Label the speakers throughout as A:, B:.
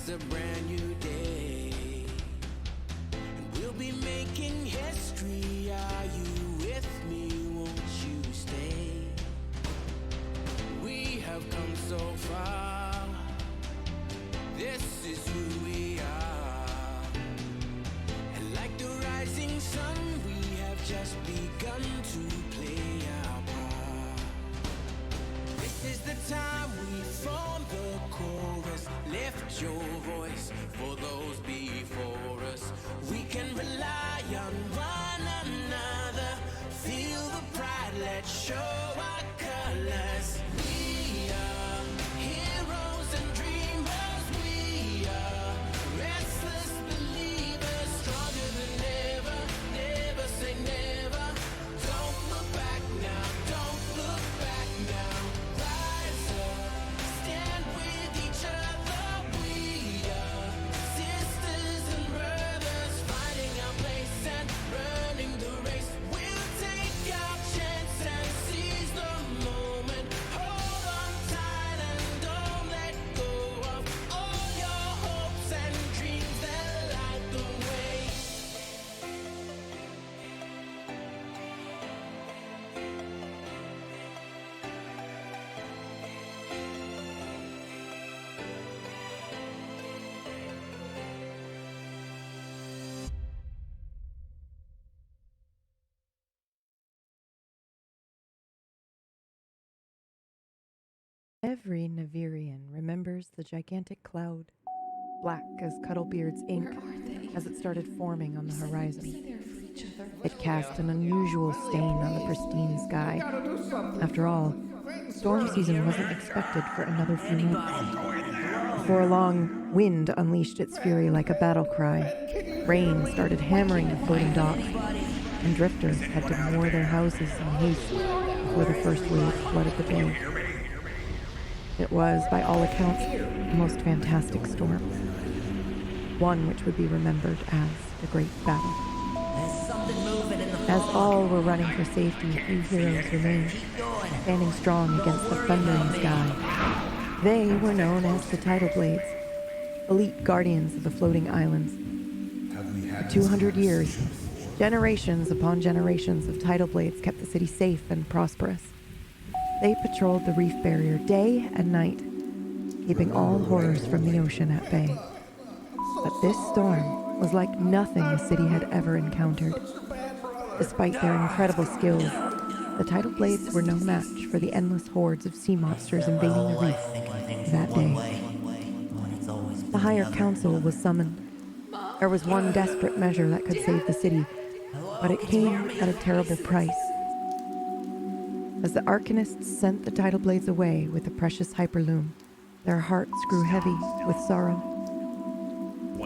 A: It's a brand new day, and we'll be making history. Are you with me? Won't you stay? We have come so far. This is who we are. And like the rising sun, we have just begun to play our part. This is the time we form the chorus. Lift your voice for those before us. We can rely on one another. Feel the pride, let's show our colors. We are heroes and dreamers. We are restless believers, stronger than ever. Never say never. Don't look back now, don't look back now. Rise up, stand with each other. We are sisters and brothers, fighting our place and running the race. We'll take our chance and seize the moment. Hold on tight and don't let go of all your hopes and dreams that light the way.
B: Every Navirian remembers the gigantic cloud, black as Cuddlebeard's ink, as it started forming on the horizon. It cast an unusual stain on the pristine sky. After all, storm season wasn't expected for another few months. Before long, wind unleashed its fury like a battle cry. Rain started hammering the floating dock, and drifters had to moor their houses in haste before the first wave flooded the bay. It was, by all accounts, a most fantastic storm. One which would be remembered as the Great Battle. As all were running for safety, a few heroes remained, standing strong against the thundering sky. They were known as the Tidal Blades, elite guardians of the floating islands. For 200 years, generations upon generations of Tidal Blades kept the city safe and prosperous. They patrolled the reef barrier day and night, keeping all horrors from the ocean at bay. But this storm was like nothing the city had ever encountered. Despite their incredible skills, the Tidal Blades were no match for the endless hordes of sea monsters invading the reef that day. The Higher Council was summoned. There was one desperate measure that could save the city, but it came at a terrible price. As the Arcanists sent the Tidal Blades away with the precious Hyperloom, their hearts grew heavy with sorrow.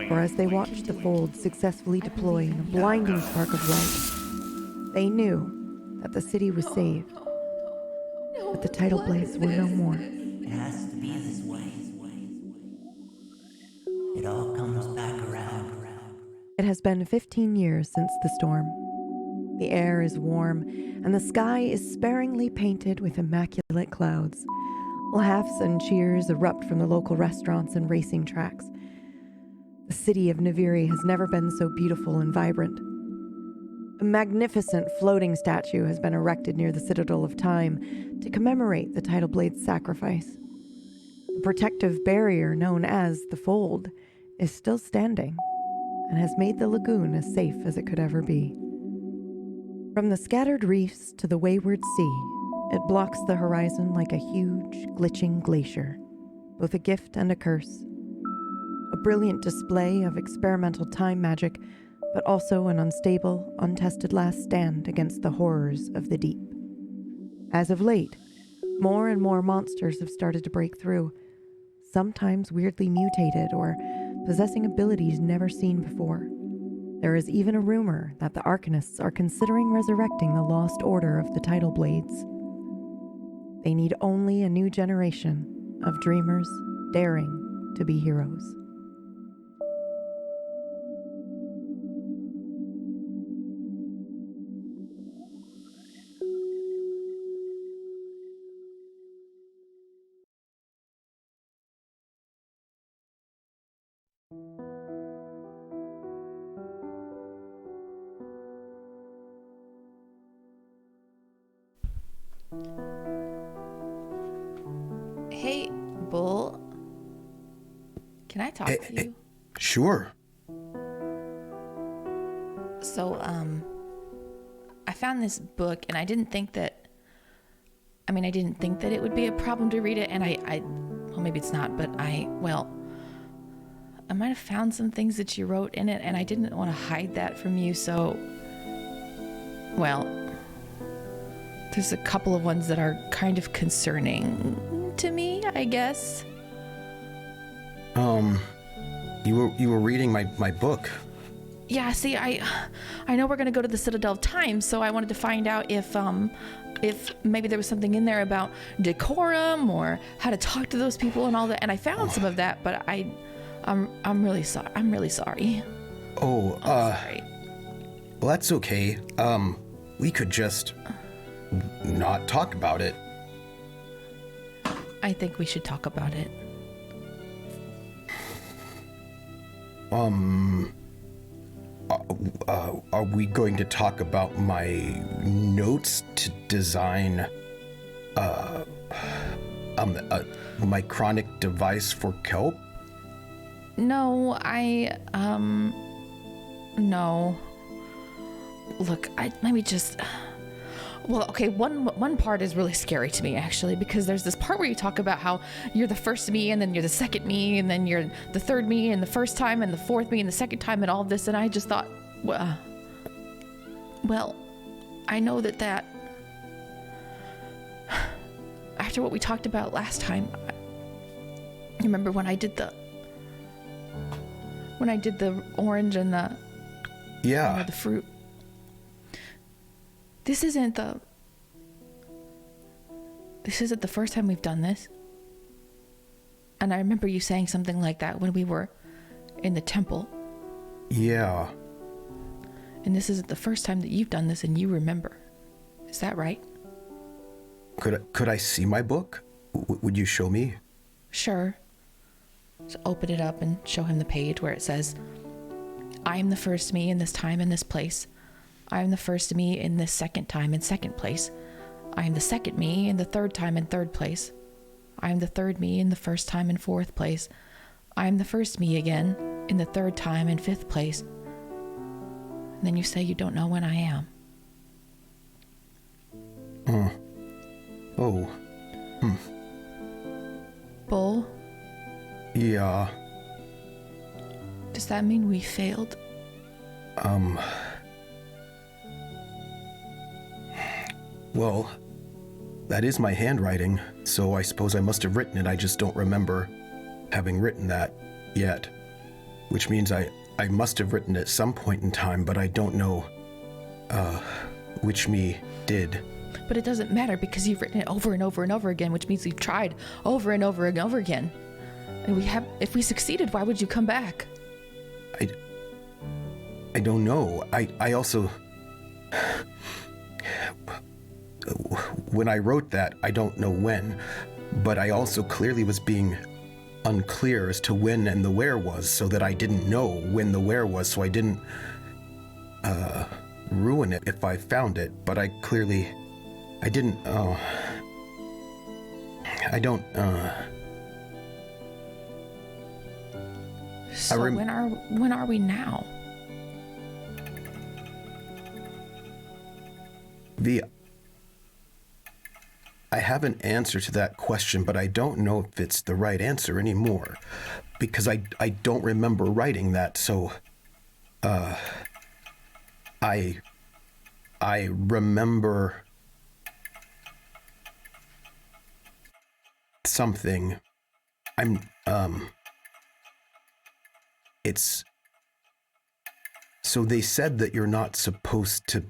B: For as they watched the fold successfully deploy in a blinding spark of light, they knew that the city was saved. But the Tidal Blades were no more.
C: It has to be this way. It all comes back around.
B: It has been 15 years since the storm. The air is warm, and the sky is sparingly painted with immaculate clouds. Laughs and cheers erupt from the local restaurants and racing tracks. The city of Naviri has never been so beautiful and vibrant. A magnificent floating statue has been erected near the Citadel of Time to commemorate the Tidal Blade's sacrifice. The protective barrier known as the Fold is still standing and has made the lagoon as safe as it could ever be. From the scattered reefs to the wayward sea, it blocks the horizon like a huge, glitching glacier, both a gift and a curse. A brilliant display of experimental time magic, but also an unstable, untested last stand against the horrors of the deep. As of late, more and more monsters have started to break through, sometimes weirdly mutated or possessing abilities never seen before. There is even a rumor that the Arcanists are considering resurrecting the lost order of the Tidal Blades. They need only a new generation of dreamers daring to be heroes.
D: Hey, Bull. Can I talk to you?
E: Sure.
D: So, I found this book, and I didn't think that it would be a problem to read it, and well, maybe it's not, but I might have found some things that you wrote in it, and I didn't want to hide that from you, so, well, there's a couple of ones that are kind of concerning to me, I guess.
E: You were reading my book.
D: Yeah, see, I know we're gonna go to the Citadel of Time, so I wanted to find out if maybe there was something in there about decorum or how to talk to those people and all that. And I found some of that, but I'm really sorry. I'm really sorry.
E: Oh,
D: Sorry.
E: well, that's okay. We could just not talk about it.
D: I think we should talk about it.
E: Are we going to talk about my notes to design a micronic device for kelp?
D: No, no. Look, maybe just. Well, okay, one part is really scary to me, actually, because there's this part where you talk about how you're the first me, and then you're the second me, and then you're the third me, and the first time, and the fourth me, and the second time, and all of this, and I just thought, well, I know that after what we talked about last time, you remember when I did the orange and the the fruit. This isn't the first time we've done this. And I remember you saying something like that when we were in the temple.
E: Yeah.
D: And this isn't the first time that you've done this and you remember. Is that right?
E: Could I see my book? Would you show me?
D: Sure. So open it up and show him the page where it says, I am the first me in this time and this place. I am the first me in this second time and second place. I am the second me in the third time and third place. I am the third me in the first time and fourth place. I am the first me again in the third time and fifth place. And then you say you don't know when I am.
E: Oh.
D: Bull,
E: Yeah.
D: does that mean we failed?
E: Well, that is my handwriting, so I suppose I must have written it. I just don't remember having written that yet. Which means I must have written it at some point in time, but I don't know which me did.
D: But it doesn't matter because you've written it over and over and over again, which means we've tried over and over and over again. And if we succeeded, why would you come back?
E: I don't know. I also... When I wrote that, I don't know when, but I also clearly was being unclear as to when and the where was, so that I didn't know when the where was, so I didn't ruin it if I found it, but I didn't, I don't,
D: So when are we now?
E: I have an answer to that question, but I don't know if it's the right answer anymore, because I don't remember writing that, so, I remember something. So they said that you're not supposed to,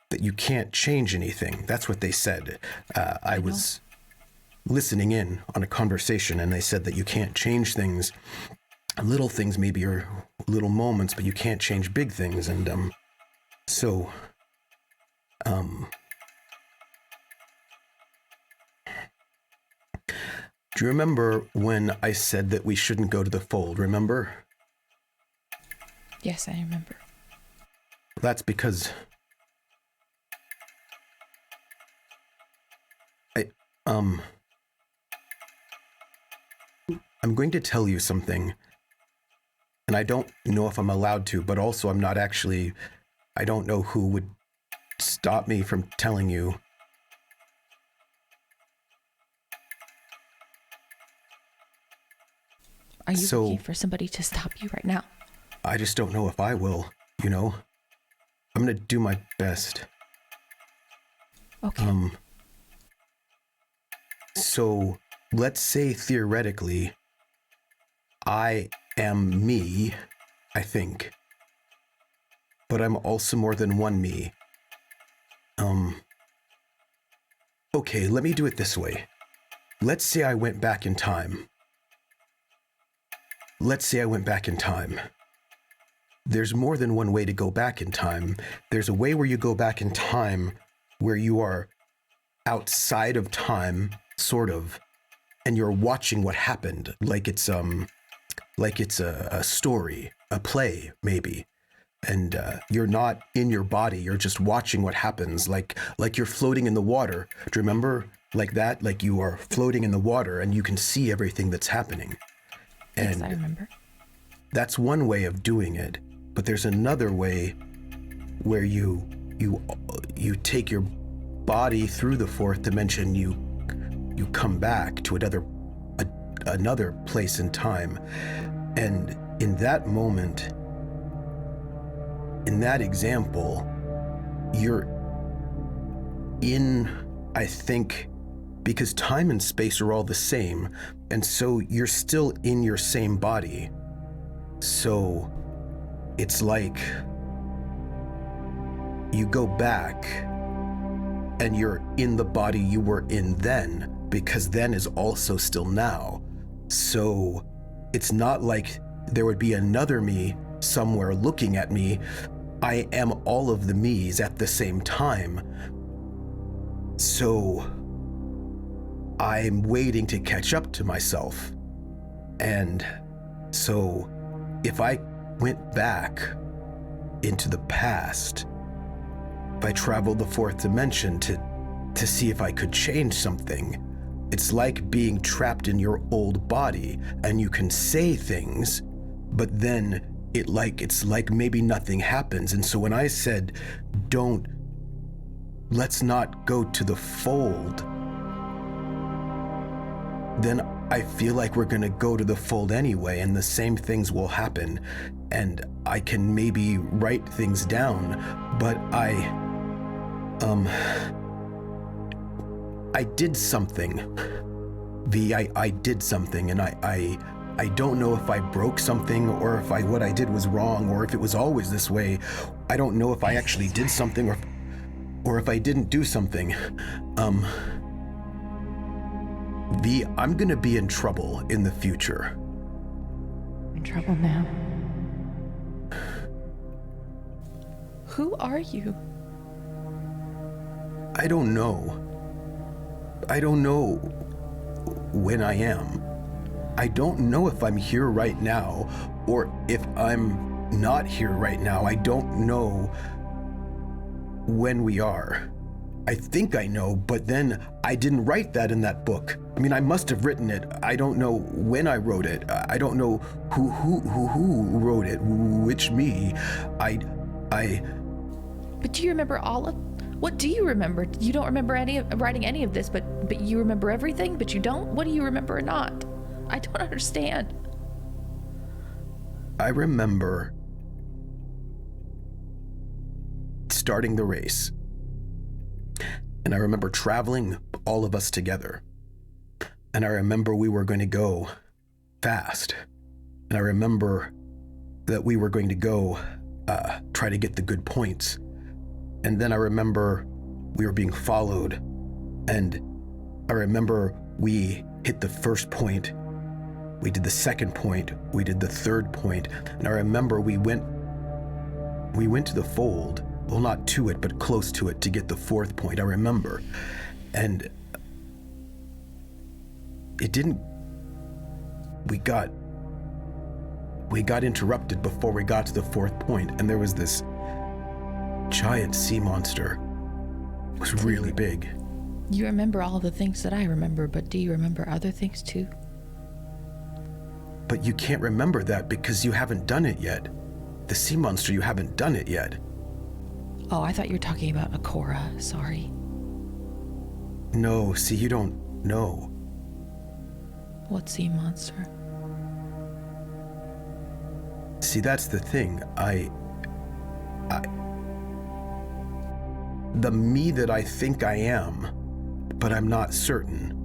E: that you can't change anything. That's what they said. I was listening in on a conversation, and they said that you can't change things. Little things maybe are little moments, but you can't change big things. And do you remember when I said that we shouldn't go to the fold, remember?
D: Yes, I remember.
E: That's because I'm going to tell you something. And I don't know if I'm allowed to, but also I'm not actually... I don't know who would stop me from telling you.
D: Are you looking for somebody to stop you right now?
E: I just don't know if I will, you know? I'm gonna do my best.
D: Okay.
E: So, let's say theoretically, I am me, I think. But I'm also more than one me. Okay, let me do it this way. Let's say I went back in time. There's more than one way to go back in time. There's a way where you go back in time where you are outside of time, sort of, and you're watching what happened, like it's a story, a play, maybe. And you're not in your body, you're just watching what happens, like you're floating in the water. Do you remember? Like that? Like you are floating in the water and you can see everything that's happening. And
D: yes, I remember.
E: That's one way of doing it, but there's another way where you take your body through the fourth dimension, you come back to another place in time, and in that moment, in that example, you're in, I think, because time and space are all the same, and so you're still in your same body. So it's like you go back and you're in the body you were in then, because then is also still now. So it's not like there would be another me somewhere looking at me. I am all of the me's at the same time. So I'm waiting to catch up to myself. And so if I went back into the past, if I traveled the fourth dimension to see if I could change something, it's like being trapped in your old body, and you can say things, but then it's like maybe nothing happens. And so when I said, let's not go to the fold, then I feel like we're gonna go to the fold anyway, and the same things will happen, and I can maybe write things down, but I did something. I did something, and I don't know if I broke something, or if what I did was wrong, or if it was always this way. I don't know if I actually did something, or if I didn't do something. I'm gonna be in trouble in the future.
B: In trouble now?
D: Who are you?
E: I don't know. I don't know when I am. I don't know if I'm here right now, or if I'm not here right now. I don't know when we are. I think I know, but then I didn't write that in that book. I mean, I must have written it. I don't know when I wrote it. I don't know who wrote it, which me.
D: But do you remember what do you remember? You don't remember writing any of this, but you remember everything, but you don't? What do you remember or not? I don't understand.
E: I remember starting the race. And I remember traveling, all of us together. And I remember we were going to go fast. And I remember that we were going to go try to get the good points. And then I remember we were being followed. And I remember we hit the first point. We did the second point. We did the third point. And I remember we went to the fold. Well, not to it, but close to it to get the fourth point, I remember. And it didn't... We got interrupted before we got to the fourth point, and there was this giant sea monster. It was really big.
D: You remember all the things that I remember, but do you remember other things too?
E: But you can't remember that because you haven't done it yet. The sea monster, you haven't done it yet.
D: Oh, I thought you were talking about Akora. Sorry.
E: No, see, you don't know.
D: What sea monster?
E: See, that's the thing. The me that I think I am, but I'm not certain,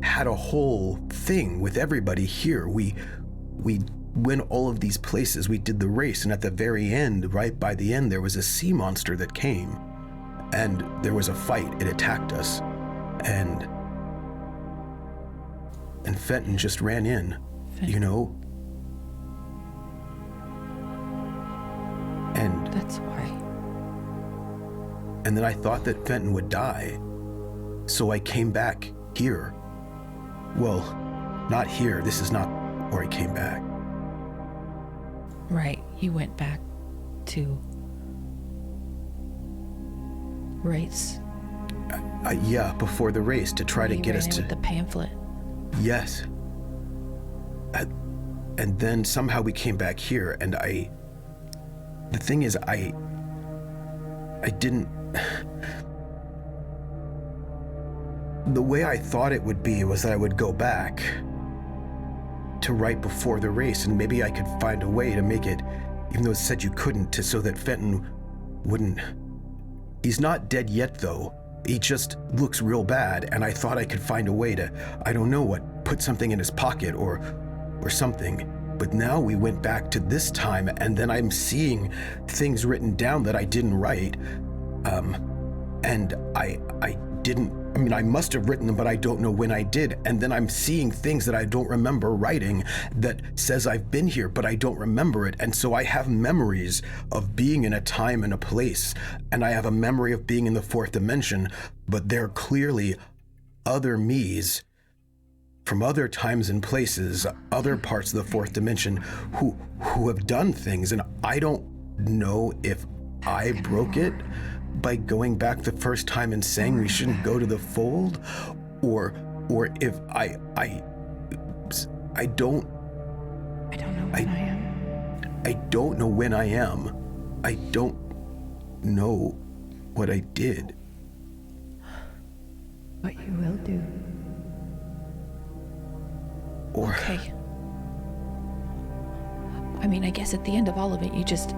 E: had a whole thing with everybody here. We went all of these places. We did the race, and at the very end, right by the end, there was a sea monster that came, and there was a fight. It attacked us, and Fenton just ran in, you know? And
D: that's why.
E: And then I thought that Fenton would die, so I came back here. Well, not here. This is not where I came back.
D: Right, you went back to race.
E: Yeah, before the race to try to get us to
D: the pamphlet.
E: Yes. And then somehow we came back here, and the thing is, I didn't. The way I thought it would be was that I would go back to right before the race, and maybe I could find a way to make it, even though it said you couldn't, so that Fenton wouldn't. He's not dead yet, though. He just looks real bad, and I thought I could find a way to, I don't know what, put something in his pocket or something. But now we went back to this time, and then I'm seeing things written down that I didn't write. And I didn't, I mean, I must have written them, but I don't know when I did. And then I'm seeing things that I don't remember writing that says I've been here, but I don't remember it. And so I have memories of being in a time and a place, and I have a memory of being in the fourth dimension, but they're clearly other me's from other times and places, other parts of the fourth dimension who have done things. And I don't know if I broke it by going back the first time and saying we shouldn't go to the fold, or if I don't
B: know when I am.
E: I don't know when I am. I don't know what I did.
B: What you will do.
E: Or
D: okay. I mean, I guess at the end of all of it, you just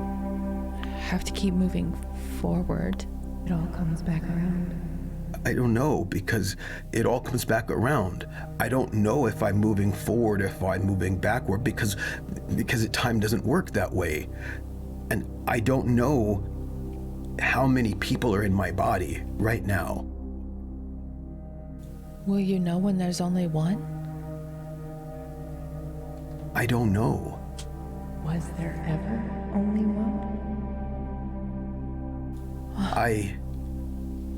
D: have to keep moving forward.
B: It all comes back around.
E: I don't know, because it all comes back around. I don't know if I'm moving forward, if I'm moving backward, because time doesn't work that way. And I don't know how many people are in my body right now.
D: Will you know when there's only one?
E: I don't know.
B: Was there ever only one?
E: I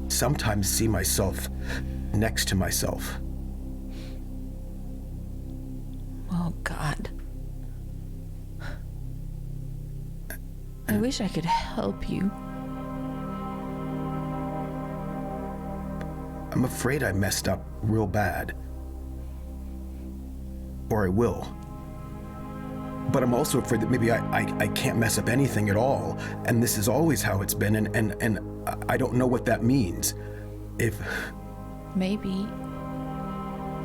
E: sometimes see myself next to myself.
D: Oh, God. I wish I could help you.
E: I'm afraid I messed up real bad. Or I will. But I'm also afraid that maybe I can't mess up anything at all, and this is always how it's been, and I don't know what that means. If...
D: Maybe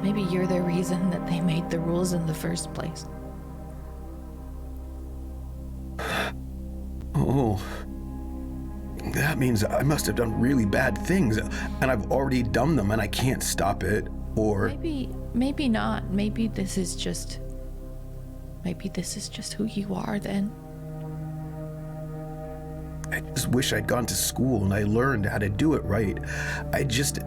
D: you're the reason that they made the rules in the first place.
E: Oh... That means I must have done really bad things, and I've already done them, and I can't stop it, or...
D: Maybe not. Maybe this is just who you are then.
E: I just wish I'd gone to school and I learned how to do it right. I just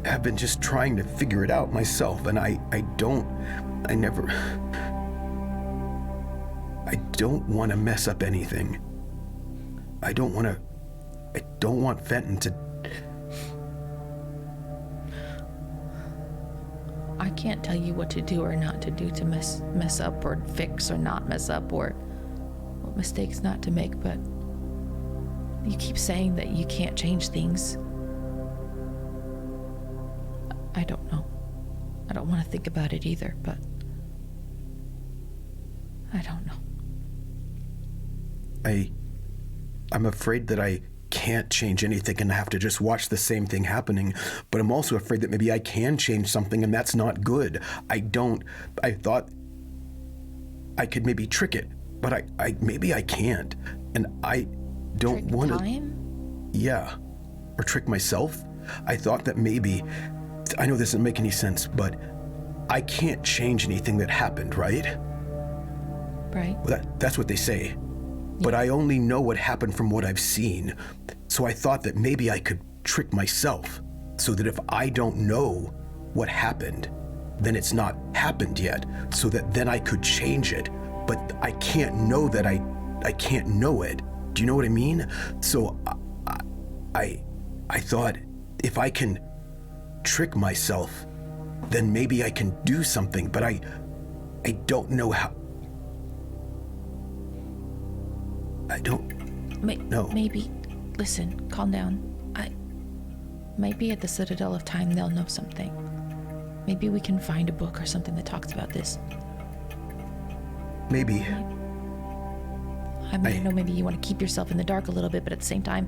E: have been just trying to figure it out myself, and I don't want to mess up anything. I don't want Fenton to...
D: I can't tell you what to do or not to do to mess up or fix or not mess up, or what mistakes not to make, but you keep saying that you can't change things. I don't know. I don't want to think about it either, but I don't know.
E: I'm afraid that I can't change anything and have to just watch the same thing happening, but I'm also afraid that maybe I can change something and that's not good. I thought I could maybe trick it, but maybe I can't. And I don't want to.
D: Time?
E: Yeah. Or trick myself. I thought that maybe, I know this doesn't make any sense, but I can't change anything that happened, right?
D: Right.
E: Well, that's what they say. But I only know what happened from what I've seen. So I thought that maybe I could trick myself so that if I don't know what happened, then it's not happened yet, so that then I could change it. But I can't know that I can't know it. Do you know what I mean? So I thought if I can trick myself, then maybe I can do something, but I don't know how. I don't know.
D: Maybe, listen, calm down. Maybe at the Citadel of Time they'll know something. Maybe we can find a book or something that talks about this.
E: Maybe.
D: I mean, I know maybe you want to keep yourself in the dark a little bit, but at the same time,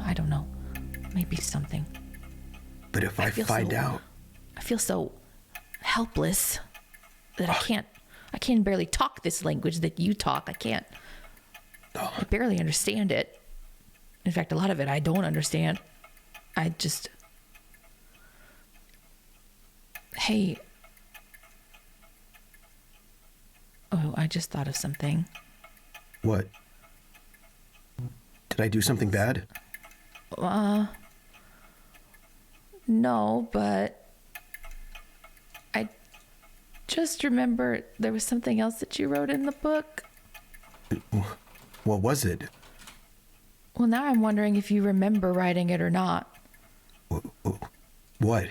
D: I don't know. Maybe something.
E: But if I find out...
D: I feel so helpless that I can't barely talk this language that you talk. I can't. I barely understand it. In fact, a lot of it I don't understand. Hey. Oh, I just thought of something.
E: What? Did I do something bad?
D: No, but I just remember there was something else that you wrote in the book.
E: What was it?
D: Well, now I'm wondering if you remember writing it or not.
E: What?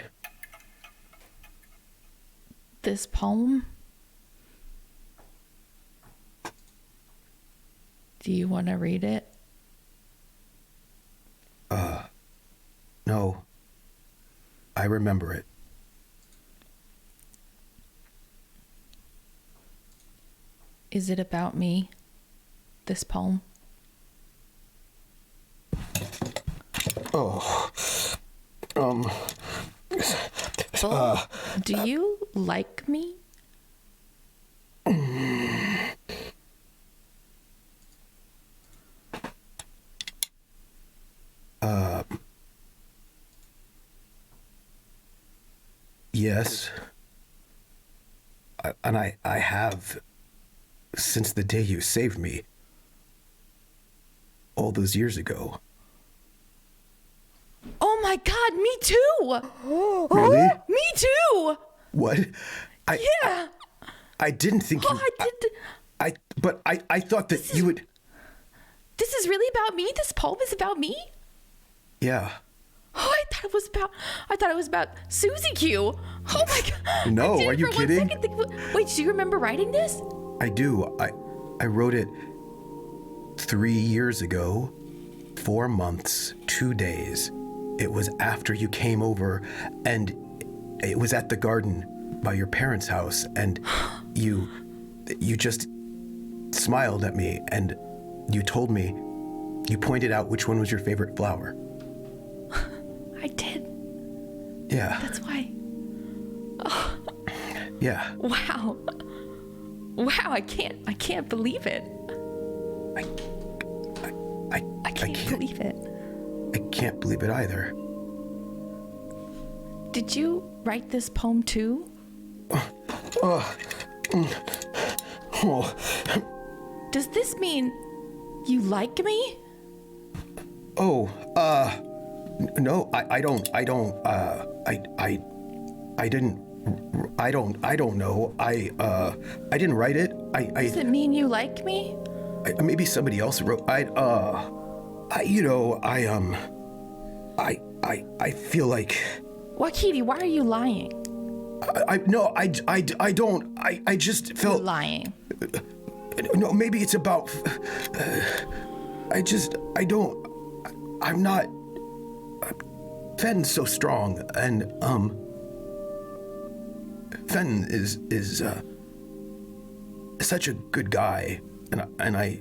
D: This poem? Do you want to read it?
E: No. I remember it.
D: Is it about me? This poem?
E: Oh.
D: Do you like me?
E: Yes. And I have since the day you saved me. All those years ago.
D: Oh my God, me too!
E: Really?
D: Me too!
E: What?
D: Yeah!
E: I didn't think you... But I thought that you would...
D: This is really about me? This poem is about me?
E: Yeah.
D: Oh, I thought it was about Susie Q. Oh my God.
E: No, are you kidding?
D: Wait, do you remember writing this?
E: I do. I wrote it 3 years ago, 4 months, 2 days. It was after you came over, and it was at the garden by your parents' house, and you just smiled at me, and you told me, you pointed out which one was your favorite flower.
D: I did.
E: Yeah.
D: That's why.
E: Oh. Yeah.
D: Wow. Wow, I can't believe it. I can't believe it.
E: I can't believe it either.
D: Did you write this poem too? Does this mean you like me?
E: Oh, no, I don't know. I didn't write it.
D: Does it mean you like me?
E: Maybe somebody else wrote. I feel like.
D: Wakiti, why are you lying?
E: I don't. I just felt.
D: You're lying.
E: No, maybe it's about. I'm not. Fenn's so strong, and Fenn is such a good guy, and I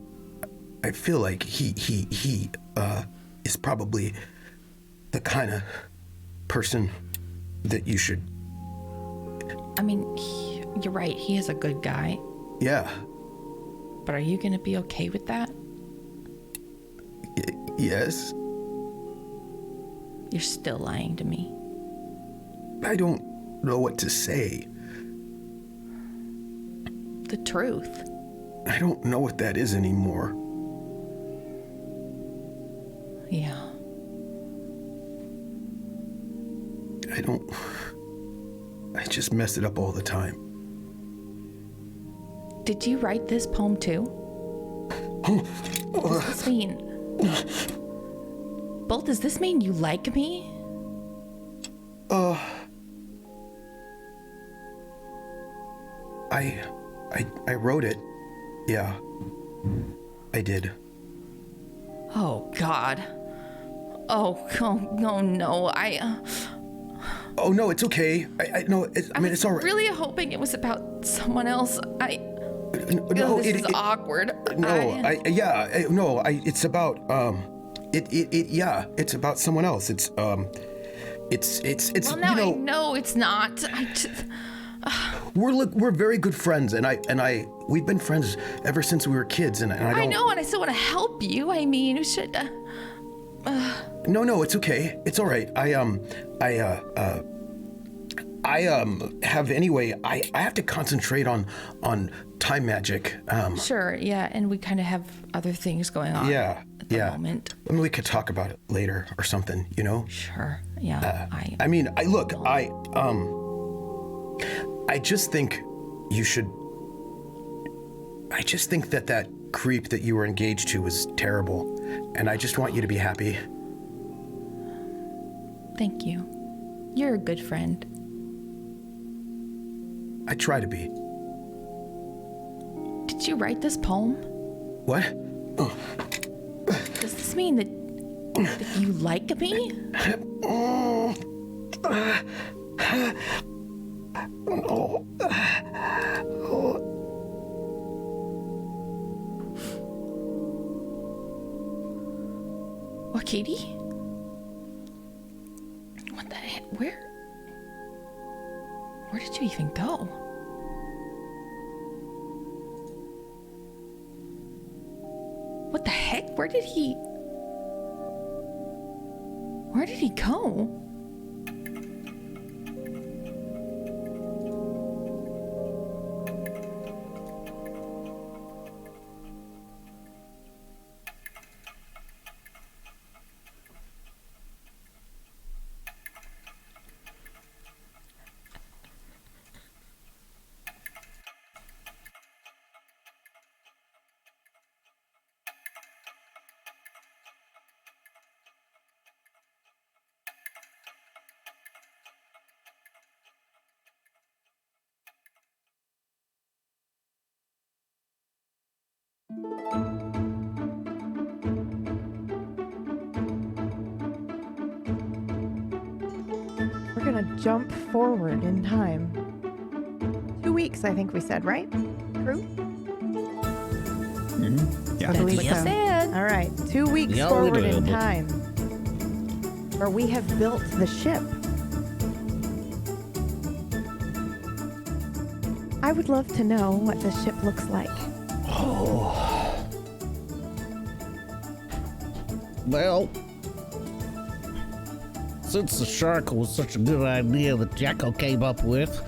E: feel like he is probably the kind of person that you should.
D: I mean, you're right. He is a good guy.
E: Yeah.
D: But are you going to be okay with that?
E: Yes.
D: You're still lying to me.
E: I don't know what to say.
D: The truth.
E: I don't know what that is anymore.
D: Yeah.
E: I just mess it up all the time.
D: Did you write this poem too? What does this mean? Bolt, does this mean you like me?
E: I wrote it. Yeah. I did.
D: Oh, God. Oh no.
E: Oh, no, it's okay. I mean, it's all right.
D: Really hoping it was about someone else.
E: No,
D: this is awkward.
E: It's about, it's about someone else. It's
D: Well, now
E: you know.
D: I know it's not.
E: We're very good friends, and we've been friends ever since we were kids, and I don't.
D: I know, and I still want to help you. I mean, you should.
E: No, it's okay. It's all right. I have anyway. I have to concentrate on time magic.
D: Sure, yeah, and we kind of have other things going on.
E: Yeah,
D: at the moment.
E: I mean, we could talk about it later or something. You know.
D: Sure. Yeah.
E: I just think you should. I just think that creep that you were engaged to was terrible, and I just want you to be happy.
D: Thank you. You're a good friend.
E: I try to be.
D: Did you write this poem?
E: What?
D: Does this mean that you like me? What, Katie? What the heck? Where did you even go? What the heck? Where did he go?
B: We're gonna jump forward in time. 2 weeks, I think we said, right? True?
F: Yeah.
B: I believe
D: That's what you said.
B: All right, 2 weeks
F: Yeah, we
B: forward in
F: did.
B: time, where we have built the ship. I would love to know what the ship looks like.
F: Well, since the shark was such a good idea that Jacko came up with,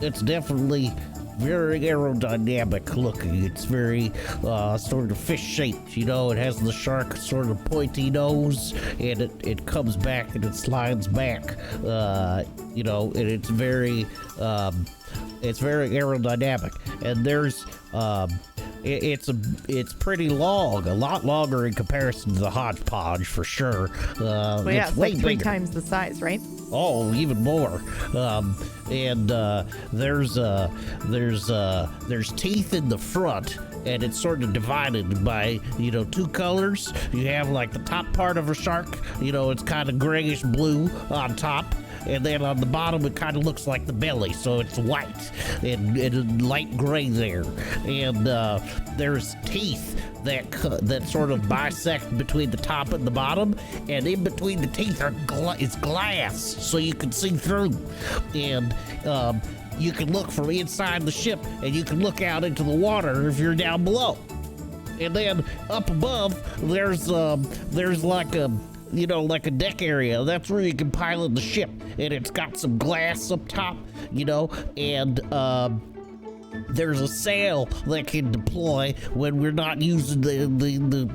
F: it's definitely very aerodynamic looking. It's very sort of fish shaped, you know. It has the shark sort of pointy nose, and it comes back and it slides back, you know, and it's very aerodynamic. And there's it's pretty long, a lot longer in comparison to the hodgepodge for sure.
B: Well, yeah, it's
F: way
B: like 3
F: bigger.
B: times the size, right?
F: Oh, even more. There's teeth in the front, and it's sort of divided by, you know, 2 colors. You have like the top part of a shark, you know, it's kind of grayish blue on top, and then on the bottom it kind of looks like the belly, so it's white and light gray there. And there's teeth that sort of bisect between the top and the bottom, and in between the teeth is glass, so you can see through. And you can look from inside the ship, and you can look out into the water if you're down below. And then up above, there's like a deck area. That's where you can pilot the ship, and it's got some glass up top, and there's a sail that can deploy when we're not using the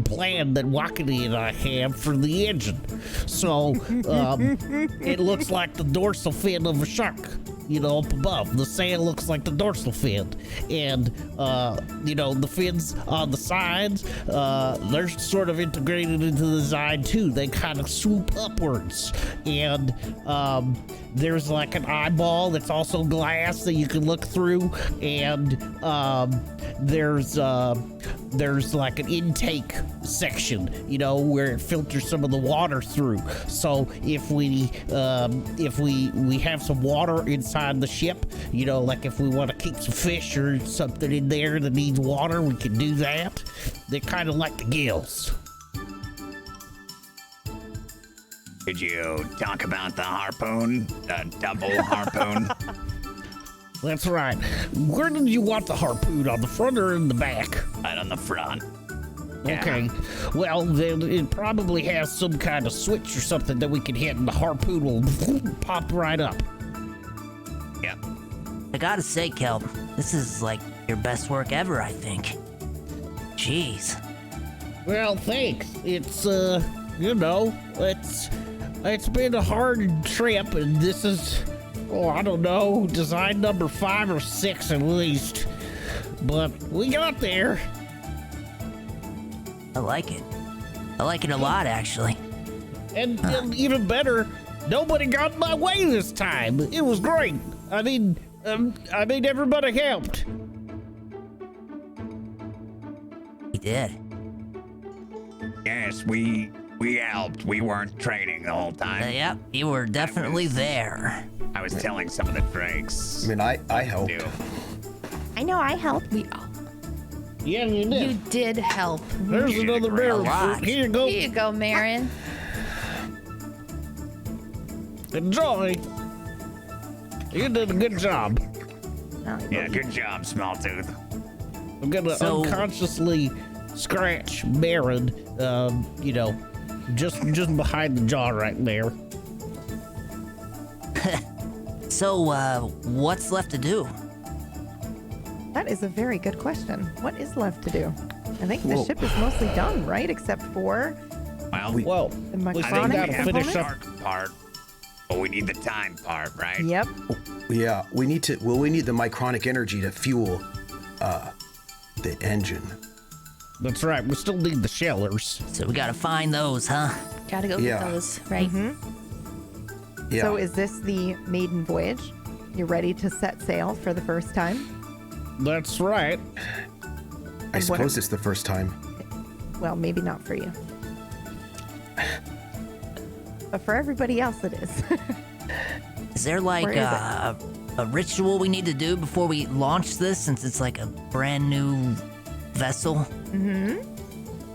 F: plan that Wakani and I have for the engine. So it looks like the dorsal fin of a shark. Up above. The sail looks like the dorsal fin. And, the fins on the sides, they're sort of integrated into the design too. They kind of swoop upwards. And there's like an eyeball that's also glass that you can look through. And there's like an intake section, where it filters some of the water through. So if we have some water inside the ship, like if we want to keep some fish or something in there that needs water, we can do that. They're kind of like the gills.
G: Did you talk about the harpoon? The double harpoon?
F: That's right. Where did you want the harpoon, on the front or in the back?
G: Right on the front.
F: Okay, well, then it probably has some kind of switch or something that we can hit, and the harpoon will pop right up.
G: Yeah.
C: I gotta say, Kelp, this is like your best work ever, I think. Jeez.
F: Well, thanks. It's, it's been a hard trip, and this is, I don't know, design number 5 or 6 at least. But we got there.
C: I like it. I like it a lot, actually.
F: And even better, nobody got in my way this time. It was great. I mean, everybody helped.
C: He did.
G: Yes, we helped. We weren't training the whole time.
C: Yep, you were definitely there.
G: I was telling some of the drakes.
E: I mean, I helped.
H: I know I helped.
F: Yeah, you did.
D: You did help.
F: There's another barrel. Here you go.
D: Here you go, Marin.
F: Enjoy. You did a good job.
G: Yeah, good job, Smalltooth.
F: I'm gonna unconsciously scratch Marin, just behind the jaw right there.
C: So, what's left to do?
B: That is a very good question. What is left to do? I think the ship is mostly done, right? Except for
G: Well,
B: the
F: we still
B: micronic
F: gotta finish up.
B: component?
G: part, but we need the time part, right?
B: Yep.
E: Yeah, we need the micronic energy to fuel the engine.
F: That's right. We still need the shellers.
C: So we gotta find those, huh?
D: Gotta go
E: Yeah.
D: get those, right?
E: Yeah.
B: So is this the maiden voyage? You ready to set sail for the first time?
F: That's right.
E: I suppose it's the first time.
B: Well, maybe not for you. But for everybody else it is.
C: Is there like
B: Where is
C: a ritual we need to do before we launch this, since it's like a brand new vessel?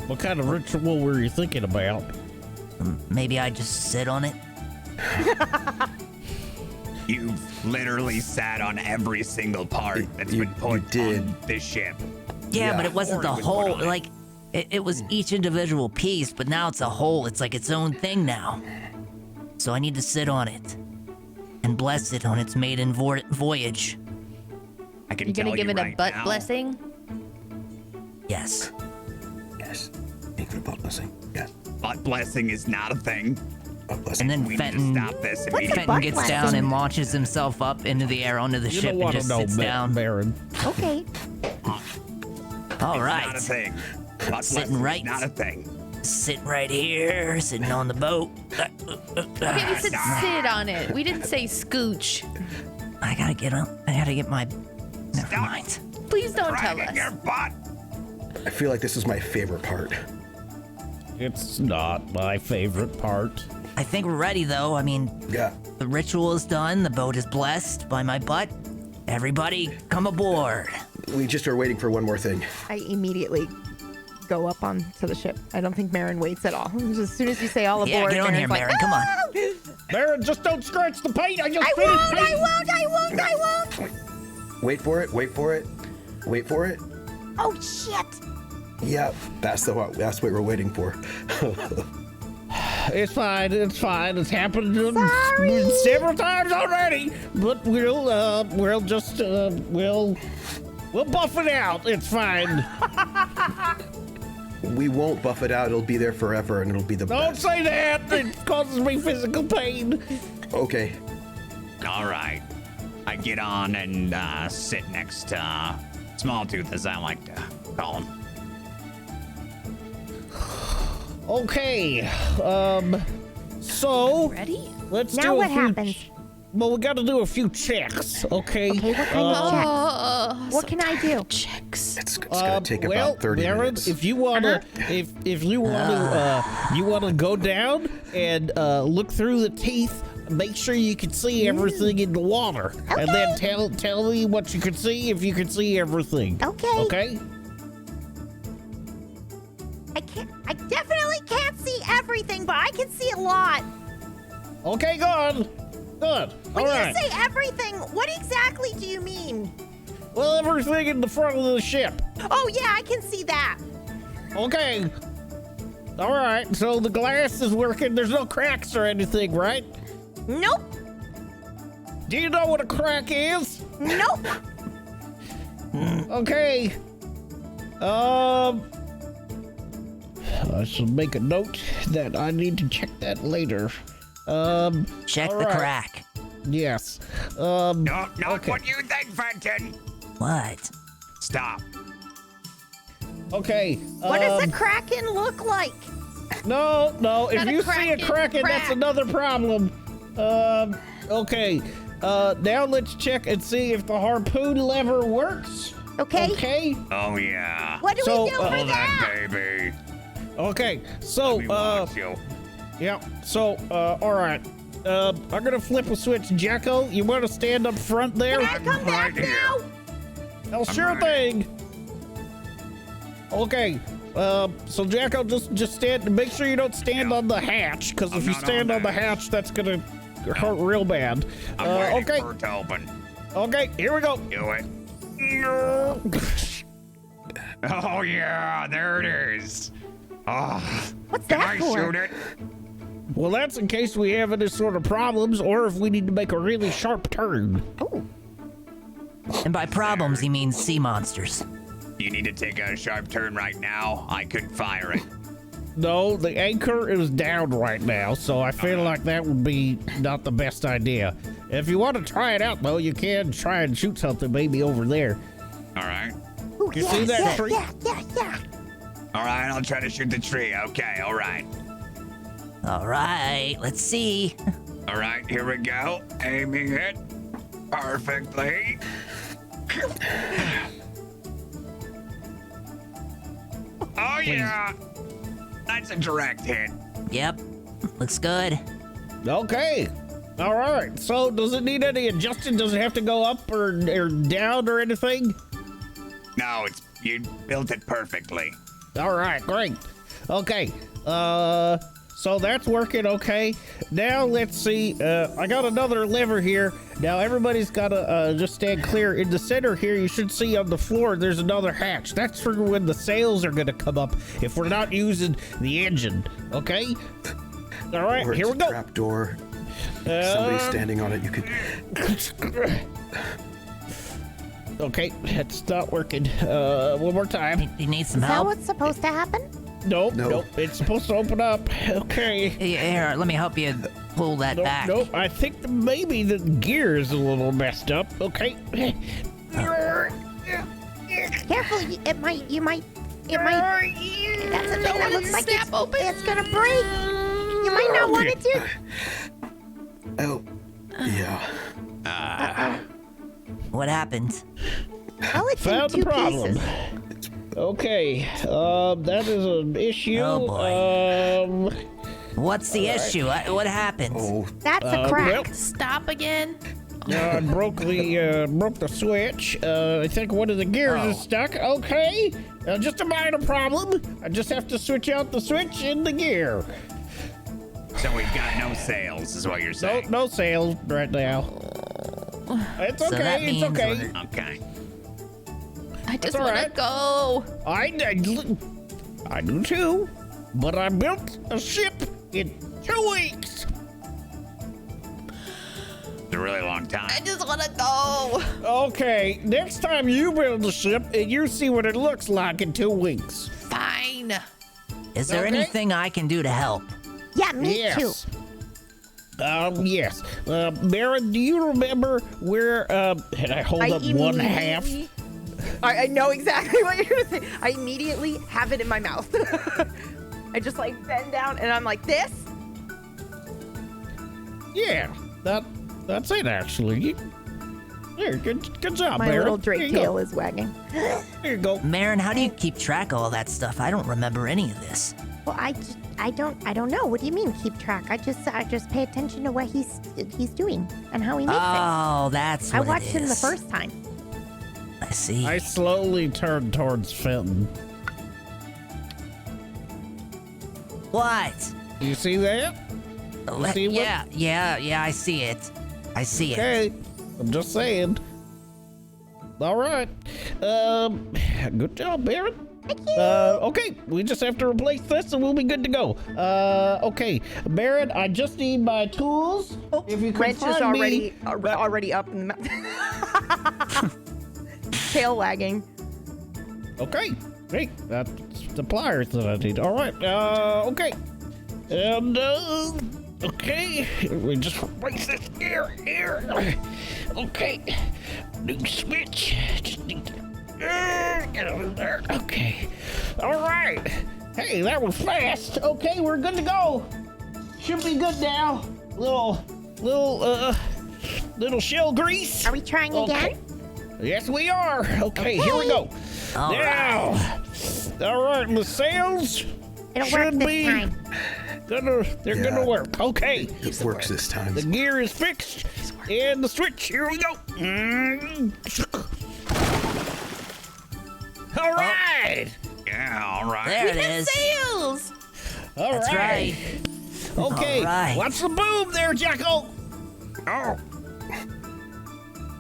F: What kind of ritual were you thinking about?
C: Maybe I just sit on it?
G: You've literally sat on every single part that's been put on this ship.
C: Yeah,
E: Yeah.
C: but it wasn't the
G: Or it was
C: whole,
G: put on it.
C: like, it was each individual piece, but now it's a whole. It's like its own thing now. So I need to sit on it and bless it on its maiden voyage.
G: I can
D: You
G: tell
D: gonna give it
G: right
D: a butt
G: now,
D: blessing?
C: Yes.
E: Yes. Thank you for the butt blessing. Yes.
G: Butt blessing is not a thing.
E: Butt blessing.
C: And then
G: We need to
C: Fenton,
G: stop this
B: What's a
G: immediately.
B: butt
C: Fenton gets
B: blessing?
C: down and launches himself up into the air onto the
F: You
C: ship
F: don't
C: and
F: want to
C: just
F: know,
C: sits down.
F: Baron.
B: Okay.
C: All
G: Not a
C: right.
G: thing. Butt
C: Sitting
G: blessing
C: right.
G: is not a thing.
C: Sitting right here, sitting on the boat.
D: Okay, we said sit on it. We didn't say scooch.
C: I gotta get up. I gotta get my. Never
G: Stop.
C: mind.
D: Please don't tell
G: Dragging your
D: us.
G: butt.
E: I feel like this is my favorite part.
F: It's not my favorite part.
C: I think we're ready, though. I mean,
E: Yeah.
C: the ritual is done. The boat is blessed by my butt. Everybody, come aboard.
E: We just are waiting for one more thing.
B: I immediately go up onto the ship. I don't think Marin waits at all. Just as soon as you say all aboard,
C: Yeah, get on here,
B: Marin's like,
C: Marin. Come on.
B: "Ah!"
F: Marin, just don't scratch the paint. I
B: I won't.
E: Wait for it. Wait for it. Wait for it.
H: Oh, shit.
E: Yeah, that's what we're waiting for.
F: It's fine. It's fine. It's happened several times already. But we'll just we'll buff it out. It's fine.
E: We won't buff it out. It'll be there forever, and it'll be the
F: Don't
E: best.
F: say that. It causes me physical pain.
E: Okay.
G: All right. I get on and sit next to Smalltooth, as I like to call him.
F: Okay. So
D: Ready?
F: let's
H: Now
F: do a
H: what
F: few
H: happens?
F: Well, we got to do a few checks, okay?
H: Okay, what kind of checks? What can I do?
D: Checks.
E: It's gonna take
F: well,
E: about 30
F: Marin,
E: minutes.
F: if you wanna, if you wanna go down and look through the teeth, make sure you can see everything in the water, and then tell me what you can see if you can see everything.
H: Okay.
F: Okay.
H: I definitely can't see everything, but I can see a lot.
F: Okay, good. Good.
H: When
F: All right.
H: you say everything, what exactly do you mean?
F: Well, everything in the front of the ship.
H: Oh, yeah, I can see that.
F: Okay. All right. So the glass is working. There's no cracks or anything, right?
H: Nope.
F: Do you know what a crack is?
H: Nope.
F: Okay. I should make a note that I need to check that later.
C: Check
F: all
C: the
F: right.
C: crack.
F: Yes.
G: Not
F: okay.
G: what you think, Fenton.
C: What?
G: Stop.
F: Okay.
H: What does a kraken look like?
F: No. If
H: Not a
F: you see a
H: kraken,
F: kraken, that's
H: crack.
F: another problem. Okay. Now let's check and see if the harpoon lever works.
H: Okay.
F: Okay.
G: Oh, yeah.
H: What do
F: So,
H: we do
F: oh,
H: for
G: Oh,
H: that?
G: that baby.
F: Okay. So,
G: Let me watch you.
F: yeah. So, all right. I'm gonna flip a switch. Jacko, you want to stand up front there?
H: Can I come back
G: right here.
H: now?
F: Oh, sure
G: ready.
F: thing. Okay. So Jacko, just stand. Make sure you don't stand on the hatch, because
G: I'm
F: if you
G: not
F: stand
G: on
F: on the
G: that.
F: hatch, that's gonna hurt real bad.
G: I'm waiting
F: Okay.
G: for it to open.
F: Okay. Here we go.
G: Do it. Oh, yeah. There it is. Oh,
H: What's
G: can
H: that
G: I
H: for?
G: shoot it?
F: Well, that's in case we have any sort of problems, or if we need to make a really sharp turn.
H: Oh,
C: And by problems, he means sea monsters.
G: You need to take a sharp turn right now. I could fire it.
F: No, the anchor is down right now, so I feel like that would be not the best idea. If you want to try it out, though, you can try and shoot something maybe over there.
G: All right.
H: Ooh,
F: You
H: yeah,
F: see that
H: yeah,
F: tree?
H: yeah.
G: All right. I'll try to shoot the tree. Okay. All right.
C: All right, let's see.
G: All right. Here we go. Aiming it perfectly. Oh, yeah. That's a direct hit.
C: Yep, looks good.
F: Okay. All right. So, does it need any adjusting? Does it have to go up or down or anything?
G: No, you built it perfectly.
F: All right, great. Okay. So that's working okay. Now let's see. I got another lever here. Now everybody's got to just stand clear. In the center here, you should see on the floor, there's another hatch. That's for when the sails are going to come up if we're not using the engine. Okay? All right,
E: Or
F: here
E: it's
F: we go.
E: a trap door. Somebody's standing on it. You could.
F: Okay, that's not working. One more time.
C: You need some
H: Is that
C: help?
H: what's supposed to happen?
F: Nope,
E: No.
F: nope. It's supposed to open up. Okay.
C: Here, let me help you pull that back.
F: Nope. I think maybe the gear is a little messed up. Okay.
H: Careful, you might. That's a thing that looks like it's gonna break. You might not want it to.
E: Oh, yeah.
C: What happened?
H: Well, it's
F: Found
H: in
F: the
H: two
F: problem.
H: pieces.
F: Okay. That is an issue.
C: Oh, boy. What's the issue? What happened?
E: Oh,
H: That's a crack.
F: well,
D: Stop again.
F: I broke the switch. I think one of the gears is stuck. Okay, just a minor problem. I just have to switch out the switch in the gear.
G: So we've got no sales, is what you're saying?
F: No sales right now. It's
C: So that
F: okay. It's
C: means
F: okay.
C: we're-
G: Okay.
D: I just
F: all
D: want to
F: right.
D: go.
F: I do too, but I built a ship in 2 weeks.
G: It's a really long time.
D: I just want to go.
F: Okay, next time you build a ship, and you see what it looks like in 2 weeks.
D: Fine.
C: Is there
F: Okay.
C: anything I can do to help?
H: Yeah, me too.
F: Yes. Yes. Miranda, do you remember where, and I hold up one half?
B: immediately- I know exactly what you're gonna say. I immediately have it in my mouth. I just like bend down and I'm like this.
F: Yeah, that's it actually. Here, good job,
B: My
F: Miranda.
B: little
F: There
B: Drake
F: you
B: tail
F: go.
B: is wagging.
F: There you go.
C: Marin, how do you keep track of all that stuff? I don't remember any of this.
H: Well, I don't know. What do you mean keep track? I just pay attention to what he's doing and how he makes it.
C: Oh, that's
H: I
C: what
H: watched
C: it
H: him the
C: is.
H: first time.
C: I see.
F: I slowly turned towards Fenton.
C: What?
F: You see that? see what-
C: Yeah, I see it. I see it.
F: Okay, I'm just saying. All right. Good job, Baron. Okay, we just have to replace this and we'll be good to go. Okay, Baron, I just need my tools. If you could
B: Wrench is
F: find me-
B: already up in the mouth. Tail wagging.
F: Okay, great. That's the pliers that I need. All right, okay. And, okay, we just replace this gear here. Okay, new switch. Just need to get over there. Okay, all right. Hey, that was fast. Okay, we're good to go. Should be good now. Little shell grease.
H: Are we trying
F: Okay.
H: again?
F: Yes, we are. Okay, here we go.
C: All
F: Now, all right, the sails
H: It'll work
F: should
H: this
F: be
H: time.
F: they're gonna work. Okay,
E: it works this time.
F: the gear is fixed, and the switch. Here we go. All right,
G: Yeah, all right.
C: There it is.
D: Sails.
F: all
C: That's right.
F: Okay,
C: All right.
F: watch the boom there, Jacko.
G: Oh,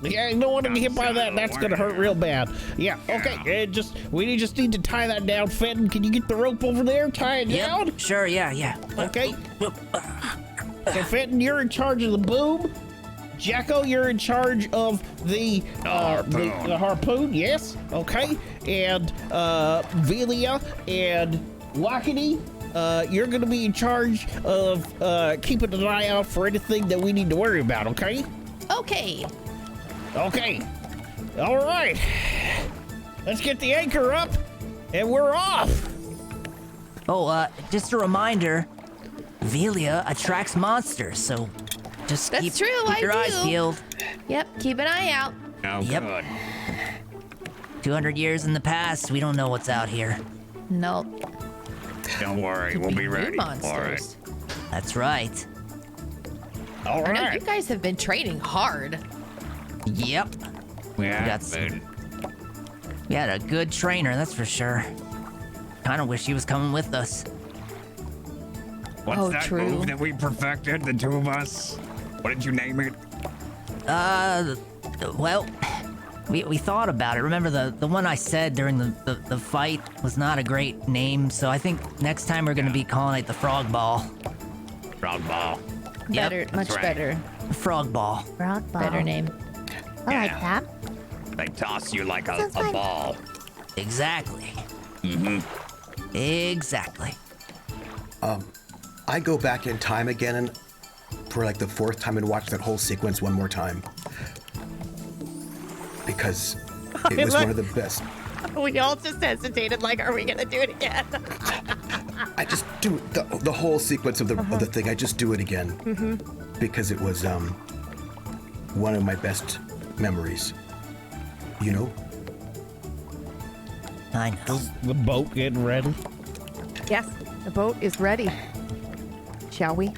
F: Yeah, you don't want to get hit by that. That's gonna hurt real bad. Yeah. Okay. We just need to tie that down. Fenton, can you get the rope over there? Tie it down.
C: Yep. Sure. Yeah.
F: Okay. So Fenton, you're in charge of the boom. Jacko, you're in charge of the harpoon. Yes. Okay. And Velia and Wakity, you're gonna be in charge of keeping an eye out for anything that we need to worry about. Okay.
D: Okay.
F: Okay. All right. Let's get the anchor up, and we're off.
C: Oh, just a reminder, Velia attracts monsters, so just
D: That's
C: keep
D: true, I
C: your eyes
D: do.
C: peeled.
D: Yep. Keep an eye out.
G: oh,
C: Yep.
G: good.
C: 200 years in the past, we don't know what's out here.
D: Nope.
G: Don't worry, we'll be
D: New
G: ready for it.
D: monsters.
C: That's right.
F: All
D: I know
F: right.
D: you guys have been training hard.
C: Yep.
G: Yeah,
C: That's-
G: good.
C: We had a good trainer, that's for sure. Kind of wish he was coming with us.
G: What's
D: Oh,
G: that
D: true.
G: move that we perfected, the two of us? What did you name it?
C: Well, we thought about it. Remember the one I said during the fight was not a great name, so I think next time we're gonna be calling it the Frog Ball.
G: Frog ball.
C: Yep.
D: Better, much
G: right.
D: better.
C: Frog Ball.
H: Frog ball.
D: Better name.
H: I like
G: Yeah.
H: that.
G: They toss you like a
H: Sounds fun.
G: ball.
C: Exactly.
G: Mm-hmm.
C: Exactly.
E: I go back in time again and for like the fourth time and watch that whole sequence one more time. Because it was one of the best.
B: We all just hesitated, like, are we gonna do it again?
E: I just do the whole sequence of the thing. I just do it again because it was one of my best memories. You know?
C: I know.
F: The boat getting ready.
B: Yes, the boat is ready. shall we?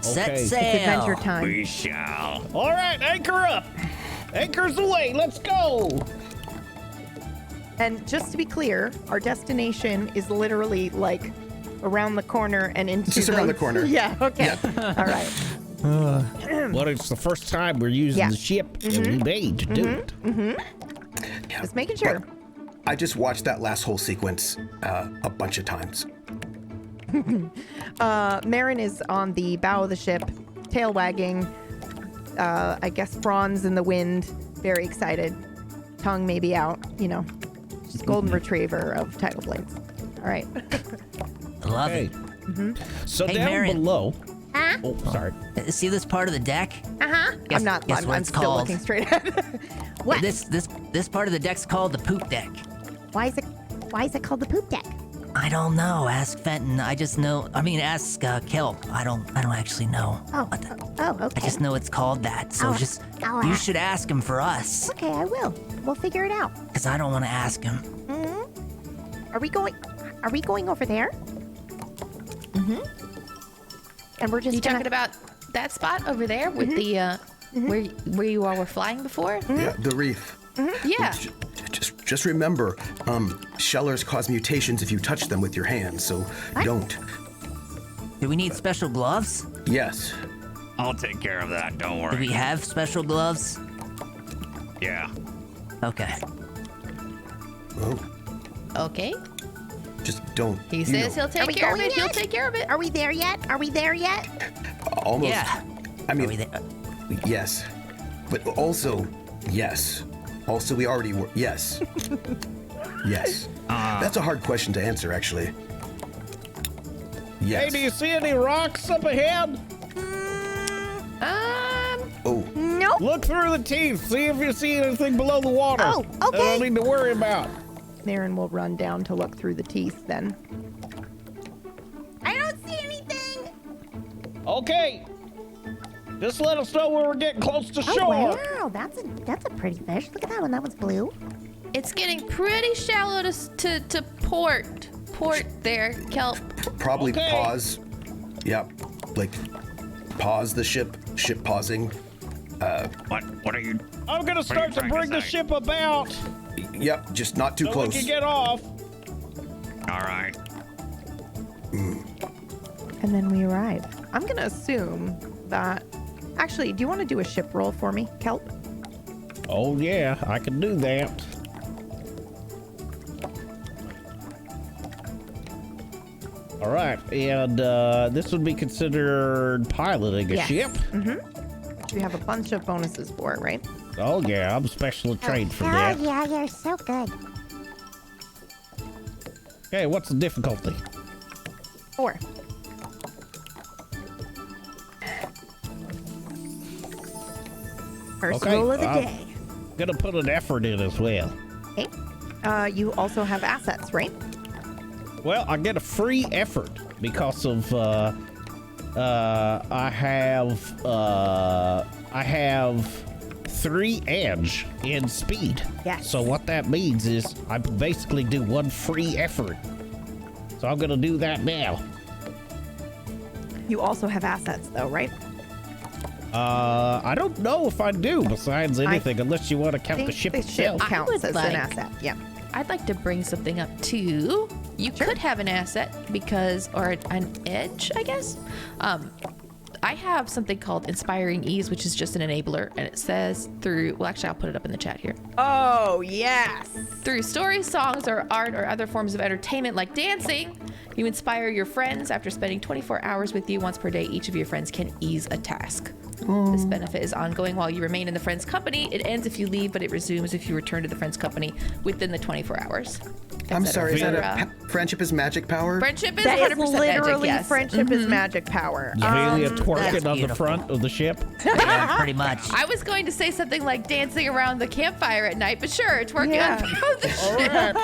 C: Set
F: Okay.
C: sail.
B: It's adventure time.
G: We shall.
F: All right, anchor up. Anchors away. Let's go.
B: And just to be clear, our destination is literally like around the corner and into
E: Just around the corner.
B: Yeah, okay. All right.
F: Well, it's the first time we're using
B: Yeah.
F: the ship that we made to do it.
E: Yeah.
B: Just making sure.
E: But I just watched that last whole sequence a bunch of times.
B: Marin is on the bow of the ship, tail wagging. I guess fronds in the wind, very excited. Tongue maybe out, you know. Just golden retriever of Tidal Blades. All right.
C: I love
F: Okay.
C: it.
F: So
C: Hey,
F: down
C: Marion.
F: below.
H: Huh?
F: Oh, sorry.
C: See this part of the deck?
H: Uh-huh.
C: Guess,
B: I'm not.
C: Guess what
B: I'm
C: it's
B: still
C: called?
B: looking straight ahead.
H: What?
C: This part of the deck's called the poop deck.
H: Why is it called the poop deck?
C: I don't know. Ask Fenton. I just know. I mean, ask Kelp. I don't actually know.
H: Oh.
C: What the-
H: Oh, okay.
C: I just know it's called that. So
H: I'll-
C: just
H: I'll
C: you
H: ask.
C: should ask him for us,
H: Okay, I will. We'll figure it out.
C: because I don't want to ask him.
H: Are we going over there? Mm-hmm. And we're just
D: You
H: gonna...
D: talking about that spot over there with the where you all were flying before?
E: Yeah, the reef.
D: Yeah.
E: Just remember, shellers cause mutations if you touch them with your hands, so don't.
C: Do we need special gloves?
E: Yes.
G: I'll take care of that. Don't
C: Do
G: worry.
C: we have special gloves?
G: Yeah.
C: Okay.
E: Oh,
D: Okay.
E: just don't.
D: He
E: you
D: says
E: know,
D: he'll take
H: we
D: care of
H: going
D: it. He'll
H: yet?
D: take care of it.
H: Are we there yet? Are we there yet?
E: almost.
C: Yeah.
E: I
C: Are we
E: mean,
C: there?
E: yes, but also yes. Also, we already were. Yes. Yes. That's a hard question to answer, actually. Yes.
F: Hey, do you see any rocks up ahead?
E: Oh,
H: Nope.
F: Look through the teeth. See if you see anything below the water.
H: Oh,
F: That I
H: okay.
F: don't need to worry about.
B: Marin will run down to look through the teeth then.
H: I don't see anything.
F: Okay. Just let us know when we're getting close to shore.
H: Oh, wow. That's a pretty fish. Look at that one. That one's blue.
D: It's getting pretty shallow to port. Port there, Kelp.
E: probably
F: Okay.
E: pause. Yep. Like, pause the ship. Ship pausing.
G: What are you?
F: I'm gonna start to
G: trying to
F: bring the
G: say?
F: ship about
E: Yep. Just not too
F: so
E: close.
F: we can get off.
G: All right.
B: And then we arrive. I'm going to assume that. Actually, do you want to do a ship roll for me, Kelp?
F: Oh yeah, I can do that. All right, and this would be considered piloting a
B: Yes.
F: ship.
B: You have a bunch of bonuses for it, right?
F: Oh yeah, I'm specially trained for
H: Oh,
F: that.
H: yeah, you're so good.
F: Okay, what's the difficulty?
B: 4. First
F: Okay,
B: roll of the
F: I'll-
B: day.
F: Gonna put an effort in as well.
B: Okay. You also have assets, right?
F: Well, I get a free effort because of I have 3 edge in speed.
B: Yes.
F: So what that means is I basically do 1 free effort. So I'm gonna do that now.
B: You also have assets, though, right?
F: I don't know if I do besides anything unless you want to count the ship
B: the ship
F: itself.
D: I
B: counts
D: would
B: as
D: like-
B: an asset. Yeah.
D: I'd like to bring something up too. You could have an asset because, or an edge, I guess. I have something called Inspiring Ease, which is just an enabler, and it says through, well, actually, I'll put it up in the chat here.
B: Oh, yes.
D: Through stories, songs, or art, or other forms of entertainment like dancing, you inspire your friends. After spending 24 hours with you once per day, each of your friends can ease a task. This benefit is ongoing while you remain in the friend's company. It ends if you leave, but it resumes if you return to the friend's company within the 24 hours.
E: I'm
D: Et
E: sorry, is that
D: cetera.
E: friendship is magic power?
D: Friendship is
B: That
D: 100%
B: is literally
D: magic, yes.
B: friendship is magic power.
F: Amelia
C: that's
F: twerking on the
C: beautiful.
F: front of the ship.
C: Yeah, pretty much.
D: I was going to say something like dancing around the campfire at night, but sure, twerking
B: Yeah.
D: on the ship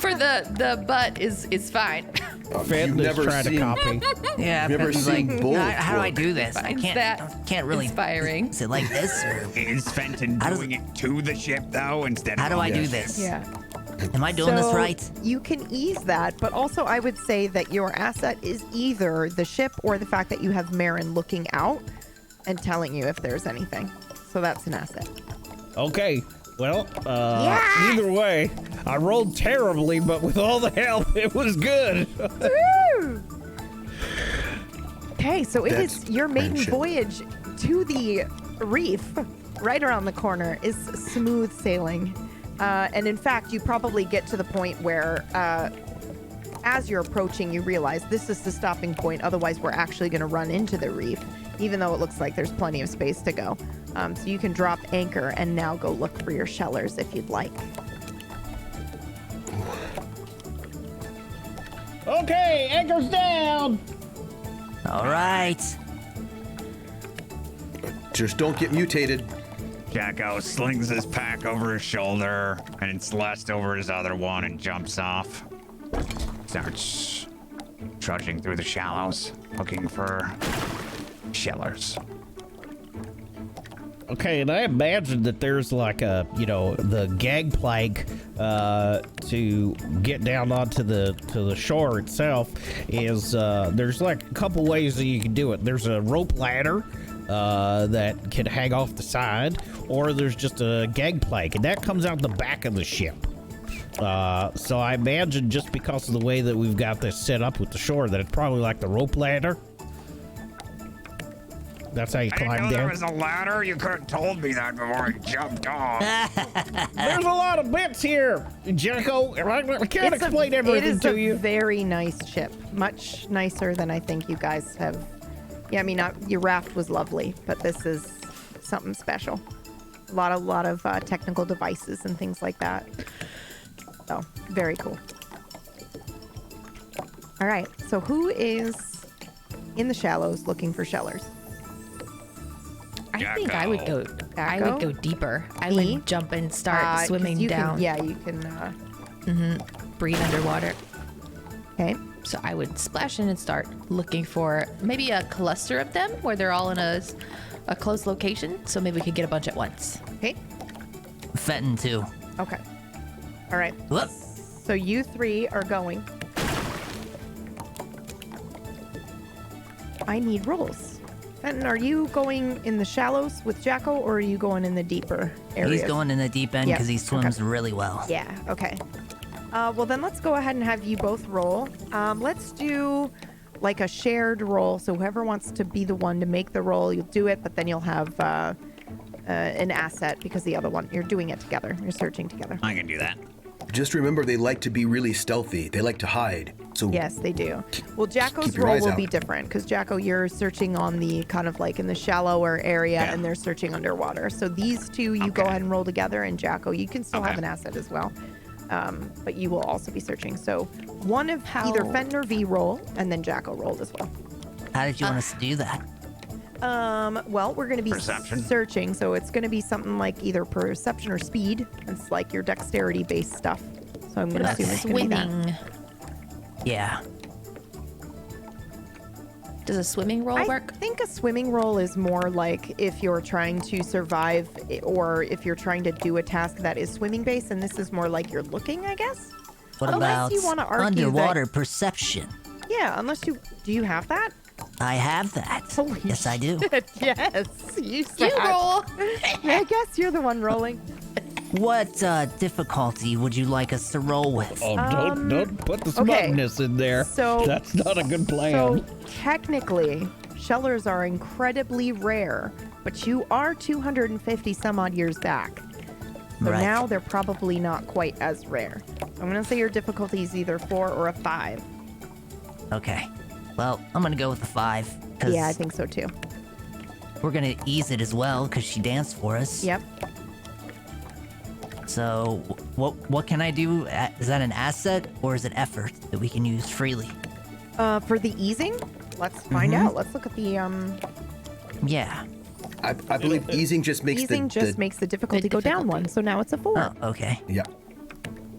D: for the butt is fine.
E: You've
F: Fenton's
E: never
F: trying to
E: seen.
F: copy.
C: Yeah,
E: Never
C: Fenton's
E: seen
C: like,
E: bull
C: how do I
E: twerk."
C: do this? I
D: Finds
C: can't.
D: that
C: Can't really.
D: inspiring.
C: Is it like this? Or
G: Is Fenton
C: How does-
G: doing it to the ship though instead
C: how
G: of?
C: do I do
E: Yes.
C: this?
B: Yeah.
C: Am I doing this right?
B: You can ease that, but also I would say that your asset is either the ship or the fact that you have Marin looking out and telling you if there's anything. So that's an asset.
F: Okay. Well, either way, I rolled terribly, but with all the help, it was good.
B: Okay, so it
E: That's
B: is your maiden
E: friendship.
B: voyage to the reef, right around the corner, is smooth sailing. And in fact, you probably get to the point where, as you're approaching, you realize this is the stopping point. Otherwise, we're actually going to run into the reef, even though it looks like there's plenty of space to go. So you can drop anchor and now go look for your shellers if you'd like.
F: Okay, anchor's down.
C: All right.
E: Just don't get mutated.
G: Jacko slings his pack over his shoulder and Celeste over his other one and jumps off. Starts trudging through the shallows, looking for shellers.
F: Okay, and I imagine that there's like a, the gangplank to get down onto the shore itself is there's like a couple ways that you can do it. There's a rope ladder that can hang off the side, or there's just a gangplank, and that comes out the back of the ship. So I imagine just because of the way that we've got this set up with the shore that it's probably like the rope ladder. That's how you
G: I didn't
F: climb
G: know there
F: down.
G: was a ladder. You could have told me that before I jumped off.
F: There's a lot of bits here, Jericho. I can't explain everything to you.
B: It is a very nice ship, much nicer than I think you guys have. Yeah, I mean, your raft was lovely, but this is something special. A lot of technical devices and things like that. So, very cool. All right, so who is in the shallows looking for shellers?
D: I think I would go. I
B: Jacko?
D: would go deeper. I
B: Me?
D: would jump and start swimming
B: you
D: down.
B: You can.
D: Breathe underwater.
B: Okay.
D: So I would splash in and start looking for maybe a cluster of them where they're all in a close location. So maybe we could get a bunch at once.
B: Okay.
C: Fenton too.
B: Okay. All right.
C: Whoop.
B: So you three are going. I need rolls. Fenton, are you going in the shallows with Jacko, or are you going in the deeper areas?
C: He's going in the deep end
B: Yep,
C: because he swims really well.
B: Yeah, okay. Well, then let's go ahead and have you both roll. Let's do like a shared roll. So whoever wants to be the one to make the roll, you'll do it, but then you'll have an asset because the other one, you're doing it together. You're searching together.
G: I can do that.
E: Just remember, they like to be really stealthy. They like to hide. So
B: Yes, they do. Well, Jacko's
E: keep your
B: roll
E: eyes
B: will
E: out.
B: be different because Jacko, you're searching on the kind of like in the shallower area,
G: Yeah.
B: and they're searching underwater. So these two, you go
G: Okay.
B: ahead and roll together, and Jacko, you can still have
G: Okay.
B: an asset as well, but you will also be searching. So one of either
D: How-
B: Fenton or V roll, and then Jacko rolled as well.
C: How did you want us to do that?
B: Well, we're going to be
G: Perception.
B: searching, so it's going to be something like either perception or speed. It's like your dexterity-based stuff. So I'm going to
C: What
B: assume
C: about
B: it's going to be that.
D: Swimming.
C: Yeah.
D: Does a swimming roll
B: I
D: work?
B: think a swimming roll is more like if you're trying to survive or if you're trying to do a task that is swimming based, and this is more like you're looking, I guess.
C: What
B: Unless
C: about
B: you wanna argue
C: underwater perception?
B: Yeah, unless do you have that?
C: I have that.
B: Holy
C: yes, I do.
B: Yes, you
D: You roll.
B: I guess you're the one rolling.
C: What difficulty would you like us to roll with?
F: Oh, don't put the
B: okay.
F: smugness in there.
B: So-
F: That's not a good plan.
B: So technically, shellers are incredibly rare, but you are 250 some odd years back. So
C: Right.
B: now they're probably not quite as rare. I'm going to say your difficulty is either 4 or a 5.
C: Okay. Well, I'm gonna go with the 5. 'cause
B: Yeah, I think so too.
C: we're gonna ease it as well because she danced for us.
B: Yep.
C: So, what can I do? Is that an asset or is it effort that we can use freely?
B: For the easing, let's find out. Let's look at the
C: Yeah.
E: I believe easing just makes
B: easing just makes the difficulty go down one. So now it's a 4.
C: Oh, okay.
E: Yeah.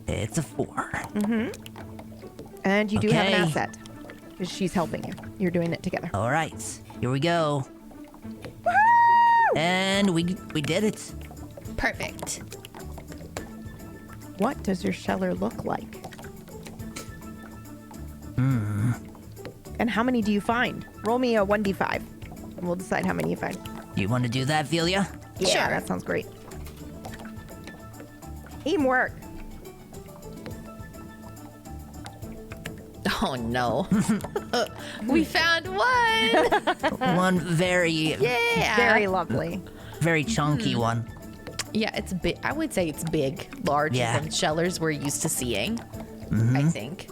C: It's a 4.
B: And you do have an
C: Okay.
B: asset because she's helping you. You're doing it together.
C: All right. Here we go. And we did it.
D: Perfect.
B: what does your sheller look like? And how many do you find? Roll me a 1d5, and we'll decide how many you find.
C: You want to do that, Velia?
B: Yeah,
D: Sure.
B: that sounds great. Teamwork.
D: Oh no. We found one.
C: One very,
D: Yeah.
B: Very lovely.
C: very chunky one.
D: Yeah, it's big. I would say it's big, larger
C: Yeah.
D: than shellers we're used to seeing. I think.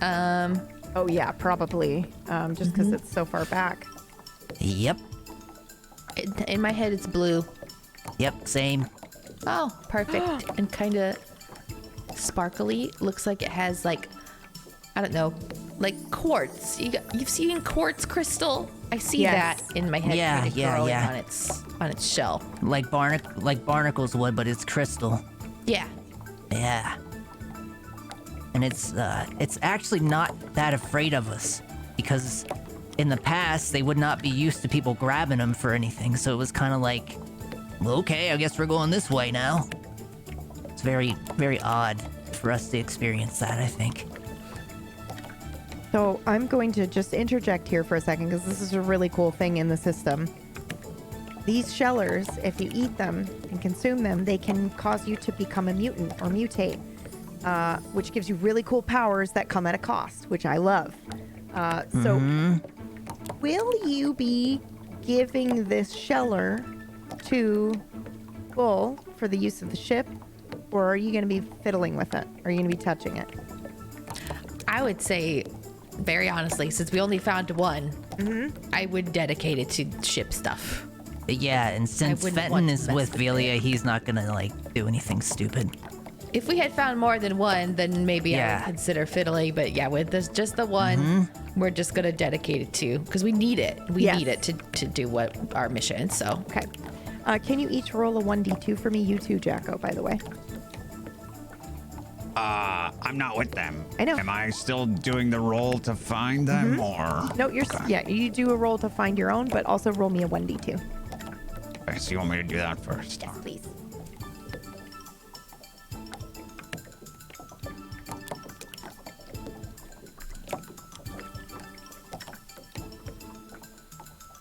B: Oh yeah, probably. Just because it's so far back.
C: Yep.
D: In my head, it's blue.
C: Yep, same.
D: Oh, perfect. And kind of sparkly. Looks like it has like, I don't know, like quartz. You've seen quartz crystal? I see
B: Yes.
D: that in my head.
C: Yeah,
D: kinda
C: yeah,
D: growing
C: yeah.
D: On its shell.
C: Like barnacles would, but it's crystal.
D: Yeah.
C: Yeah. And it's actually not that afraid of us, because in the past they would not be used to people grabbing them for anything, so it was kind of like, well, okay, I guess we're going this way now. It's very, very odd for us to experience that, I think.
B: So I'm going to just interject here for a second because this is a really cool thing in the system. These shellers, if you eat them and consume them, they can cause you to become a mutant or mutate, which gives you really cool powers that come at a cost, which I love. So will you be giving this sheller to Bull for the use of the ship, or are you going to be fiddling with it? Are you going to be touching it?
D: I would say, very honestly, since we only found one, I would dedicate it to ship stuff.
C: Yeah, and since
D: wouldn't want
C: Fenton
D: to
C: is
D: mess
C: with
D: with
C: Velia, he's not gonna like do anything stupid.
D: If we had found more than one, then maybe I
C: Yeah.
D: would consider fiddling. But yeah, with this, just the one, we're just gonna dedicate it to, because we need it. We
B: Yes.
D: need it to do what our mission. So
B: Okay. Can you each roll a 1d2 for me? You too, Jacko, by the way.
G: I'm not with them.
B: I know.
G: Am I still doing the roll to find them, or?
B: No, you're yeah. You do a roll to find your own, but also roll me a 1d2.
G: Okay, so you want me to do that first?
B: Yes, please.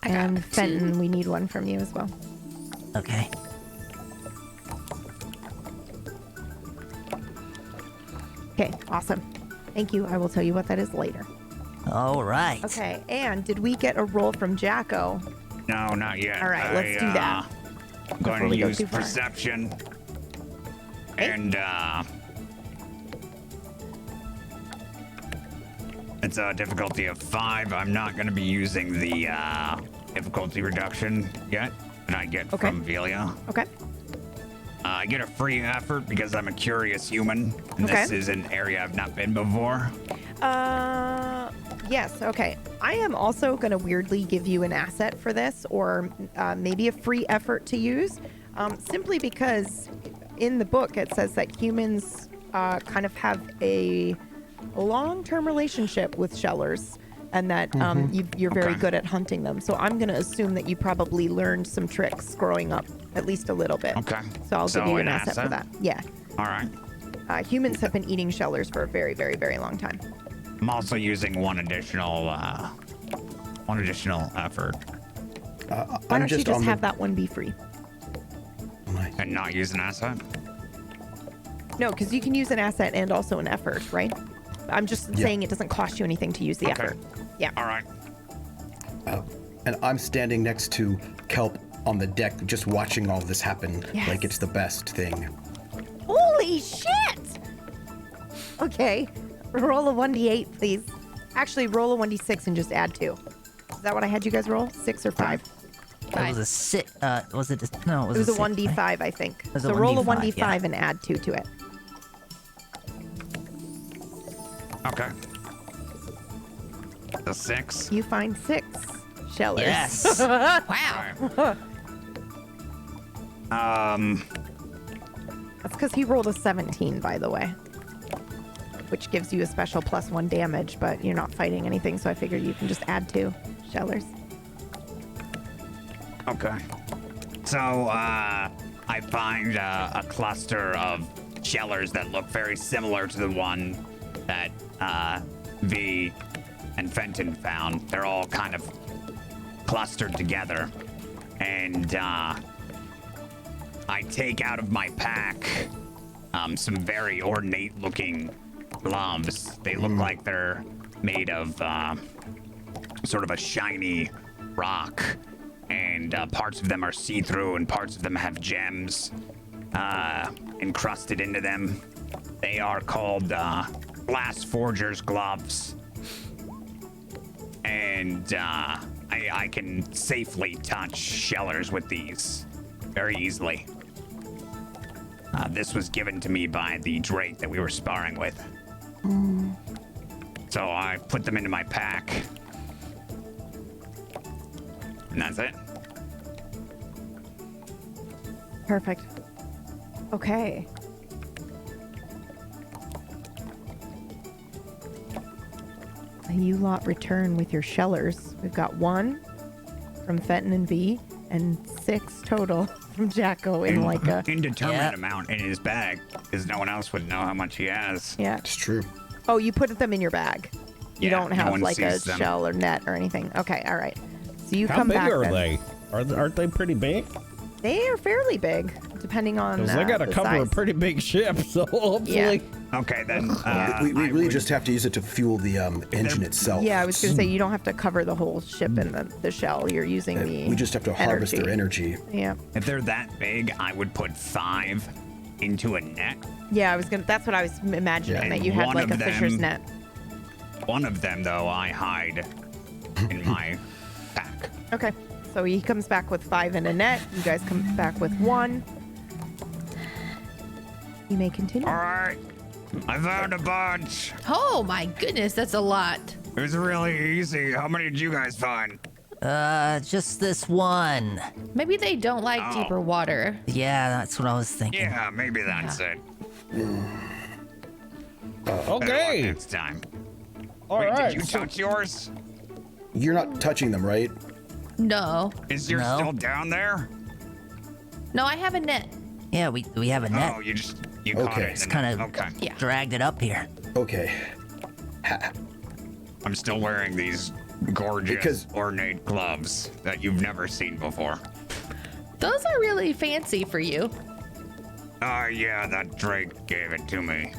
D: I got
B: And
D: two.
B: Fenton, we need one from you as well.
C: Okay.
B: Okay, awesome. Thank you. I will tell you what that is later.
C: All right.
B: Okay, and did we get a roll from Jacko?
G: No, not yet.
B: All right, let's do that.
G: I'm going
B: Before
G: to
B: we go
G: use
B: too far.
G: perception.
B: Okay.
G: And it's a difficulty of 5. I'm not going to be using the difficulty reduction yet that I get
B: Okay.
G: from Velia.
B: Okay.
G: I get a free effort because I'm a curious human, and
B: Okay.
G: this is an area I've not been before.
B: Yes, okay. I am also going to weirdly give you an asset for this, or maybe a free effort to use, simply because in the book it says that humans kind of have a long-term relationship with shellers, and that you're very
G: Okay.
B: good at hunting them. So I'm going to assume that you probably learned some tricks growing up, at least a little bit.
G: Okay.
B: So I'll
G: So
B: give you an
G: an
B: asset for
G: asset?
B: that. Yeah.
G: All right.
B: Humans have been eating shellers for a very, very, very long time.
G: I'm also using one additional effort
B: Why don't you just have that one be free?
G: and not use an asset.
B: No, because you can use an asset and also an effort, right? I'm just saying it doesn't cost you anything to use the
G: Okay.
B: effort. Yeah.
G: All right.
E: And I'm standing next to Kelp on the deck, just watching all this happen
B: Yes.
E: like it's the best thing.
B: Holy shit! Okay. Roll a 1d8, please. Actually, roll a 1d6 and just add 2. Is that what I had you guys roll? 6 or 5?
C: That was a sit. Was it? No, it was,
B: It was a
C: six,
B: 1d5,
C: right?
B: I think.
C: was a
B: So roll a
C: 1d5,
B: 1d5
C: yeah.
B: and add 2 to it.
G: Okay. The 6.
B: You find 6 shellers.
C: Yes.
D: Wow.
B: That's because he rolled a 17, by the way. Which gives you a special +1 damage, but you're not fighting anything, so I figured you can just add 2 shellers.
G: Okay. So, I find a cluster of shellers that look very similar to the one that V and Fenton found. They're all kind of clustered together. And I take out of my pack some very ornate looking gloves. They look like they're made of sort of a shiny rock. And parts of them are see-through and parts of them have gems encrusted into them. They are called glass forger's gloves. And I can safely touch shellers with these very easily. This was given to me by the Drake that we were sparring with. So I put them into my pack. And that's it.
B: Perfect. Okay. You lot return with your shellers. We've got 1 from Fenton and V, and 6 total from Jacko in like a...
G: indeterminate amount in his bag, because no one else would know how much he has.
B: Yeah.
E: It's true.
B: Oh, you put them in your bag. You
G: Yeah,
B: don't
G: no
B: have
G: one
B: like a
G: sees them.
B: shell or net or anything. Okay, all right. So you
F: How
B: come
F: big
B: back
F: are
B: then.
F: they? Aren't they pretty big?
B: They are fairly big, depending on
F: Because they got a
B: the
F: couple
B: size.
F: of pretty big ships, so hopefully.
G: Okay, then.
E: we
G: I
E: really
G: would-
E: just have to use it to fuel the engine itself.
B: Yeah, I was going to say, you don't have to cover the whole ship in the shell. You're using the
E: We just have to harvest their energy.
B: Yeah.
G: If they're that big, I would put 5 into a net.
B: Yeah, I was going to... That's what I was imagining,
G: Yeah.
B: that you had
G: One
B: like a
G: of
B: fisher's
G: them-
B: net.
G: One of them, though, I hide in my pack.
B: Okay. So he comes back with 5 in a net. You guys come back with 1. You may continue.
G: All right. I found a bunch.
D: Oh my goodness, that's a lot.
G: It was really easy. How many did you guys find?
C: Just this one.
D: Maybe they don't like
G: Oh.
D: deeper water.
C: Yeah, that's what I was thinking.
G: Yeah, maybe that's it. Better luck
F: Okay.
G: next time.
F: All
G: Wait,
F: right.
G: did you touch yours?
E: You're not touching them, right?
D: No.
G: Is yours
C: No.
G: still down there?
D: No, I have a net.
C: Yeah, we have a net.
G: Oh, you caught
E: Okay.
G: it.
C: It's
G: in
C: kind
G: the-
C: of
G: Okay.
D: Yeah.
C: dragged it up here.
E: Okay.
G: I'm still wearing these gorgeous
E: Because-
G: ornate gloves that you've never seen before.
D: Those are really fancy for you.
G: Yeah, that Drake gave it to me.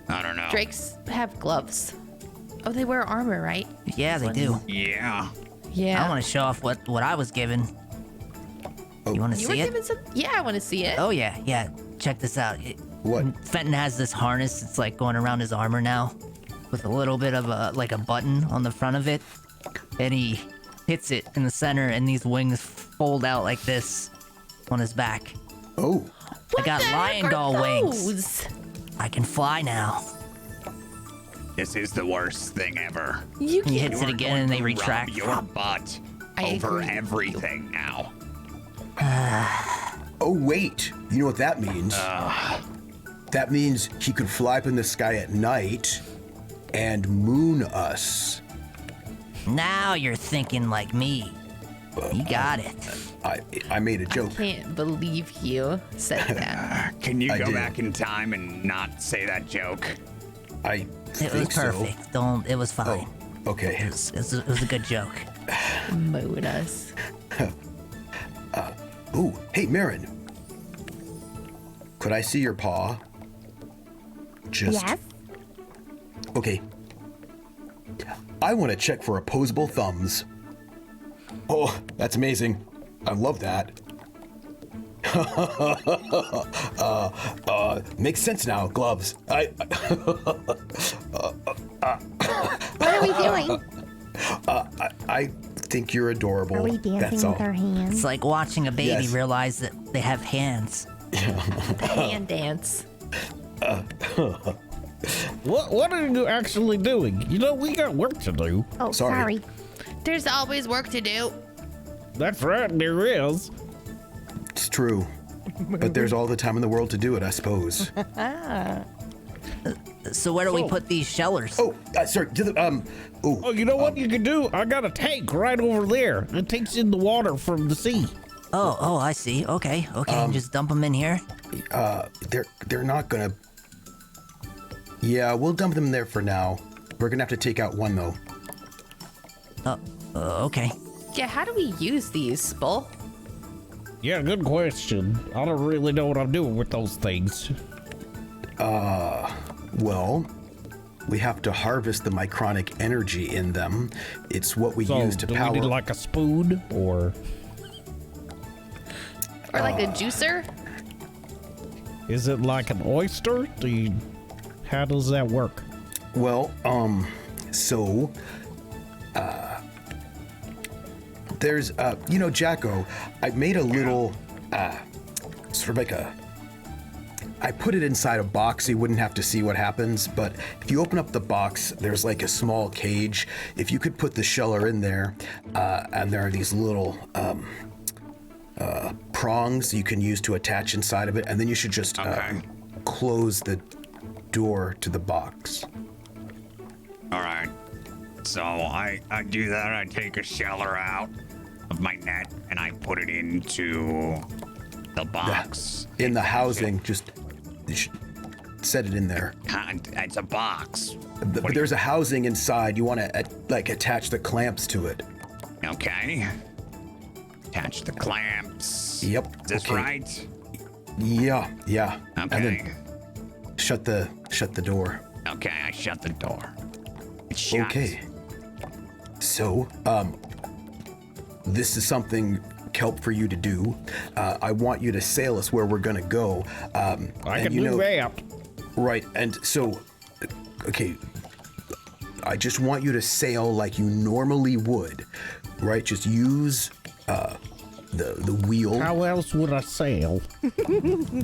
G: I don't know.
D: Drakes have gloves. Oh, they wear armor, right?
C: Yeah, they do.
G: Yeah.
D: Yeah.
C: I want to show off what I was given.
E: Oh.
C: You want to
D: You were
C: see it?
D: given some. Yeah, I want to see it.
C: Oh yeah, yeah. Check this out.
E: What?
C: Fenton has this harness. It's like going around his armor now, with a little bit of a like a button on the front of it, and he hits it in the center, and these wings fold out like this on his back.
E: Oh.
C: I got
D: What the
C: lion
D: heck are
C: gull wings.
D: those?
C: I can fly now.
G: This is the worst thing ever.
D: You
C: He
D: can't.
C: hits it again, and they retract.
G: Rub your butt
D: I
G: over
D: agree with
G: everything now.
E: Oh, wait. You know what that means? That means he could fly up in the sky at night and moon us.
C: Now you're thinking like me. You got it.
E: I made a
D: I
E: joke.
D: can't believe you said that.
G: Can you
E: I
G: go
E: do.
G: back in time and not say that joke?
E: I
C: It was
E: think so.
C: perfect. Don't. It was fine.
E: Oh, okay.
C: It was a good joke.
D: Moon us.
E: Ooh, hey, Marin. Could I see your paw? Just.
H: Yes.
E: Okay. I want to check for opposable thumbs. Oh, that's amazing. I love that. Makes sense now, gloves.
H: What are we doing?
E: I think you're adorable.
H: Are we
E: That's
H: dancing
E: all.
H: with our hands?
C: It's like watching a baby
E: Yes.
C: realize that they have hands.
D: The hand dance.
F: What are you actually doing? You know, we got work to do.
H: Oh,
E: Sorry.
H: sorry.
D: There's always work to do.
F: That's right, there is.
E: It's true. But there's all the time in the world to do it, I suppose.
C: So where do we put these shellers?
E: Oh, sorry. To the
F: Oh, you know what you can do? I got a tank right over there. It takes in the water from the sea.
C: Oh, I see. Okay, just dump them in here.
E: They're not gonna... Yeah, we'll dump them there for now. We're gonna have to take out one, though.
C: Okay.
D: Yeah, how do we use these, Bull?
F: Yeah, good question. I don't really know what I'm doing with those things.
E: Well, we have to harvest the micronic energy in them. It's what we use to power...
F: do we need like a spoon, or...
D: Or like a juicer?
F: Is it like an oyster? How does that work?
E: Well, there's, Jacko, I made a little, sort of like I put it inside a box so you wouldn't have to see what happens, but if you open up the box, there's like a small cage. If you could put the sheller in there, and there are these little, prongs you can use to attach inside of it, and then you should just, close the door to the box.
G: All right. So I do that. I take a sheller out of my net and I put it into the box.
E: In the housing, you should set it in there.
G: It's a box.
E: But there's a housing inside. You want to attach the clamps to it.
G: Okay. Attach the clamps.
E: Yep.
G: Is this right?
E: Yeah.
G: Okay.
E: And then shut the door.
G: Okay, I shut the door. It's shut.
E: Okay. So, this is something, Kelp, for you to do. I want you to sail us where we're gonna go.
F: I can do that.
E: Right, and so, okay, I just want you to sail like you normally would, right? Just use the wheel.
F: How else would I sail?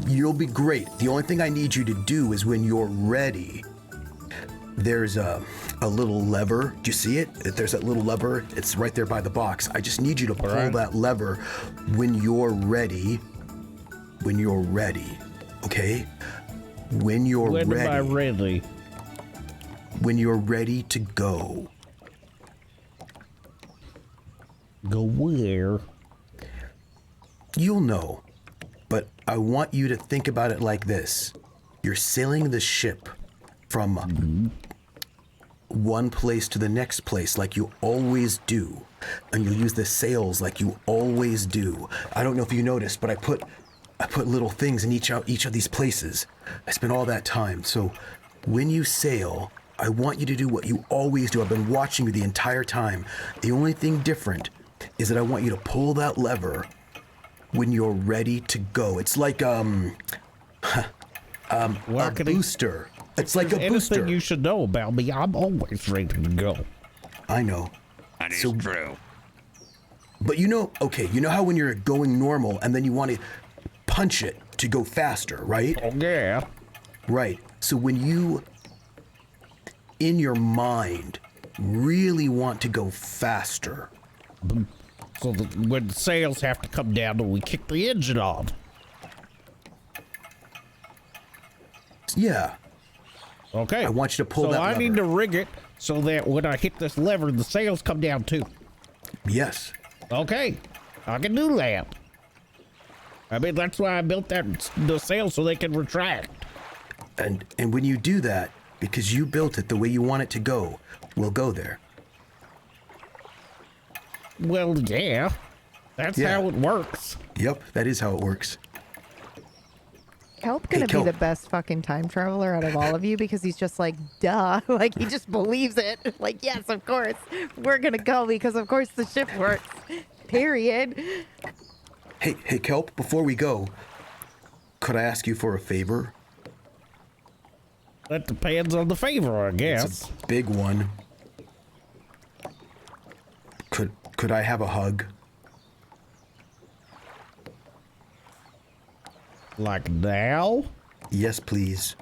E: You'll be great. The only thing I need you to do is when you're ready, there's a little lever. Do you see it? There's that little lever. It's right there by the box. I just need you to pull that lever when you're ready. When you're ready, okay? When you're ready.
F: When am I ready?
E: When you're ready to go.
F: Go where?
E: You'll know, but I want you to think about it like this. You're sailing the ship from one place to the next place like you always do, and you'll use the sails like you always do. I don't know if you noticed, but I put little things in each of these places. I spent all that time. So when you sail, I want you to do what you always do. I've been watching you the entire time. The only thing different is that I want you to pull that lever when you're ready to go. It's like a booster. It's like a booster.
F: Anything you should know about me, I'm always ready to go.
E: I know.
G: That is true.
E: But you know how when you're going normal and then you want to punch it to go faster, right?
F: Oh, yeah.
E: Right. So when you, in your mind, really want to go faster.
F: So when the sails have to come down and we kick the engine on.
E: Yeah.
F: Okay.
E: I want you to pull that lever.
F: So I need to rig it so that when I hit this lever, the sails come down too.
E: Yes.
F: Okay. I can do that. I mean, that's why I built the sails so they can retract.
E: And when you do that, because you built it the way you want it to go, we'll go there.
F: Well, yeah. That's how it works.
E: Yep, that is how it works.
B: Kelp gonna be the best fucking time traveler out of all of you because he's just like, duh. Like, he just believes it. Like, yes, of course. We're gonna go because, of course, the ship works. Period.
E: Hey, Kelp, before we go, could I ask you for a favor?
F: That depends on the favor, I guess.
E: It's a big one. Could I have a hug?
F: Like now?
E: Yes, please.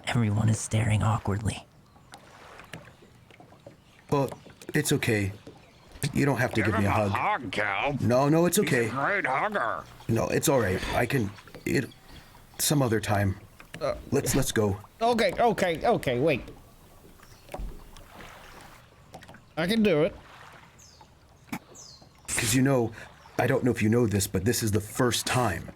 C: Everyone is staring awkwardly.
E: Well, it's okay. You don't have to give me a hug.
G: Hug, Cal.
E: No, it's
G: He's
E: okay.
G: a great hugger.
E: No, it's all right. I can. Some other time. Let's go.
F: Okay, wait. I can do it.
E: Because I don't know if you know this, but this is the first time.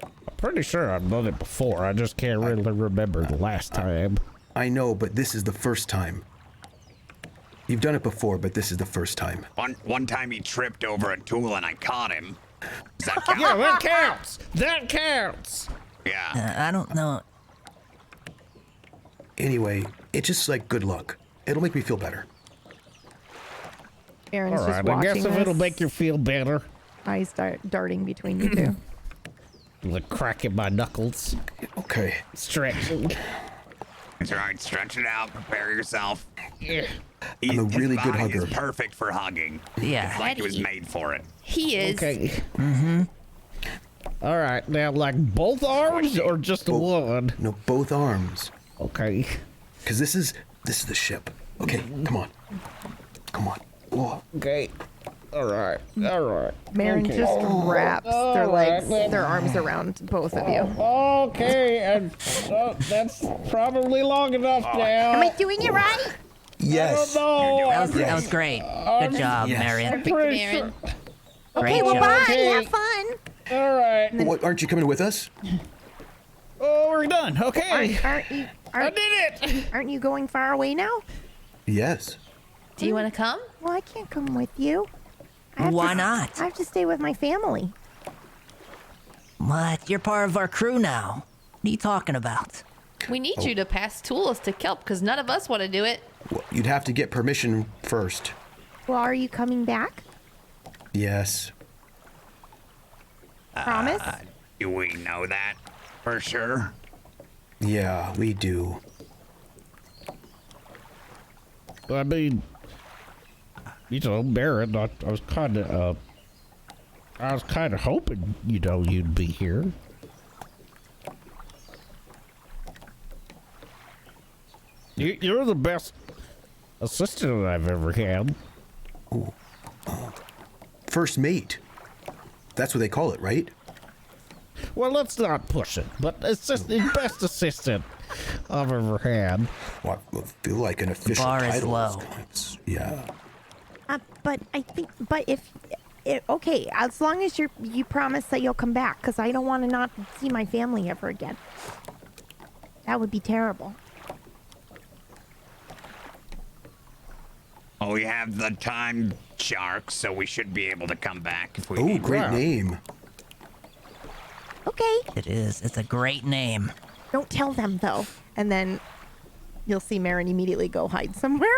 F: I'm pretty sure I've done it before. I just can't really remember the last time.
E: I know, but this is the first time. You've done it before, but this is the first time.
G: One time he tripped over a tool and I caught him. Does that count?
F: Yeah, that counts. That counts.
G: Yeah.
C: I don't know.
E: Anyway, it's just like good luck. It'll make me feel better.
B: Aaron's
F: All
B: just
F: right, I
B: watching
F: guess if
B: this.
F: it'll make you feel better.
B: Eyes start darting between you two.
F: The crack in my knuckles.
E: Okay.
F: Stretching.
G: It's all right. Stretch it out. Prepare yourself.
F: Yeah.
E: I'm a really good
G: His body
E: hugger.
G: is perfect for hugging.
C: Yeah.
G: Like it was made for it.
D: He is.
F: Okay. All right, now like both arms or just the one?
E: No, both arms.
F: Okay.
E: Because this is the ship. Okay, come on. Whoa.
F: Okay. All right.
B: Marin
F: Okay.
B: just wraps their
F: right,
B: legs,
F: then.
B: their arms around both of you.
F: Okay, and that's probably long enough now.
H: Am I doing it right?
E: Yes.
F: No,
C: That was great. Good job,
E: Yes.
C: Marion.
F: pretty sure.
D: Marin.
C: Great
H: Okay, well,
C: job.
H: bye.
F: Okay.
H: Have fun.
F: All right.
E: What, aren't you coming with us?
F: Oh, we're done. Okay. I did it.
H: Aren't you going far away now?
E: Yes.
D: Do you want to come?
H: Well, I can't come with you.
C: Why not?
H: I have to stay with my family.
C: What? You're part of our crew now. What are you talking about?
D: We need you to pass tools to Kelp because none of us want to do it.
E: Well, you'd have to get permission first.
H: Well, are you coming back?
E: Yes.
H: Promise?
G: Do we know that for sure?
E: Yeah, we do.
F: I mean, Baron, I was kind of hoping, you'd be here. You're the best assistant I've ever had.
E: First mate. That's what they call it, right?
F: Well, let's not push it, but it's just the best assistant I've ever had.
E: Well, I feel like an official
C: bar is
E: title.
C: low.
E: Yeah.
H: But I think, okay, as long as you promise that you'll come back, because I don't want to not see my family ever again. That would be terrible.
G: Well, we have the time shark, so we should be able to come back if we
E: Oh,
G: need
E: great
F: Wow.
E: name.
H: Okay,
C: It is. It's a great name.
H: don't tell them though.
B: And then you'll see Marin immediately go hide somewhere.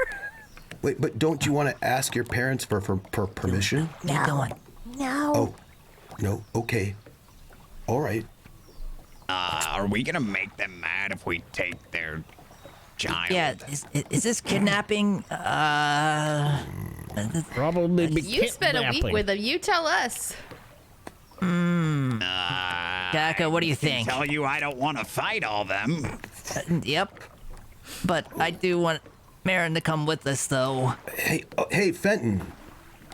E: Wait, but don't you want to ask your parents for permission?
C: Keep going.
H: No.
E: Oh, no. Okay. All right.
G: Are we gonna make them mad if we take their child?
C: Yeah, is this kidnapping?
F: Probably be
D: You spent a week
F: kidnapping.
D: with him. You tell us.
C: Jacko, what do you think?
G: Tell you I don't want to fight all them.
C: Yep. But I do want Marin to come with us, though.
E: Hey, Fenton.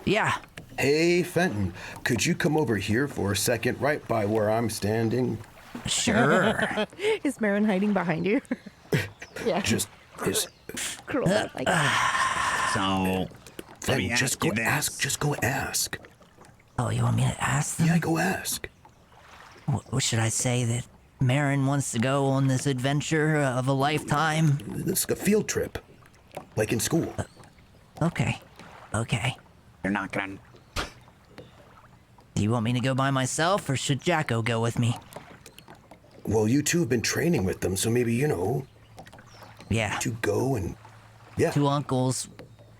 C: Yeah.
E: Hey, Fenton. Could you come over here for a second, right by where I'm standing?
C: Sure.
B: Is Marin hiding behind you? Yeah.
E: Just
B: Curled up like
G: So, let me
E: Fenton, just
G: ask
E: go
G: you this.
E: ask. Just go ask.
C: Oh, you want me to ask them?
E: Yeah, go ask.
C: What should I say? That Marin wants to go on this adventure of a lifetime?
E: This is a field trip, like in school.
C: Okay.
G: You're not gonna.
C: Do you want me to go by myself, or should Jacko go with me?
E: Well, you two have been training with them, so maybe
C: Yeah.
E: to go and yeah.
C: Two uncles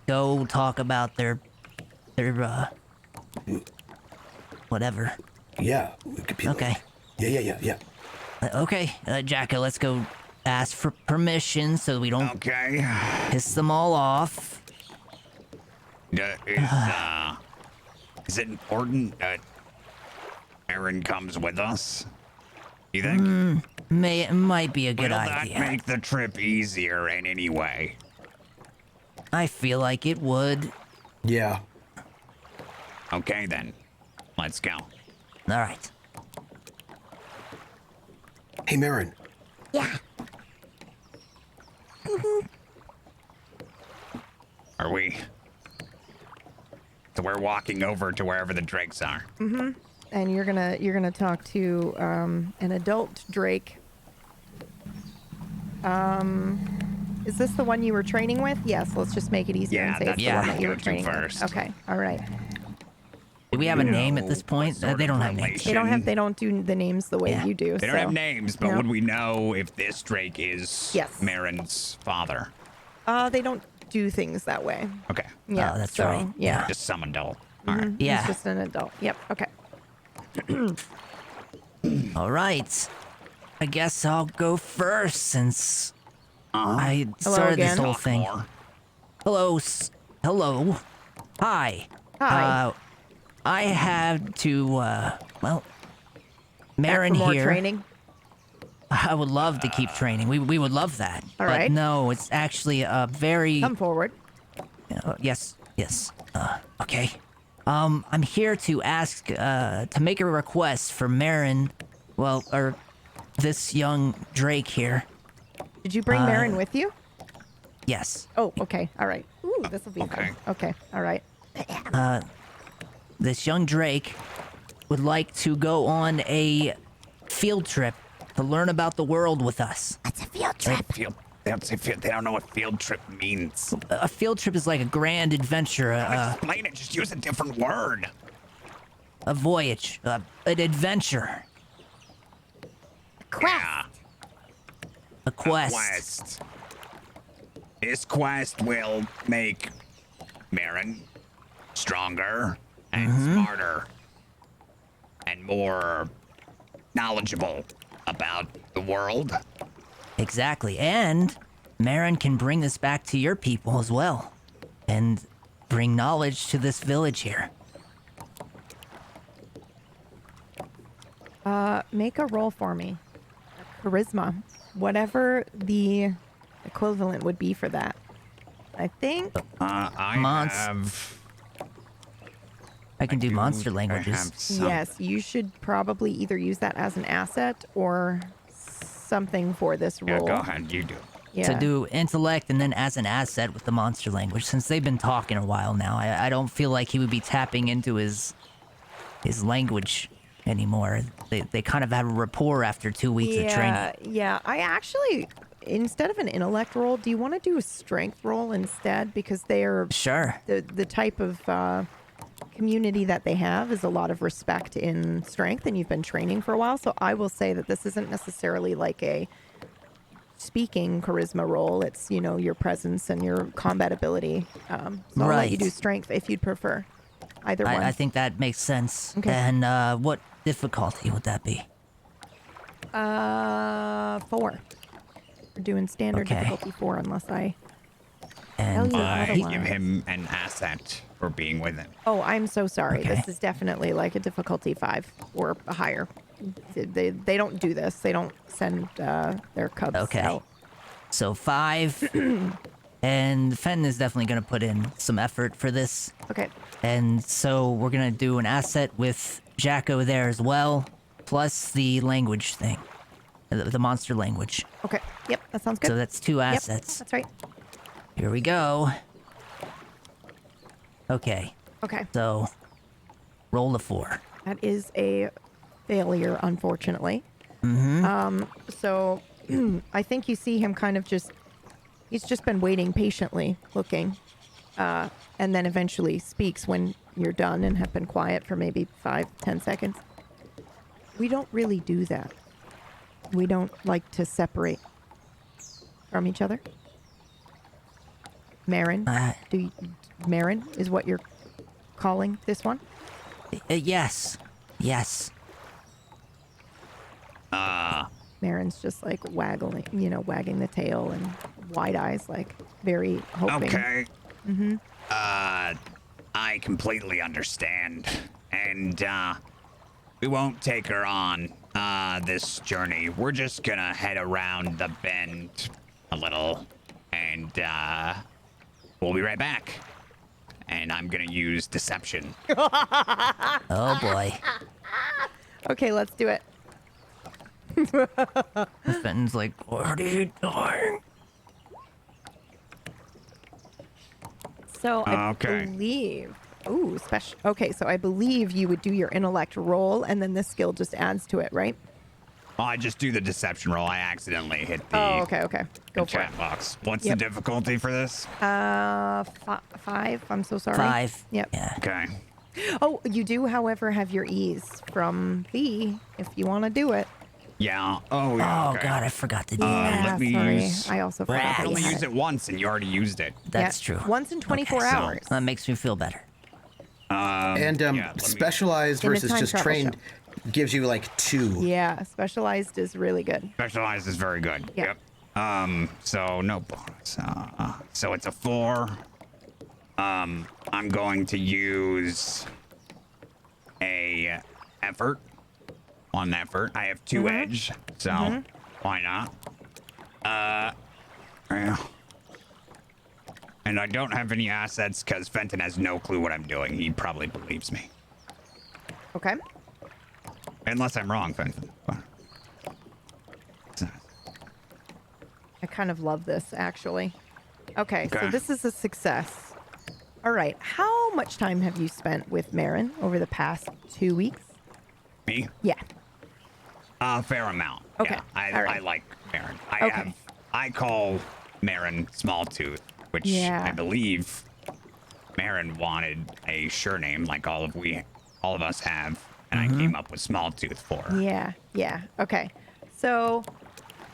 C: go talk about their whatever.
E: Yeah, it could be
C: Okay.
E: Like, yeah.
C: Okay, Jacko, let's go ask for permission so we don't
G: Okay.
C: piss them all off.
G: Is it important that Aaron comes with us? You think?
C: It might be a good
G: Will
C: idea.
G: that make the trip easier in any way?
C: I feel like it would.
E: Yeah.
G: Okay, then. Let's go.
C: All right.
E: Hey, Marin.
H: Yeah.
G: Are we? So we're walking over to wherever the drakes are.
B: And you're gonna talk to an adult drake. Is this the one you were training with? Yes. Let's just make it easier and
G: Yeah,
B: say it's
G: that's
B: the
C: the
B: one
C: one
B: that you
G: I'll
B: were
G: go to
B: training
G: first.
B: with. Okay. All right.
C: Do we have a
G: You
C: name at
G: know
C: this point?
G: what sort
C: They
G: of
C: don't have names.
B: They don't do the names the way
C: Yeah.
B: you do.
G: They don't have names, but
B: no.
G: would we know if this drake is
B: Yes.
G: Marin's father?
B: They don't do things that way.
G: Okay.
B: Yeah.
C: Oh, that's
B: so,
C: right.
B: Yeah.
G: Just some adult. All right.
C: Yeah.
B: He's just an adult. Yep. Okay.
C: All right. I guess I'll go first since I
B: Hello
C: started this
B: again.
C: whole
G: Talk
C: thing.
G: more.
C: Hello. Hello. Hi.
B: Hi.
C: I had to, well,
B: Back
C: Marin
B: for more
C: here.
B: training.
C: I would love to keep training. We would love that.
B: All
C: but
B: right.
C: no, it's actually a very...
B: Come forward.
C: yes. Okay. I'm here to ask, to make a request for Marin, well, or this young Drake here.
B: Did you bring Marin with you?
C: Yes.
B: Oh, okay. All right. Ooh, this will be
G: Okay.
B: fun. Okay. All right.
C: This young Drake would like to go on a field trip to learn about the world with us.
H: It's a field trip.
G: They don't know what field trip means.
C: A field trip is like a grand adventure,
G: Explain it. Just use a different word.
C: a voyage, an adventure,
H: Quest.
G: Yeah.
C: a quest.
G: Quest. This quest will make Marin stronger and smarter and more knowledgeable about the world.
C: Exactly. And Marin can bring this back to your people as well and bring knowledge to this village here.
B: Make a roll for me. Charisma. Whatever the equivalent would be for that. I think.
G: I
C: Mons-
G: have.
C: I can do monster
G: I
C: languages.
G: have some.
B: Yes, you should probably either use that as an asset or something for this
G: Yeah,
B: roll.
G: go ahead. You do.
B: Yeah.
C: To do intellect and then as an asset with the monster language. Since they've been talking a while now, I don't feel like he would be tapping into his language anymore. They kind of have a rapport after 2 weeks of training.
B: Yeah. I actually, instead of an intellect roll, do you want to do a strength roll instead? Because they are
C: Sure.
B: the type of community that they have is a lot of respect in strength, and you've been training for a while. So I will say that this isn't necessarily like a speaking charisma roll. It's, your presence and your combat ability. So I'll let you
C: Right.
B: do strength if you'd prefer. Either one.
C: I think that makes sense.
B: Okay.
C: And what difficulty would that be?
B: 4. We're doing standard
C: Okay.
B: difficulty 4 unless I...
C: And
B: you
G: I
B: otherwise.
G: give him an asset for being with him.
B: Oh, I'm so sorry.
C: Okay.
B: This is definitely like a difficulty 5 or higher. They don't do this. They don't send their cubs
C: Okay.
B: out.
C: So 5. And Fenton is definitely going to put in some effort for this.
B: Okay.
C: And so we're going to do an asset with Jacko there as well, plus the language thing, the monster language.
B: Okay. Yep. That sounds good.
C: So that's 2
B: Yep,
C: assets.
B: that's right.
C: Here we go. Okay,
B: Okay.
C: so roll the 4.
B: That is a failure, unfortunately. So I think you see him kind of he's just been waiting patiently, looking, and then eventually speaks when you're done and have been quiet for maybe 5-10 seconds. We don't really do that. We don't like to separate from each other. Marin, Marin is what you're calling this one?
C: Yes.
B: Marin's just like wagging the tail and wide eyes, like very hoping.
G: Okay. I completely understand. And, we won't take her on, this journey. We're just gonna head around the bend a little and, We'll be right back. And I'm gonna use deception.
C: Oh boy.
B: Okay, let's do it.
C: Fenton's like, what are you doing?
B: So I
G: Okay.
B: believe. Ooh, special. Okay, so I believe you would do your intellect roll, and then this skill just adds to it, right?
G: I just do the deception roll. I accidentally hit the,
B: Oh, okay. Go
G: the
B: for it.
G: chat box. What's
B: Yep.
G: the difficulty for this?
B: 5. I'm so sorry.
C: 5.
B: Yep.
C: Yeah.
G: Okay.
B: Oh, you do, however, have your ease from V if you want to do it.
G: Yeah. Oh, yeah.
C: Oh
G: okay.
C: god, I forgot to do
B: Yeah,
C: that.
G: let me
B: sorry.
G: use-
B: I also forgot.
C: Right.
G: I
B: that you
G: only
B: had
G: used it once, and you already used it.
C: That's
B: Yeah,
C: true.
B: Once in 24
C: Okay, so
B: hours.
C: that makes me feel better.
E: And
G: yeah, let me-
E: specialized
B: In a
E: versus
B: time
E: just
B: travel
E: trained gives you like 2.
B: Yeah, specialized is really good.
G: Specialized is very good.
B: Yeah.
G: Yep. So no bonus. So it's a 4. I'm going to use a effort. 1 effort. I have 2 edge, so why not? Yeah. And I don't have any assets because Fenton has no clue what I'm doing. He probably believes me.
B: Okay.
G: Unless I'm wrong, Fenton.
B: I kind of love this, actually. Okay, so
G: Okay.
B: this is a success. All right. How much time have you spent with Marin over the past 2 weeks?
G: Me?
B: Yeah.
G: A fair amount.
B: Okay,
G: Yeah, I
B: all right.
G: like Marin.
B: Okay.
G: I call Marin Smalltooth, which
B: Yeah.
G: I believe Marin wanted a surname like all of us have, and I came up with Smalltooth for her.
B: Yeah. Okay. So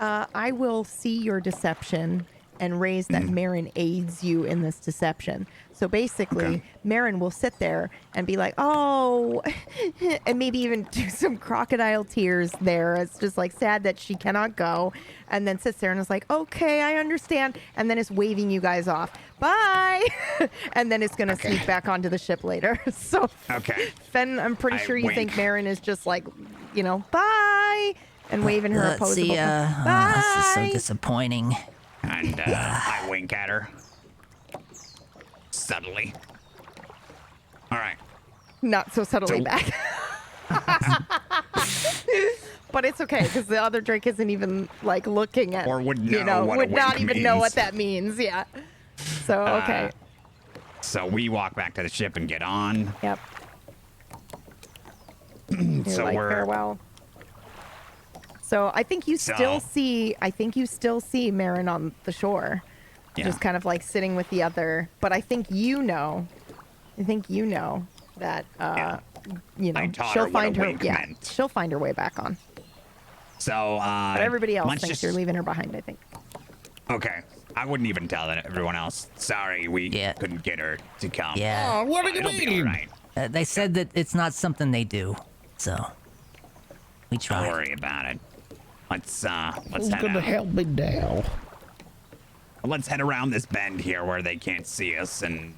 B: I will see your deception and raise that Marin aids you in this deception. So basically,
G: Okay.
B: Marin will sit there and be like, oh, and maybe even do some crocodile tears there. It's just like sad that she cannot go. And then sits there and is like, okay, I understand. And then is waving you guys off. Bye. And then it's going to sneak back onto the ship later. So,
G: Okay.
B: Fen, I'm pretty
G: I
B: sure you think
G: wink.
B: Marin is just like, bye. And waving her
C: Let's
B: opposable.
C: see,
B: Bye.
C: this is so disappointing.
G: And I wink at her. Subtly. All right.
B: Not so subtly
G: So-
B: back. But it's okay because the other Drake isn't even like looking at,
G: Or would
B: you
G: know
B: know,
G: what a
B: would not
G: wink
B: even know what
G: means.
B: that means. Yeah. So okay.
G: So we walk back to the ship and get on.
B: Yep. You're
G: So
B: like
G: we're
B: farewell. So I think you still
G: So-
B: see. I think you still see Marin on the shore,
G: yeah.
B: just kind of like sitting with the other. But I think you know. I think you know that.
G: Yeah.
B: You know,
G: I taught
B: she'll
G: her what a
B: find her.
G: wink
B: Yeah,
G: meant.
B: she'll find her way back on.
G: So
B: But everybody else
G: let's
B: thinks
G: just-
B: you're leaving her behind. I think.
G: Okay. I wouldn't even tell everyone else. Sorry, we
C: Yeah.
G: couldn't get her to come.
C: Yeah.
F: Oh, what do you
G: It'll be
F: mean?
G: all right.
C: They said that it's not something they do, so we
G: Don't
C: tried.
G: worry about it. Let's
F: Who's
G: head
F: gonna
G: out.
F: help me now?
G: Let's head around this bend here where they can't see us and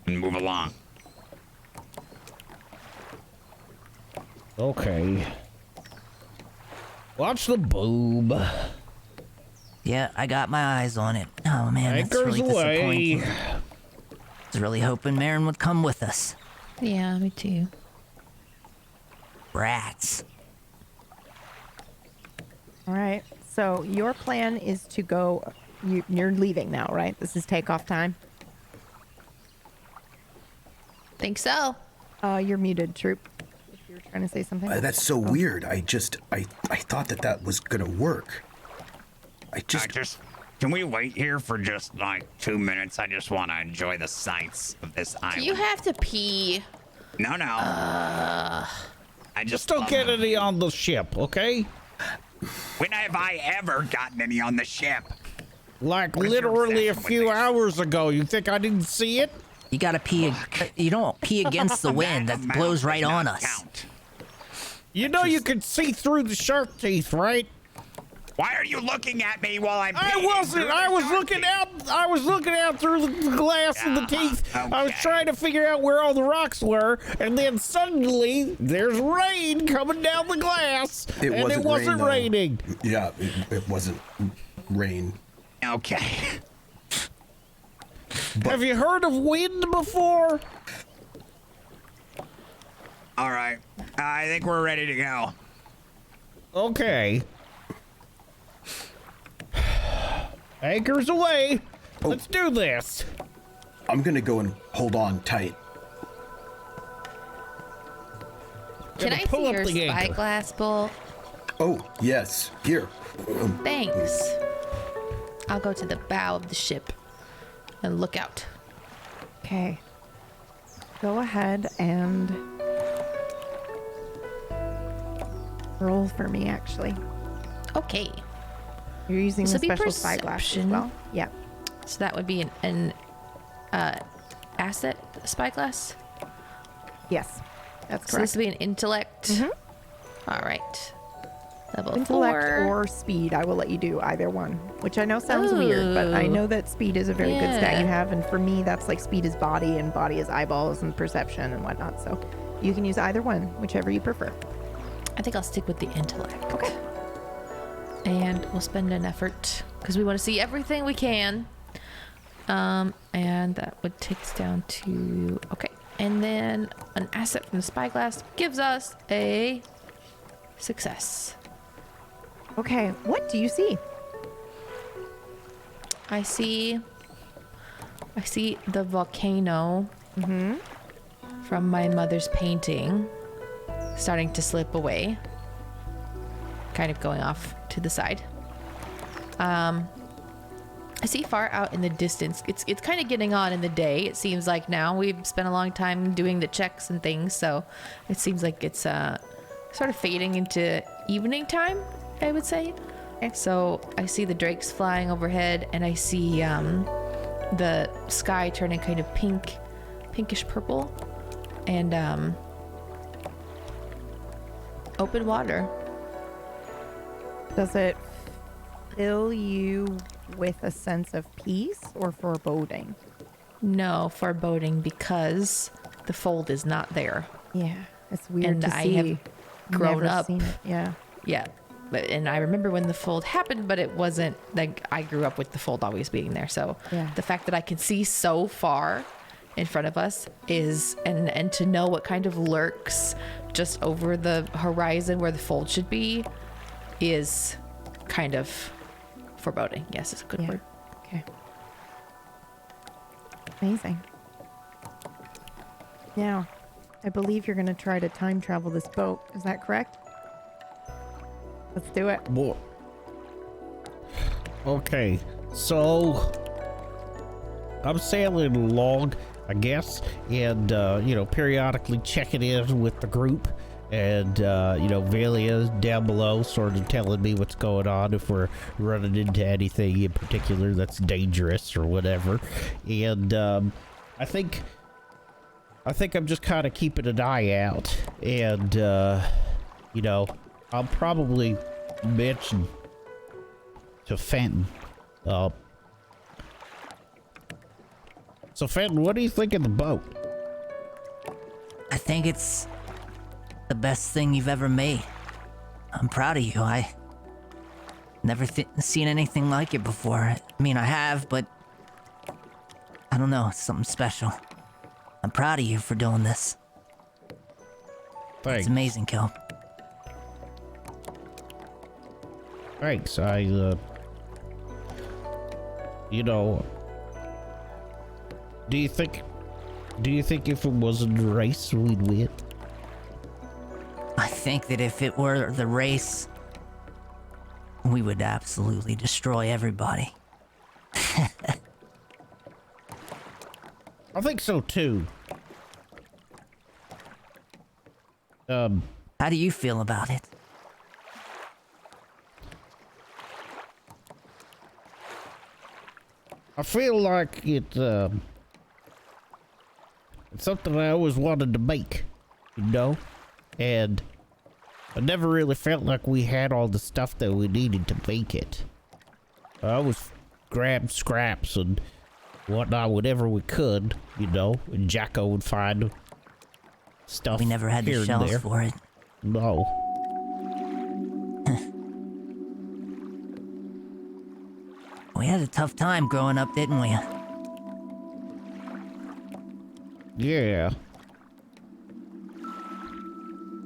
G: move along.
F: Okay. Watch the boob.
C: Yeah, I got my eyes on it. Oh man, that's
F: Anchors
C: really
F: away.
C: disappointing. I was really hoping Marin would come with us.
D: Yeah, me too.
C: Rats.
B: All right. So your plan is to go. You're leaving now, right? This is takeoff time.
D: Think so.
B: You're muted, Troop. If you're trying to say something.
E: That's so weird. I thought that was gonna work.
G: Can we wait here for just like 2 minutes? I just want to enjoy the sights of this island.
D: Do you have to pee?
G: No. I just
F: Don't
G: love
F: get
G: them.
F: any on the ship, okay?
G: When have I ever gotten any on the ship?
F: Like
G: What is your
F: literally a
G: obsession with
F: few
G: this?
F: hours ago. You think I didn't see it?
C: You gotta pee. You don't pee against the wind. That
G: amount
C: blows
G: does
C: right on
G: not
C: us.
G: count.
F: You know you can see through the shark teeth, right?
G: Why are you looking at me while I'm
F: I
G: peeing
F: wasn't.
G: through the
F: I was
G: shark
F: looking
G: teeth?
F: out. I was looking out through the glass of the teeth. I was
G: okay.
F: trying to figure out where all the rocks were, and then suddenly there's rain coming down the glass, and it wasn't
E: though.
F: raining.
E: Yeah, it wasn't rain.
G: Okay.
F: Have you heard of wind before?
G: All right. I think we're ready to go.
F: Okay. Anchors away. Let's do this.
E: I'm gonna go and hold on tight.
D: Can
F: Gonna
D: I
F: pull
D: see
F: up
D: your
F: the anchor.
D: spyglass, Bull?
E: Oh, yes. Here.
D: Thanks. I'll go to the bow of the ship and look out.
B: Okay. Go ahead and roll for me, actually.
D: Okay.
B: You're using
D: This
B: the
D: would be
B: special spyglass as
D: perception.
B: well? Yeah.
D: So that would be an asset spyglass.
B: Yes. That's
D: So this
B: correct.
D: would be an intellect.
B: Mhm.
D: All right. Level
B: Intellect
D: 4.
B: or speed, I will let you do either one, which I know sounds weird, but I
D: Ooh.
B: know that speed is a very good stat
D: Yeah.
B: you have, and for me, that's like speed is body, and body is eyeballs and perception and whatnot. So you can use either one, whichever you prefer.
D: I think I'll stick with the intellect.
B: Okay.
D: And we'll spend an effort because we want to see everything we can. And that would take us down to okay. And then an asset from the spyglass gives us a success.
B: Okay. What do you see?
D: I see the volcano from my mother's painting starting to slip away, kind of going off to the side. I see far out in the distance. It's kind of getting on in the day. It seems like now we've spent a long time doing the checks and things, so it seems like it's sort of fading into evening time, I would say. So I see the drakes flying overhead, and I see the sky turning kind of pinkish purple, and open water.
B: Does it fill you with a sense of peace or foreboding?
D: No, foreboding, because the fold is not there.
B: Yeah, it's weird
D: And
B: to
D: I
B: see.
D: have grown
B: Never
D: up.
B: seen it. Yeah.
D: Yeah. And I remember when the fold happened, but it wasn't like I grew up with the fold always being there. So
B: Yeah.
D: the fact that I can see so far in front of us is, and to know what kind of lurks just over the horizon where the fold should be is kind of foreboding. Yes, it's a good
B: Yeah.
D: word.
B: Okay. Amazing. Now, I believe you're going to try to time travel this boat. Is that correct? Let's do it.
F: Boy. Okay, so I'm sailing along, I guess, and periodically checking in with the group, and Valia's down below, sort of telling me what's going on, if we're running into anything in particular that's dangerous or whatever. And I think I'm just kind of keeping an eye out, and I'll probably mention to Fenton. So Fenton, what do you think of the boat?
C: I think it's the best thing you've ever made. I'm proud of you. I never seen anything like it before. I mean, I have, but I don't know. It's something special. I'm proud of you for doing this.
F: Thanks.
C: It's amazing, Kel.
F: Thanks. Do you think if it wasn't a race, we'd win?
C: I think that if it were the race, we would absolutely destroy everybody.
F: I think so too.
C: How do you feel about it?
F: I feel like it's something I always wanted to make, and I never really felt like we had all the stuff that we needed to make it. I always grabbed scraps and whatnot, whatever we could, and Jacko would find stuff.
C: We never had
F: here
C: the
F: and
C: shells
F: there.
C: for it.
F: No.
C: We had a tough time growing up, didn't we?
F: Yeah.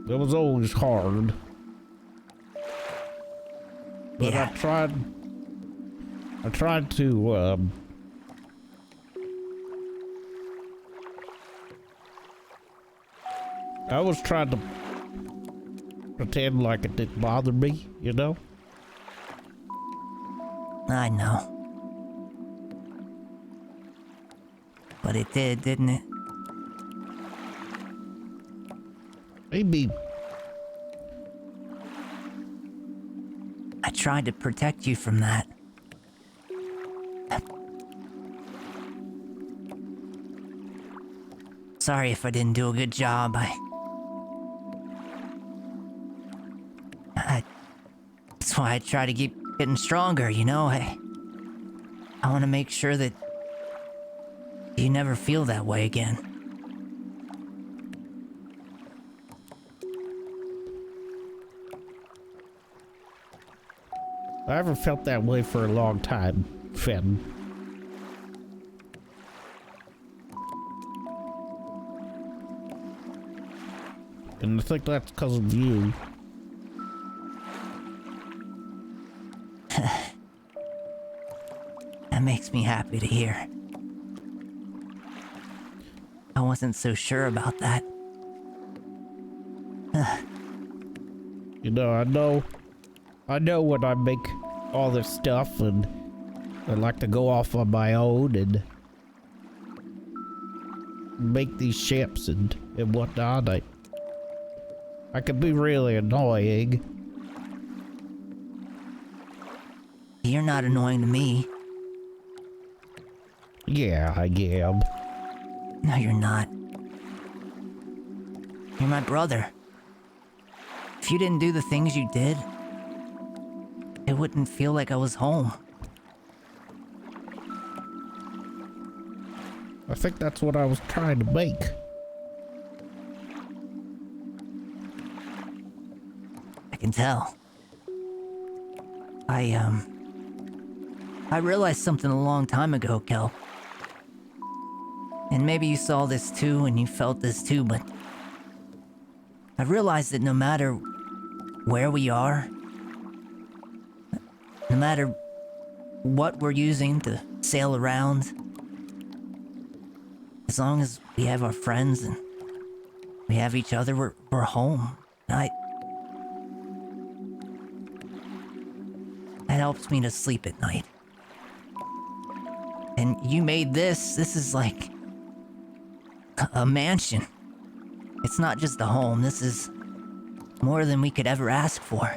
F: It was always hard. But
C: Yeah.
F: I tried to, I was trying to pretend like it didn't bother me, you know?
C: I know. But it did, didn't it?
F: Maybe.
C: I tried to protect you from that. Sorry if I didn't do a good job. That's why I try to keep getting stronger, you know? I want to make sure that you never feel that way again.
F: I haven't felt that way for a long time, Finn. And I think that's because of you.
C: That makes me happy to hear. I wasn't so sure about that.
F: You know, I know when I make all this stuff and I like to go off on my own and make these ships and whatnot, I can be really annoying.
C: You're not annoying to me.
F: Yeah, I am.
C: No, you're not. You're my brother. If you didn't do the things you did, it wouldn't feel like I was home.
F: I think that's what I was trying to make.
C: I can tell. I realized something a long time ago, Kel. And maybe you saw this too and you felt this too, but I realized that no matter where we are, no matter what we're using to sail around, as long as we have our friends and we have each other, we're home. That helps me to sleep at night. And you made this is like a mansion. It's not just a home, this is more than we could ever ask for.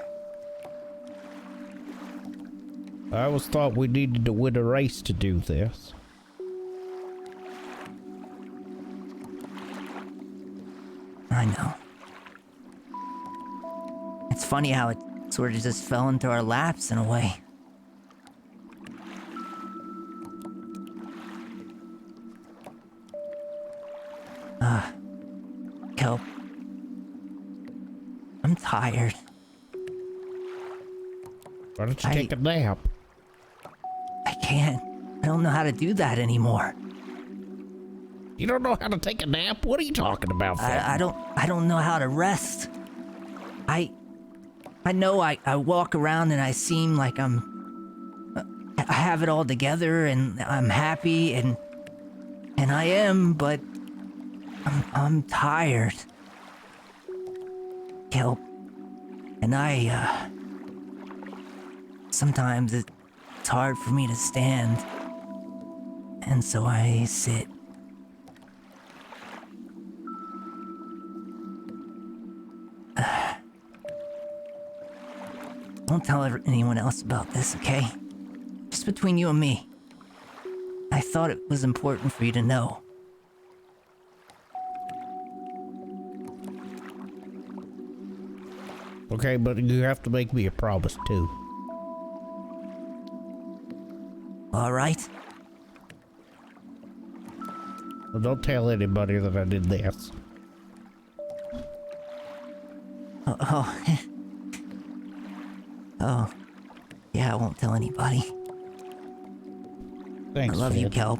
F: I always thought we needed to win a race to do this.
C: I know. It's funny how it sort of just fell into our laps in a way. Kelp. I'm tired.
F: Why don't you take a nap?
C: I can't. I don't know how to do that anymore.
F: You don't know how to take a nap? What are you talking about, Finn?
C: I don't know how to rest. I know I walk around and I seem like I have it all together and I'm happy and I am, but I'm tired. Kelp. And sometimes it's hard for me to stand. And so I sit. Don't tell anyone else about this, okay? Just between you and me. I thought it was important for you to know.
F: Okay, but you have to make me a promise, too.
C: All right?
F: Well, don't tell anybody that I did this.
C: Oh, yeah, I won't tell anybody.
F: Thanks,
C: I love you,
F: Finn.
C: Kelp.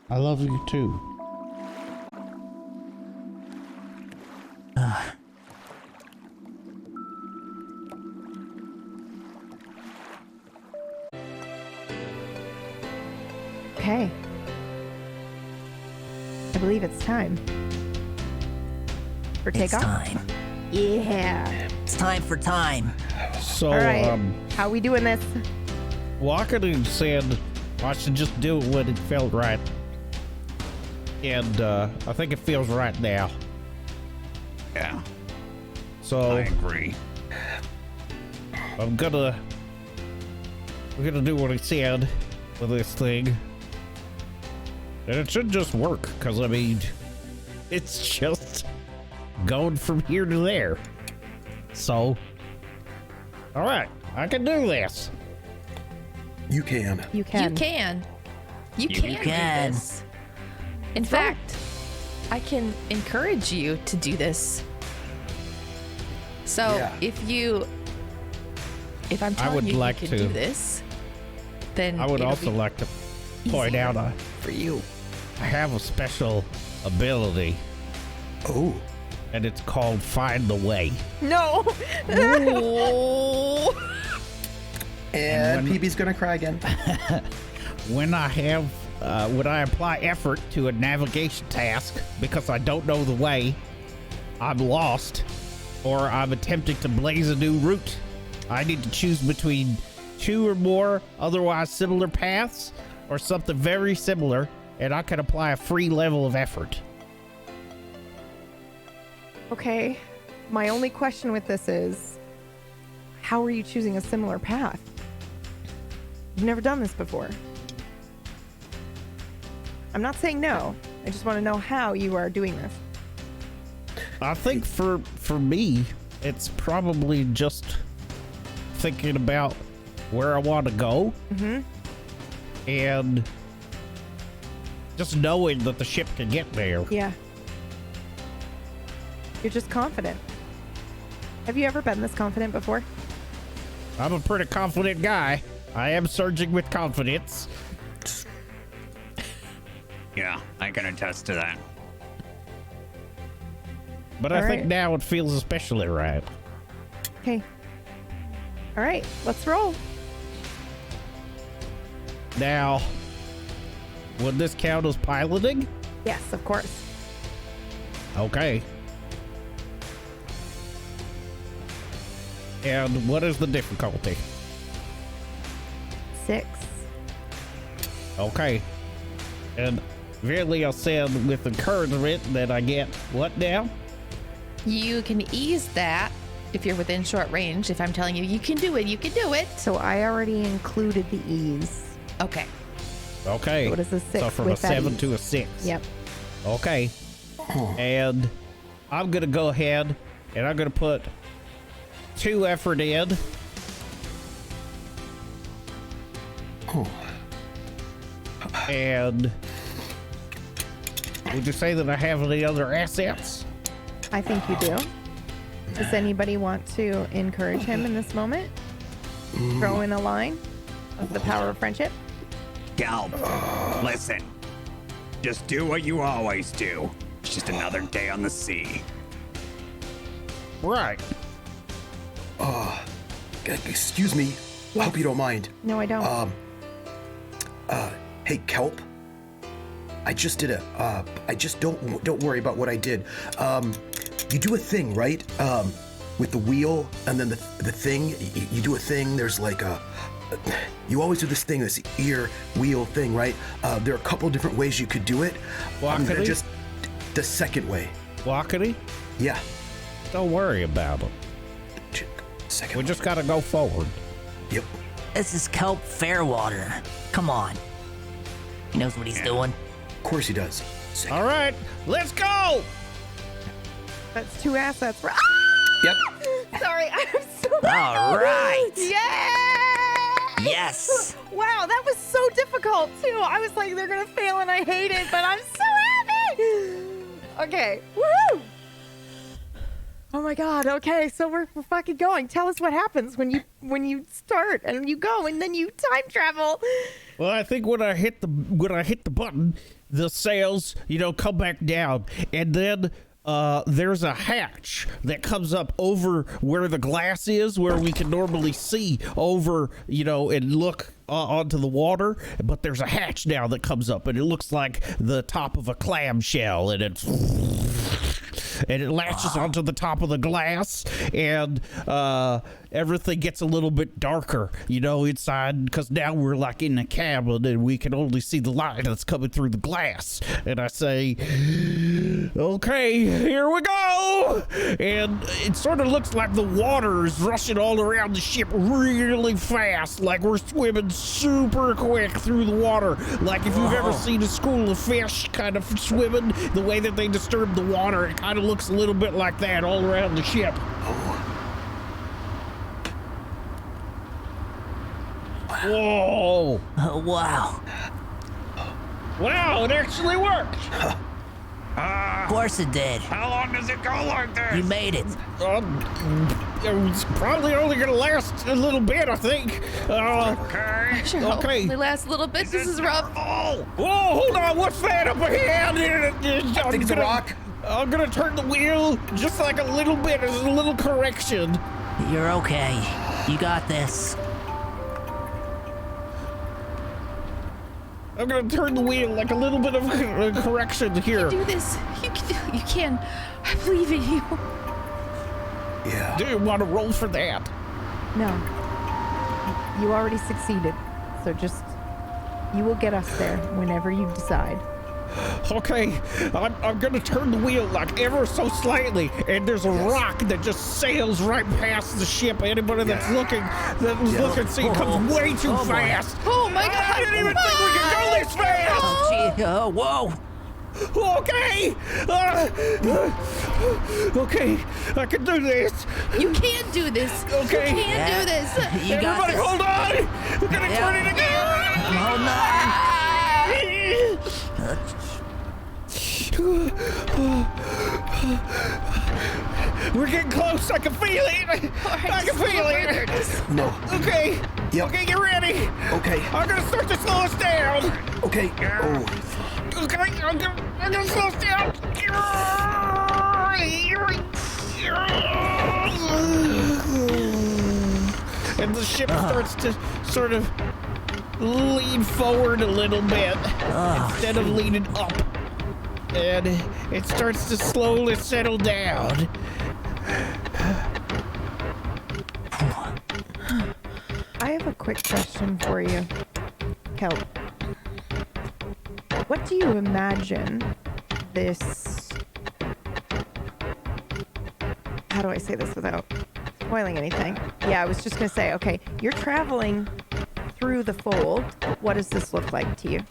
F: I love you too.
H: Okay. I believe it's time. For
C: It's
H: takeoff?
C: time.
H: Yeah.
C: It's time for time.
F: So,
H: All right. How we doing this?
F: Walker said I should just do it when it felt right. And I think it feels right now.
G: Yeah,
F: So
G: I agree.
F: we're gonna do what he said with this thing. And it should just work, because I mean, it's just going from here to there. So, alright, I can do this.
E: You can.
H: You can.
D: You can. You
G: You
D: can
C: can.
D: do this. In fact, I can encourage you to do this. So
E: Yeah.
D: if I'm
F: I
D: telling
F: would
D: you
F: like
D: you can
F: to.
D: do this, then
F: I would
D: it'll
F: also
D: be
F: like to point
D: easier
F: out
D: for you.
F: I have a special ability,
E: Oh.
F: and it's called Find the Way.
H: No.
E: And
F: when-
E: PB's gonna cry again.
F: When I apply effort to a navigation task because I don't know the way, I'm lost, or I'm attempting to blaze a new route, I need to choose between 2 or more otherwise similar paths or something very similar, and I can apply a free level of effort.
B: Okay. My only question with this is, how are you choosing a similar path? You've never done this before. I'm not saying no. I just want to know how you are doing this.
F: I think for me, it's probably just thinking about where I want to go, and just knowing that the ship can get there.
B: Yeah. You're just confident. Have you ever been this confident before?
F: I'm a pretty confident guy. I am surging with confidence.
G: Yeah, I can attest to that.
F: But
B: All
F: I think
B: right.
F: now it feels especially right.
B: Okay. All right, let's roll.
F: Now, would this count as piloting?
B: Yes, of course.
F: Okay. And what is the difficulty?
B: 6.
F: Okay. And Virlia said with encouragement that I get what now?
D: You can ease that if you're within short range. If I'm telling you you can do it, you can do it.
B: So I already included the ease.
D: Okay.
F: Okay.
B: So what is a 6
F: So from a
B: with that
F: 7
B: ease?
F: to a 6.
B: Yep.
F: Okay. And I'm going to go ahead and I'm going to put 2 effort in.
E: Oh.
F: And would you say that I have any other assets?
B: I think you do. Does anybody want to encourage him in this moment? Throw in a line of the power of friendship?
G: Gelb, listen. Just do what you always do. It's just another day on the sea.
F: Right.
E: Excuse me. I hope you don't mind.
B: No, I don't.
E: Hey, Kelp. I just did I just don't worry about what I did. You do a thing, right? With the wheel and then the thing. You do a thing. There's like you always do this thing, this ear wheel thing, right? There are a couple different ways you could do it. I'm gonna
F: Walkity?
E: just the second way.
F: Walkity?
E: Yeah.
F: Don't worry about it.
E: Second.
F: We just got to go forward.
E: Yep.
C: This is Kelp Fairwater. Come on. He knows what he's doing.
E: Of course he does. Second.
F: All right, let's go.
B: That's 2 assets. Ah!
E: Yep.
B: Sorry, I'm so
C: All right.
B: Yeah!
C: Yes.
B: Wow, that was so difficult too. I was like, they're gonna fail and I hate it, but I'm so happy. Okay. Woo! Oh my god, okay, so we're fucking going. Tell us what happens when you start and you go and then you time travel.
F: Well, I think when I hit the button, the sails, come back down, and then there's a hatch that comes up over where the glass is, where we can normally see over, and look onto the water. But there's a hatch now that comes up, and it looks like the top of a clamshell, and it latches onto the top of the glass, and everything gets a little bit darker, inside, because now we're like in a cabin and we can only see the light that's coming through the glass. And I say, okay, here we go. And it sort of looks like the water is rushing all around the ship really fast, like we're swimming super quick through the water. Like if you've ever seen a school of fish kind of swimming, the way that they disturb the water, it kind of looks a little bit like that all around the ship. Whoa!
C: Oh, wow.
F: Wow, it actually worked!
C: Of course it did.
G: How long does it go like this?
C: You made it.
F: It's probably only gonna last a little bit, I think.
G: Okay.
D: Sure hope
F: Okay.
D: it lasts a little bit. This is rough.
G: Oh!
F: Whoa, hold on, what's that up ahead?
E: I think it's a rock.
F: I'm gonna turn the wheel just like a little bit as a little correction.
C: You're okay. You got this.
F: I'm gonna turn the wheel like a little bit of correction here.
D: Do this. You can. I believe in you.
E: Yeah.
F: Do you want to roll for that?
B: No. You already succeeded. So just, you will get us there whenever you decide.
F: Okay, I'm gonna turn the wheel like ever so slightly, and there's a rock that just sails right past the ship. Anybody that's looking, see, it comes way too fast.
D: Oh my God.
F: I didn't even think we could go this fast.
C: Oh, gee. Whoa.
F: Okay, okay, I can do this.
D: You can do this.
F: Okay.
D: You can do this.
C: You got
F: Everybody,
C: this.
F: hold on. We're gonna turn it again.
C: Hold
F: We're getting close. I can feel it. I can feel it.
E: No.
F: Okay.
E: Yep.
F: Okay, get ready.
E: Okay.
F: I'm gonna start to slow us down.
E: Okay. Oh.
F: Okay, I'm gonna slow us down. And the ship starts to sort of lean forward a little bit instead of leaning up. And it starts to slowly settle down.
B: I have a quick question for you, Kelp. What do you imagine this... How do I say this without spoiling anything? Yeah, I was just going to say, okay, you're traveling through the fold. What does this look like to you?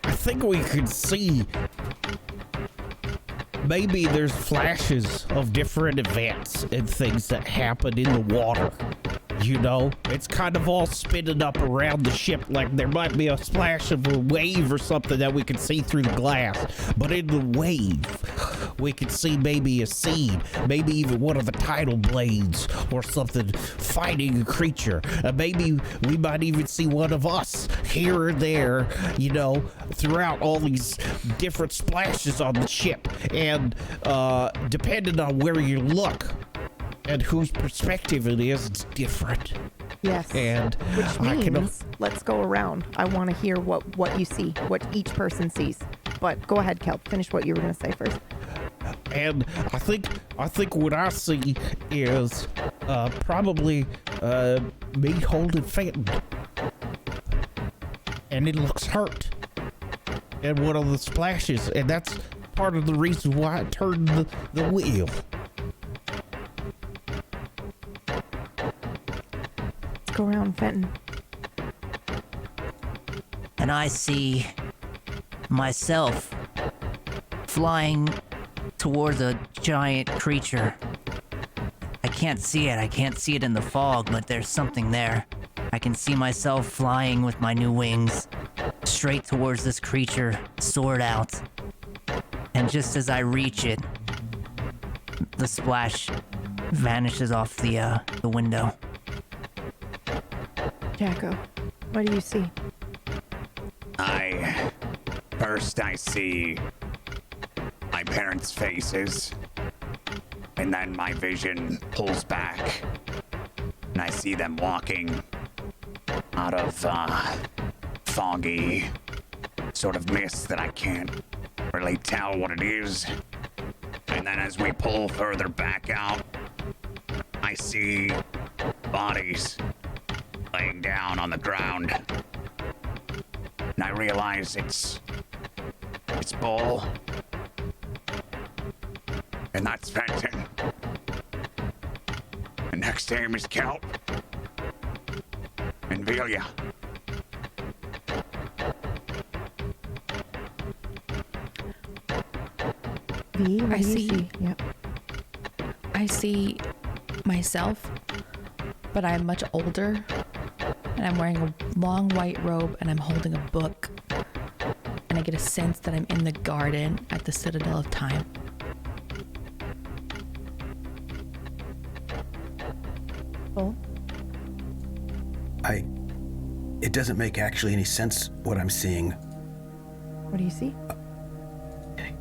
F: I think we could see maybe there's flashes of different events and things that happen in the water. It's kind of all spinning up around the ship, like there might be a splash of a wave or something that we can see through the glass. But in the wave, we could see maybe a scene, maybe even one of the tidal blades or something fighting a creature. Maybe we might even see one of us here or there, throughout all these different splashes on the ship. And depending on where you look and whose perspective it is, it's different.
B: Yes.
F: And
B: Which means, let's go around. I want to hear what you see, what each person sees. But go ahead, Kelp. Finish what you were going to say first.
F: And I think what I see is probably me holding Fenton, and it looks hurt. And one of the splashes, and that's part of the reason why I turned the wheel.
B: Let's go around, Fenton.
C: And I see myself flying towards a giant creature. I can't see it. I can't see it in the fog, but there's something there. I can see myself flying with my new wings straight towards this creature, sword out. And just as I reach it, the splash vanishes off the window.
B: Jacko, what do you see?
G: I first I see my parents' faces, and then my vision pulls back, and I see them walking out of foggy sort of mist that I can't really tell what it is. And then as we pull further back out, I see bodies laying down on the ground. And I realize it's Bull. And that's Fenton. And next to him is Kelp. And Velia.
B: V, what
D: I
B: do you
D: see.
B: Yep.
D: I see myself, but I'm much older, and I'm wearing a long white robe, and I'm holding a book, and I get a sense that I'm in the garden at the Citadel of Time.
B: Bull?
E: It doesn't make actually any sense what I'm seeing.
B: What do you see?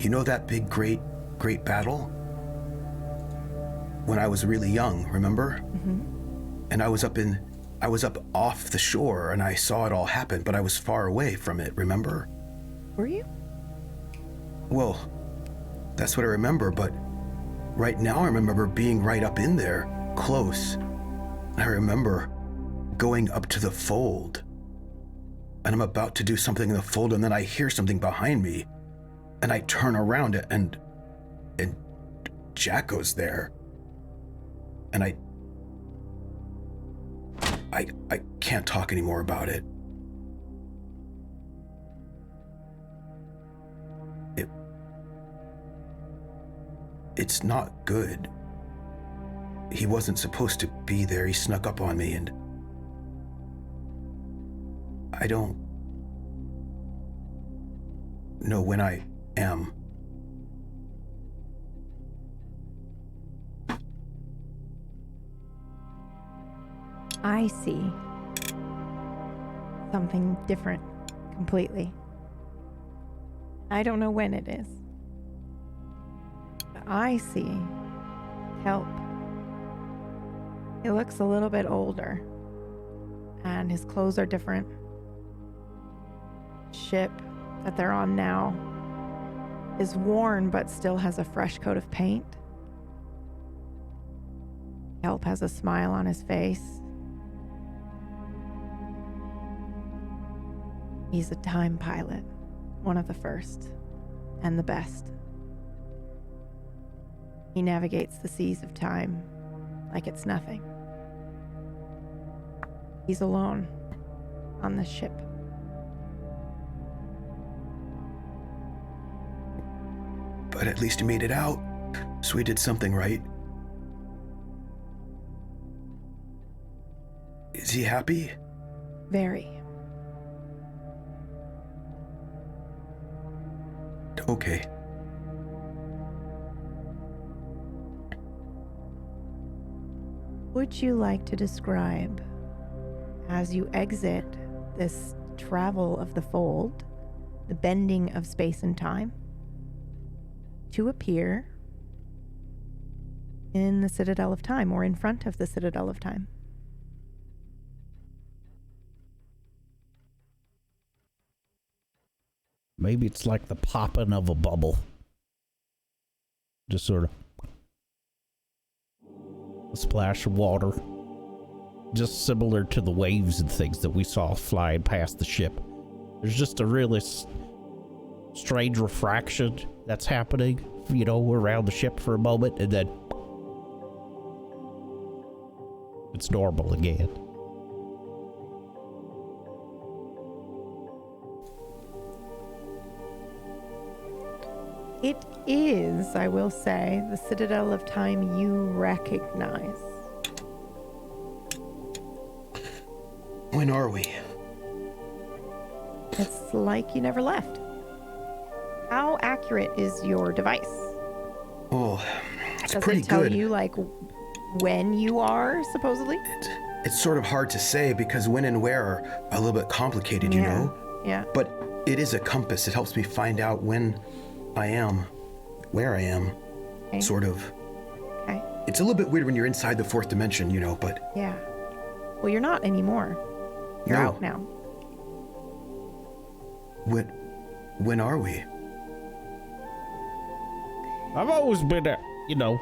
E: You know that big great battle? When I was really young, remember? Mm-hmm. And I was up off the shore and I saw it all happen, but I was far away from it, remember?
B: Were you?
E: Well, that's what I remember, but right now I remember being right up in there, close. I remember going up to the fold. And I'm about to do something in the fold, and then I hear something behind me. And I turn around and Jacko's there. And I can't talk anymore about it. It's not good. He wasn't supposed to be there. He snuck up on me, and I don't know when I am.
B: I see something different completely. I don't know when it is. But I see Kelp. He looks a little bit older, and his clothes are different. Ship that they're on now is worn but still has a fresh coat of paint. Kelp has a smile on his face. He's a time pilot, one of the first and the best. He navigates the seas of time like it's nothing. He's alone on the ship.
E: But at least he made it out, so he did something right. Is he happy?
B: Very.
E: Okay.
B: Would you like to describe, as you exit this travel of the fold, the bending of space and time, to appear in the Citadel of Time, or in front of the Citadel of Time?
F: Maybe it's like the popping of a bubble. Just sort of a splash of water. Just similar to the waves and things that we saw flying past the ship. There's just a really strange refraction that's happening, you know, around the ship for a moment, and then it's normal again.
B: It is, I will say, the Citadel of Time you recognize.
E: When are we?
B: It's like you never left. How accurate is your device?
E: Oh, it's
B: Does
E: pretty
B: it tell
E: good.
B: you, like, when you are, supposedly?
E: It's sort of hard to say because when and where are a little bit complicated, you know?
B: Yeah.
E: But It is a compass. It helps me find out when I am, where I am,
H: Okay.
E: sort of.
H: Okay.
E: It's a little bit weird when you're inside the fourth dimension, you know, but
H: Yeah. Well, you're not anymore. You're
E: No.
H: out now.
E: when are we?
F: I've always been,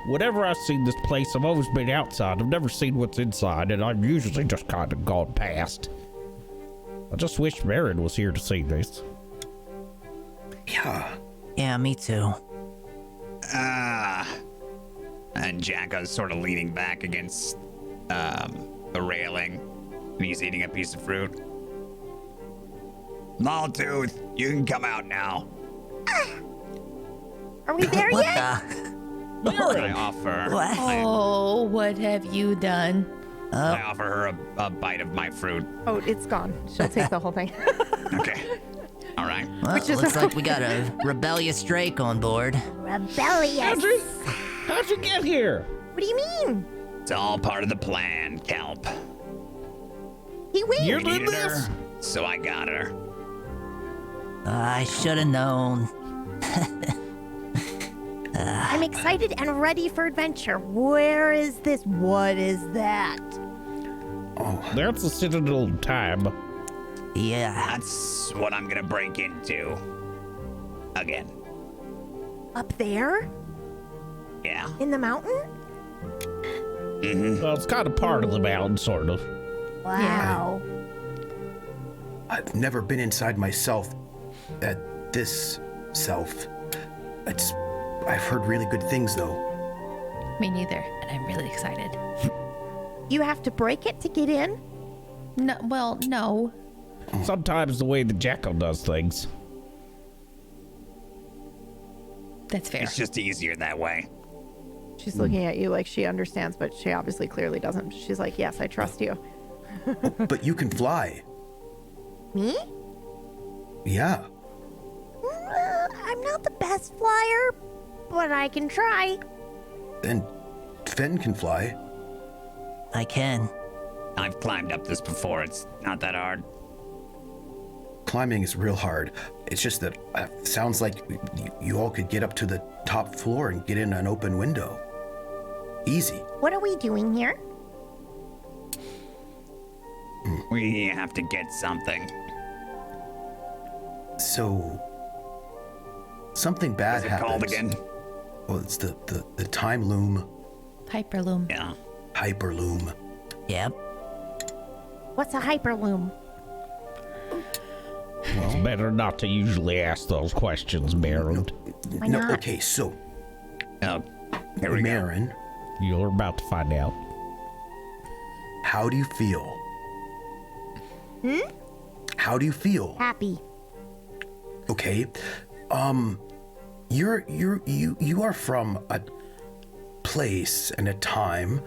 F: whenever I've seen this place, I've always been outside. I've never seen what's inside, and I've usually just kind of gone past. I just wish Marin was here to see this.
E: Yeah.
C: Yeah, me too.
G: And Jacko's sort of leaning back against the railing, and he's eating a piece of fruit. Maltooth, you can come out now.
H: Are we there
C: What
H: yet?
G: I offer.
C: What?
D: Oh, what have you done?
G: I offer her a bite of my fruit.
H: Oh, it's gone. She'll take the whole thing.
G: Okay. All right.
C: Well,
H: Which is-
C: looks like we got a rebellious Drake on board.
H: Rebellious.
F: How'd you get here?
H: What do you mean?
G: It's all part of the plan, Kelp.
H: He winked.
F: You
G: We
F: did
G: needed
F: this?
G: her, so I got her.
C: I should have known.
H: I'm excited and ready for adventure. Where is this? What is that?
F: That's the Citadel of Time.
C: Yeah.
G: That's what I'm gonna break into. Again.
H: Up there?
G: Yeah.
H: In the mountain?
F: Well, it's kind of part of the mountain, sort of.
H: Wow.
E: I've never been inside myself at this self. I've heard really good things though.
D: Me neither, and I'm really excited.
H: You have to break it to get in?
D: No, well, no.
F: Sometimes the way the Jackal does things.
D: That's fair.
G: It's just easier that way.
H: She's looking at you like she understands, but she obviously clearly doesn't. She's like, yes, I trust you.
E: But you can fly.
H: Me?
E: Yeah.
H: I'm not the best flyer, but I can try.
E: And Fen can fly.
C: I can.
G: I've climbed up this before. It's not that hard.
E: Climbing is real hard. It's just that sounds like you all could get up to the top floor and get in an open window. Easy.
H: What are we doing here?
G: We have to get something.
E: So something bad
G: What's it
E: happens.
G: called again?
E: Well, it's the time loom,
D: Hyperloom.
G: Yeah.
E: hyperloom.
C: Yep.
H: What's a hyperloom?
F: It's better not to usually ask those questions, Marin.
H: Why
E: No,
H: not?
E: okay, so
G: Oh, here we go.
E: Marin,
F: You're about to find out.
E: how do you feel? How do you feel?
H: Happy.
E: Okay. You are from a place and a time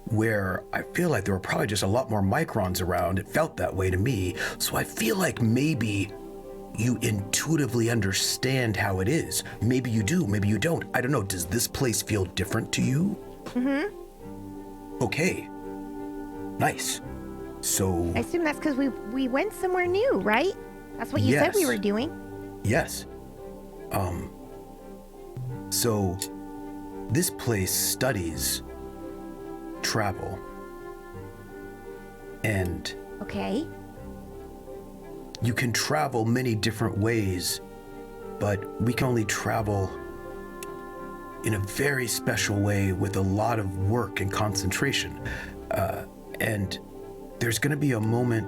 E: where I feel like there were probably just a lot more microns around. It felt that way to me. So I feel like maybe you intuitively understand how it is. Maybe you do, maybe you don't. I don't know. Does this place feel different to you? Okay. Nice. So,
H: I assume that's because we went somewhere new, right? That's what you said we
E: Yes.
H: were doing.
E: yes. So this place studies travel. And
H: Okay.
E: you can travel many different ways, but we can only travel in a very special way with a lot of work and concentration. And there's going to be a moment.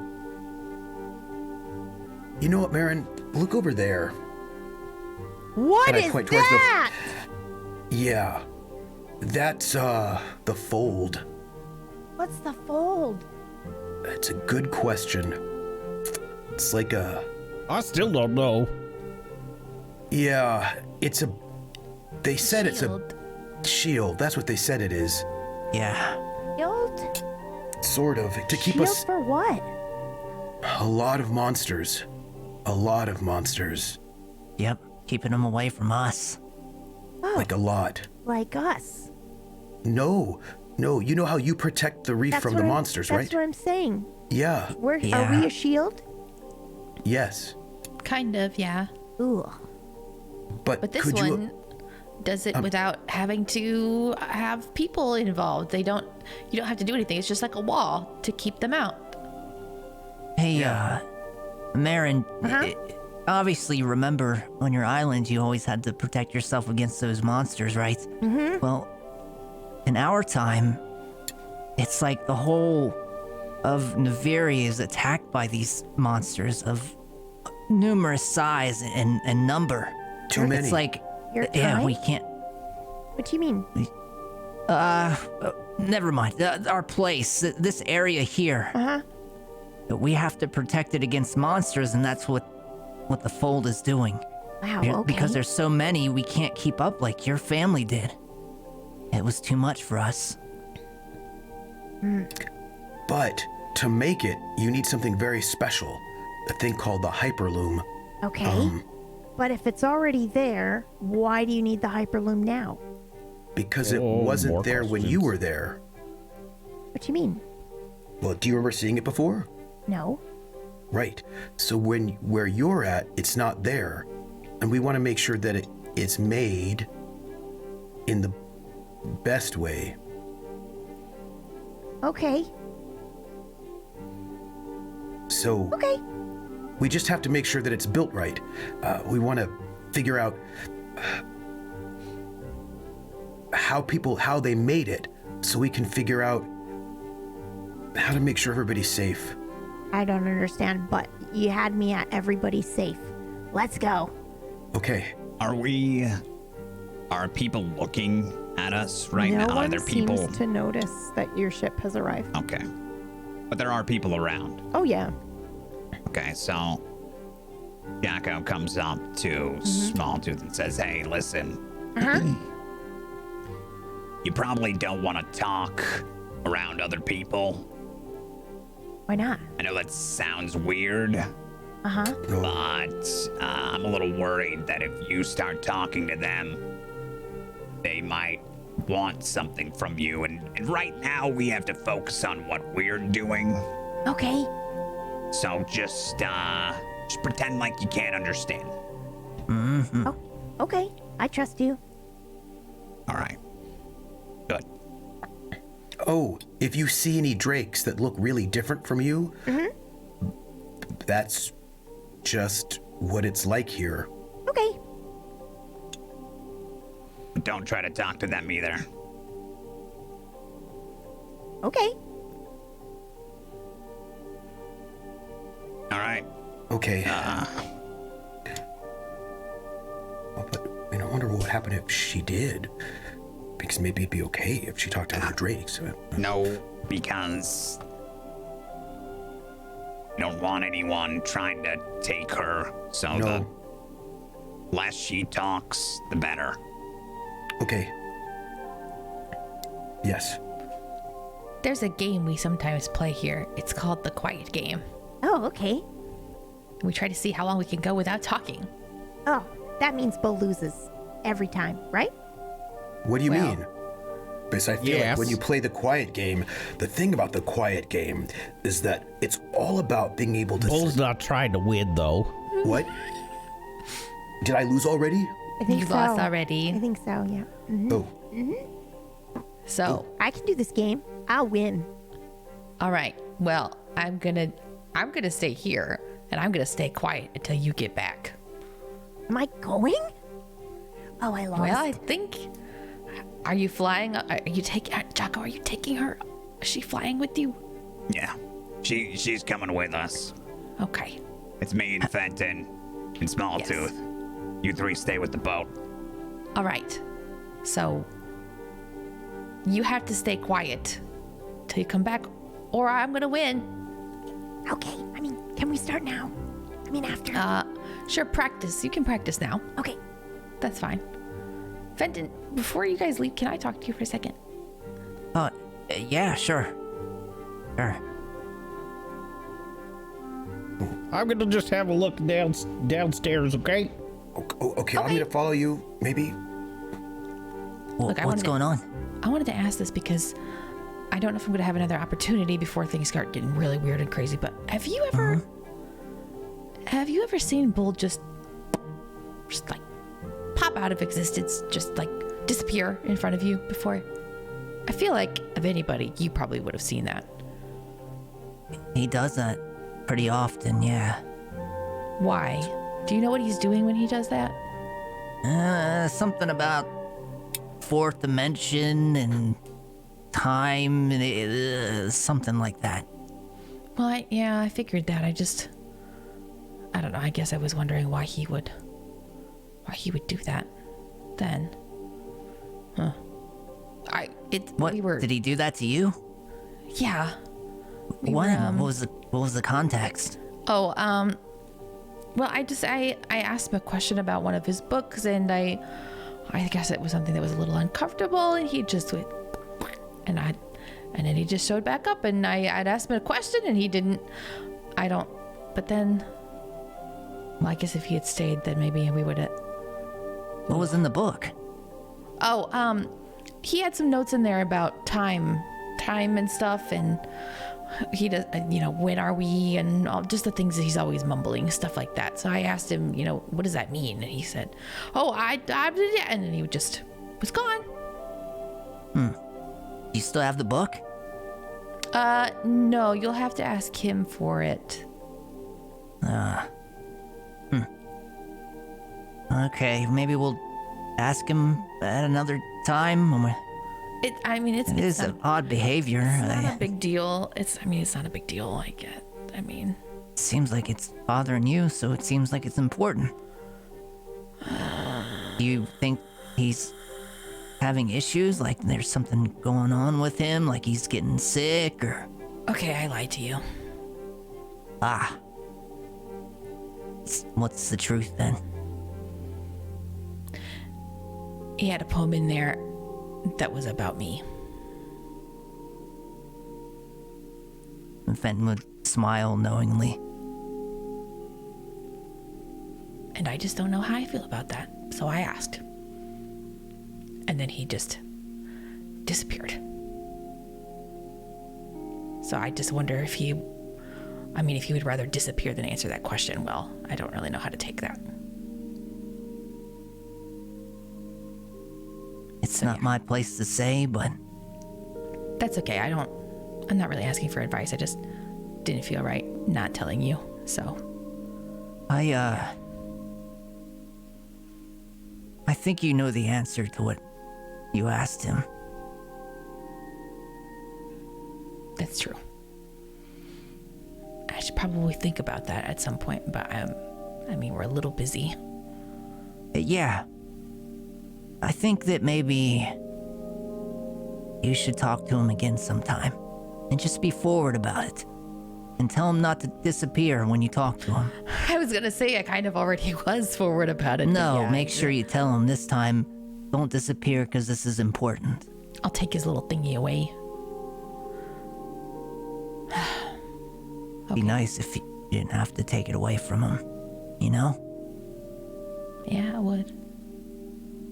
E: You know what, Marin? Look over there.
H: What
E: And I
H: is
E: point towards the-
H: that?
E: Yeah. That's the fold.
H: What's the fold?
E: It's a good question. It's like a
F: I still don't know.
E: yeah, it's a they said it's a
D: Shield.
E: shield. That's what they said it is.
C: Yeah.
H: Shield?
E: Sort of to keep
H: Shield
E: us
H: for what?
E: a lot of monsters. A lot of monsters.
C: Yep. Keeping them away from us.
H: Oh,
E: Like a lot.
H: like us.
E: No, you know how you protect the reef from the
H: what
E: monsters,
H: That's
E: right?
H: what I'm saying.
E: Yeah,
H: Are
C: Yeah.
H: we a shield?
E: yes.
D: Kind of, yeah.
H: Ooh.
D: But this
E: could
D: one does it without having to have people involved. You don't have to do anything. It's just like a wall to keep them out.
C: Hey, Marin,
H: Uh-huh.
C: obviously you remember on your island you always had to protect yourself against those monsters, right? Mm-hmm. Well, in our time, it's like the whole of Naviri is attacked by these monsters of numerous size and number.
E: Too many.
C: It's like,
H: Your
C: yeah,
H: time?
C: we can't.
H: What do you mean?
C: Never mind. Our place, this area here.
H: Uh-huh.
C: We have to protect it against monsters, and that's what the fold is doing.
H: Wow,
C: Yeah,
H: okay.
C: Because there's so many, we can't keep up like your family did. It was too much for us.
E: But to make it, you need something very special. A thing called the hyperloom.
H: Okay. But if it's already there, why do you need the hyperloom now?
E: Because it
F: more
E: wasn't there when you
F: questions.
E: were there.
H: What do you mean?
E: Well, do you remember seeing it before?
H: No.
E: Right. So where you're at, it's not there. And we want to make sure that it's made in the best way.
H: Okay.
E: So
H: Okay.
E: we just have to make sure that it's built right. We want to figure out how they made it, so we can figure out how to make sure everybody's safe.
H: I don't understand, but you had me at everybody's safe. Let's go.
E: Okay.
G: Are people looking at us right
B: no
G: now? Are
B: one
G: there people?
B: seems to notice that your ship has arrived.
G: Okay. But there are people around.
B: Oh yeah.
G: Okay, so Jacko comes up to Smalltooth and says, hey, listen. You probably don't want to talk around other people.
H: Why not?
G: I know that sounds weird,
H: Uh-huh.
G: but I'm a little worried that if you start talking to them, they might want something from you. And right now, we have to focus on what we're doing.
H: Okay.
G: So just pretend like you can't understand.
H: Oh, okay. I trust you.
G: All right. Good.
E: Oh, if you see any drakes that look really different from you, that's just what it's like here.
H: Okay.
G: Don't try to talk to them either.
H: Okay.
G: All right.
E: Okay. Well, but I wonder what would happen if she did. Because maybe it'd be okay if she talked to other drakes.
G: No, because I don't want anyone trying to take her. So
E: No.
G: the less she talks, the better.
E: Okay. Yes.
D: There's a game we sometimes play here. It's called the Quiet Game.
H: Oh, okay.
D: We try to see how long we can go without talking.
H: Oh, that means Bo loses every time, right?
E: What do you
D: Well-
E: mean? Because I feel like when you play the quiet game, the thing about the quiet game is that it's all about being able to...
F: Bull's not trying to win, though.
E: What? Did I lose already?
H: I think
D: You
H: so.
D: lost
H: I
D: already.
H: think so, yeah.
E: Oh,
D: So,
H: I can do this game. I'll win.
D: all right. Well, I'm gonna stay here, and I'm gonna stay quiet until you get back.
H: Am I going? Oh, I lost.
D: Well, I think. Are you flying? Are you taking Jocko? Are you taking her? Is she flying with you?
G: Yeah. She's coming with us.
D: Okay.
G: It's me and Fenton and Smalltooth. You three stay with the boat.
D: All right. So you have to stay quiet till you come back, or I'm gonna win.
H: Okay. I mean, can we start now? I mean, after.
D: Sure. Practice. You can practice now.
H: Okay.
D: That's fine. Fenton, before you guys leave, can I talk to you for a second?
C: Yeah, sure. Sure.
F: I'm gonna just have a look downstairs, okay?
E: okay. I'm going to follow you, maybe.
D: Look, I
C: What's
D: wanted
C: going on?
D: I wanted to ask this because I don't know if I'm gonna have another opportunity before things start getting really weird and crazy. But have you ever Have you ever seen Bull just like pop out of existence, just like disappear in front of you before? I feel like of anybody, you probably would have seen that.
C: He does that pretty often, yeah.
D: Why? Do you know what he's doing when he does that?
C: Something about fourth dimension and time and something like that.
D: Well, I figured that. I don't know. I guess I was wondering why he would do that then. Huh.
C: Did he do that to you?
D: Yeah.
C: What was the context?
D: Oh, well, I asked him a question about one of his books, and I guess it was something that was a little uncomfortable, and he just went, and then he just showed back up, and I'd asked him a question, and he didn't. But then, well, I guess if he had stayed, then maybe we would have.
C: What was in the book?
D: Oh, he had some notes in there about time and stuff, and he does, when are we, and all, just the things that he's always mumbling, stuff like that. So I asked him, what does that mean? And he said, oh, and then he just was gone.
C: Do you still have the book?
D: No, you'll have to ask him for it.
C: Okay, maybe we'll ask him at another time. It's an odd behavior.
D: It's not a big deal. It's not a big deal. I get.
C: It seems like it's bothering you, so it seems like it's important. Do you think he's having issues? Like there's something going on with him? Like he's getting sick or?
D: Okay, I lied to you.
C: What's the truth then?
D: He had a poem in there that was about me.
C: Fenton would smile knowingly.
D: And I just don't know how I feel about that. So I asked. And then he just disappeared. So I just wonder if he would rather disappear than answer that question. Well, I don't really know how to take that.
C: It's not my place to say, but...
D: That's okay. I'm not really asking for advice. I just didn't feel right not telling you, so...
C: I think you know the answer to what you asked him.
D: That's true. I should probably think about that at some point, but we're a little busy.
C: Yeah. I think that maybe you should talk to him again sometime and just be forward about it and tell him not to disappear when you talk to him.
D: I was gonna say I kind of already was forward about it.
C: No,
D: yeah,
C: make sure you tell him this time, don't disappear because this is important.
D: I'll take his little thingy away.
C: It'd be nice if you didn't have to take it away from him, you know?
D: Yeah, I would.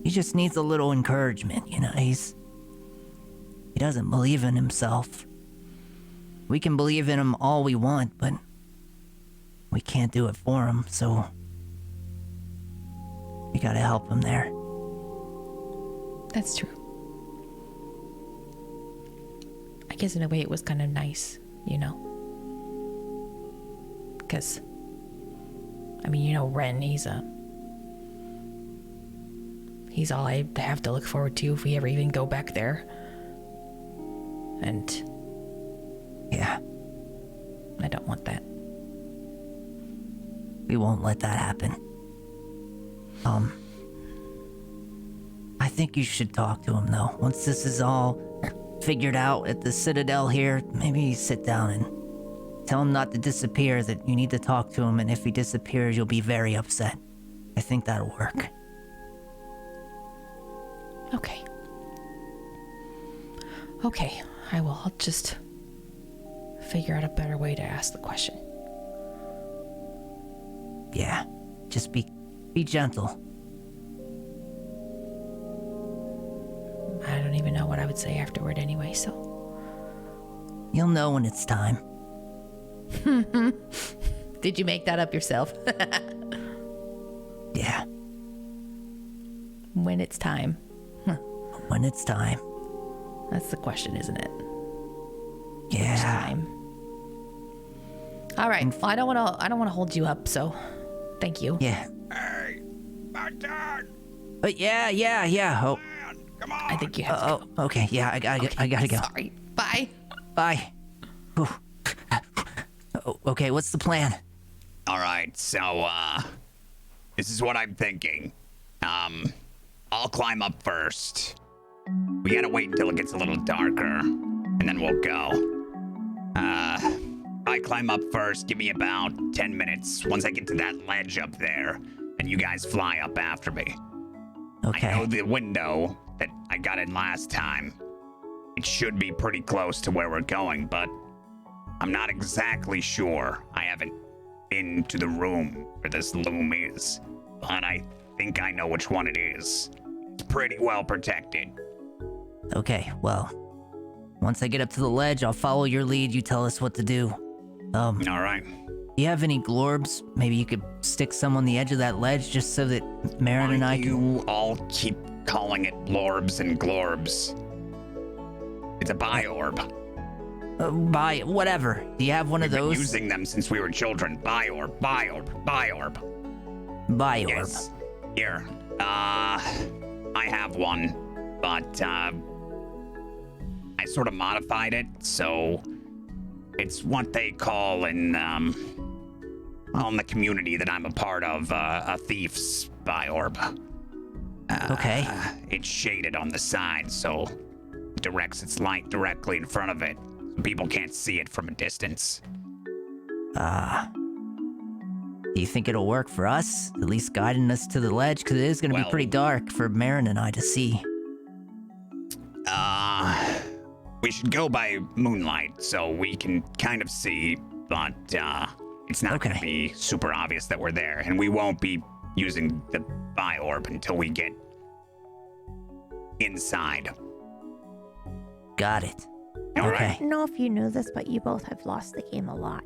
C: He just needs a little encouragement, you know? He doesn't believe in himself. We can believe in him all we want, but we can't do it for him, so we gotta help him there.
D: That's true. I guess in a way it was kind of nice, you know? Because, Ren, he's all I have to look forward to if we ever even go back there. And...
C: yeah.
D: I don't want that.
C: We won't let that happen. I think you should talk to him, though. Once this is all figured out at the Citadel here, maybe sit down and tell him not to disappear, that you need to talk to him, and if he disappears, you'll be very upset. I think that'll work.
D: Okay, I will. I'll just figure out a better way to ask the question.
C: Yeah, just be gentle.
D: I don't even know what I would say afterward anyway, so...
C: You'll know when it's time.
D: Did you make that up yourself?
C: Yeah,
D: When it's time.
C: when it's time.
D: That's the question, isn't it?
C: Yeah.
D: Time. All right. Well, I don't want to hold you up, so thank you.
C: Yeah.
G: Hey, my dad,
C: But yeah. Oh,
G: man, come on.
D: I think you have to
C: oh, okay. Yeah, I gotta go.
D: Sorry. Bye.
C: Bye. Whew. Oh, okay, what's the plan?
G: All right, so this is what I'm thinking. I'll climb up first. We gotta wait until it gets a little darker, and then we'll go. I climb up first. Give me about 10 minutes. Once I get to that ledge up there, and you guys fly up after me.
C: Okay.
G: I know the window that I got in last time. It should be pretty close to where we're going, but I'm not exactly sure. I haven't been to the room where this loom is, but I think I know which one it is. It's pretty well protected.
C: Okay, well, once I get up to the ledge, I'll follow your lead. You tell us what to do.
G: All right.
C: Do you have any glorbs? Maybe you could stick some on the edge of that ledge just so that Marin and I can...
G: You all keep calling it blorbs and glorbs. It's a biorb.
C: whatever. Do you have one of
G: We've been
C: those?
G: using them since we were children. Biorb.
C: Biorb.
G: Yes. Here. I have one, but I sort of modified it, so it's what they call in the community that I'm a part of, a thief's biorb.
C: Okay.
G: It's shaded on the side, so it directs its light directly in front of it. People can't see it from a distance.
C: Do you think it'll work for us? At least guiding us to the ledge? Because it is going to be pretty dark for Marin and I to see.
G: We should go by moonlight so we can kind of see, but it's not going to be super obvious that we're there, and we won't be using the biorb until we get inside.
C: Got it.
G: All
C: Okay.
G: right.
H: I don't know if you knew this, but you both have lost the game a lot.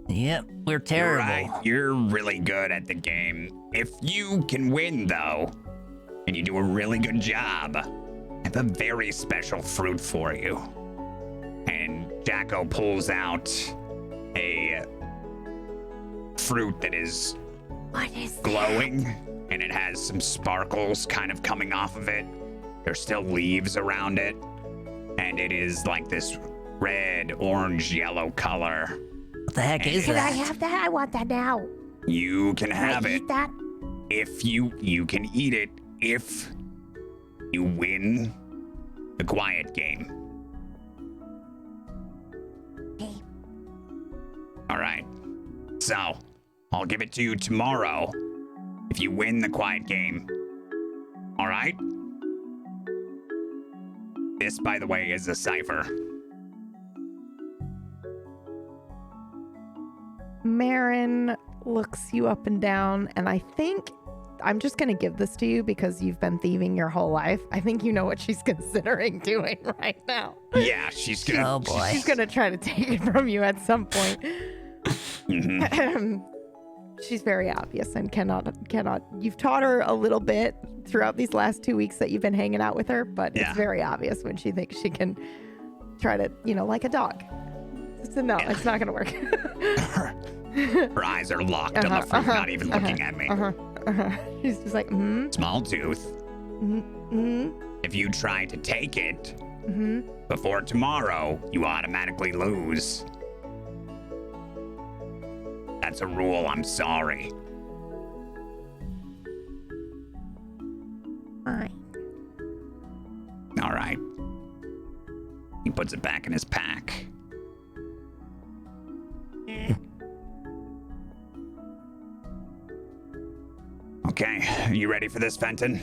C: Yep, we're
G: You're
C: terrible.
G: right. You're really good at the game. If you can win, though, and you do a really good job, I have a very special fruit for you. And Jacko pulls out a fruit that is
H: What is
G: glowing, and it has some sparkles kind of coming off of it. There's still leaves around it, and it is like this red, orange, yellow color.
C: What the heck is
H: Can
C: that?
H: I have that? I want that now.
G: You can
H: Can
G: have
H: I
G: it
H: eat that?
G: if you can eat it if you win the quiet game.
H: Okay.
G: All right. So, I'll give it to you tomorrow if you win the quiet game. All right? This, by the way, is a cipher.
B: Marin looks you up and down, and I think I'm just going to give this to you because you've been thieving your whole life. I think you know what she's considering doing right now.
G: Yeah, she's gonna.
C: Oh boy.
B: She's going to try to take it from you at some point.
G: Mhm.
B: She's very obvious and cannot. You've taught her a little bit throughout these last 2 weeks that you've been hanging out with her, but
G: Yeah.
B: it's very obvious when she thinks she can try to, like a dog. It's no, it's not going to work.
G: Her eyes are locked on the fruit, not even looking at me.
B: She's just like,
G: Small tooth.
B: mm-hmm.
G: If you try to take it before tomorrow, you automatically lose. That's a rule. I'm sorry.
H: Fine.
G: All right. He puts it back in his pack. Okay, you ready for this, Fenton?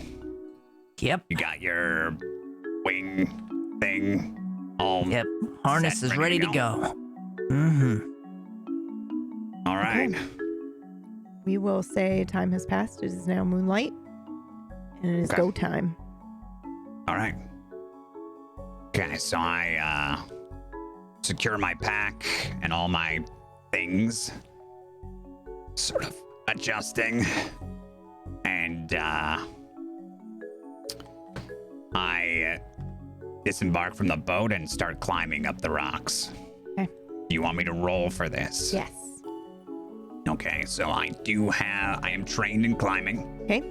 C: Yep.
G: You got your wing thing all
C: Yep. Harness
G: set,
C: is ready to go. Mm-hmm.
G: All right.
B: We will say time has passed. It is now moonlight, and it is
G: Okay.
B: go time.
G: All right. Okay, so I secure my pack and all my things. Sort of adjusting. And I disembark from the boat and start climbing up the rocks.
H: Okay.
G: Do you want me to roll for this?
H: Yes.
G: Okay, so I am trained in climbing.
H: Okay.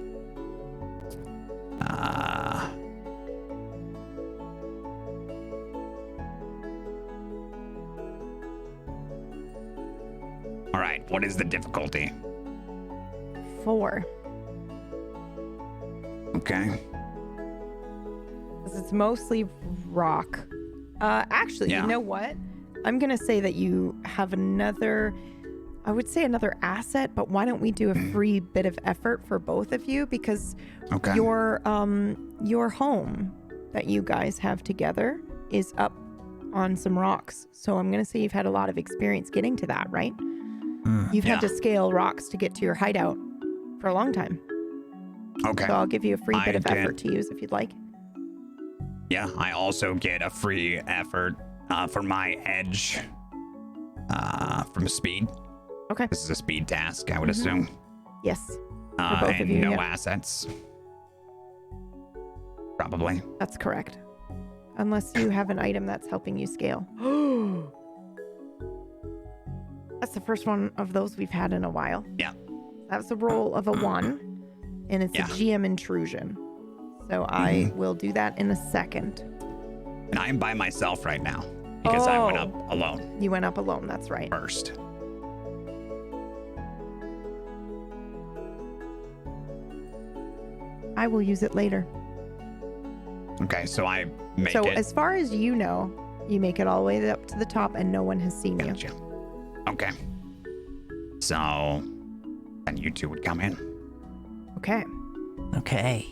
G: All right, what is the difficulty?
H: 4.
G: Okay.
B: 'Cause it's mostly rock. Actually,
G: Yeah.
B: you know what? I'm gonna say that you have another. I would say another asset, but why don't we do a free bit of effort for both of you? Because
G: Okay.
B: your home that you guys have together is up on some rocks. So I'm gonna say you've had a lot of experience getting to that, right? You've had to scale rocks to get to your hideout for a long time.
G: Okay.
B: So I'll give you a free bit of
G: get-
B: effort to use if you'd like.
G: Yeah, I also get a free effort for my edge from speed.
B: Okay.
G: This is a speed task, I would assume.
B: Yes. both of
G: And
B: you,
G: no
B: yeah.
G: assets. Probably.
B: That's correct. Unless you have an item that's helping you scale. That's the first one of those we've had in a while.
G: Yeah.
B: That's a roll of a 1, and it's
G: Yeah.
B: a GM intrusion. So I will do that in a second.
G: And I am by myself right now because I went
B: Oh.
G: up alone
B: You went up alone, that's right.
G: first.
B: I will use it later.
G: Okay, so I make
B: So
G: it.
B: as far as you know, you make it all the way up to the top and no one has seen you.
G: Gotcha. Okay. So then you two would come in.
B: Okay.
C: Okay.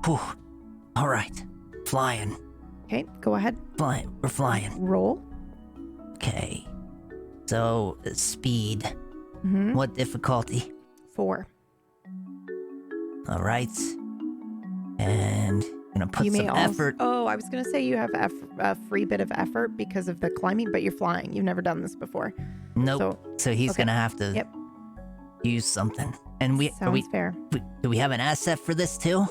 C: Whew. All right. Flying.
B: Okay, go ahead.
C: Flying. We're flying.
B: Roll.
C: Okay. So, speed.
B: Mm-hmm.
C: What difficulty?
B: 4.
C: All right. And gonna put
B: You may
C: some
B: also,
C: effort.
B: Oh, I was gonna say you have a free bit of effort because of the climbing, but you're flying. You've never done this before.
C: Nope. So he's
B: okay.
C: gonna have to
B: Yep.
C: use something. And
B: Sounds fair.
C: do we have an asset for this too?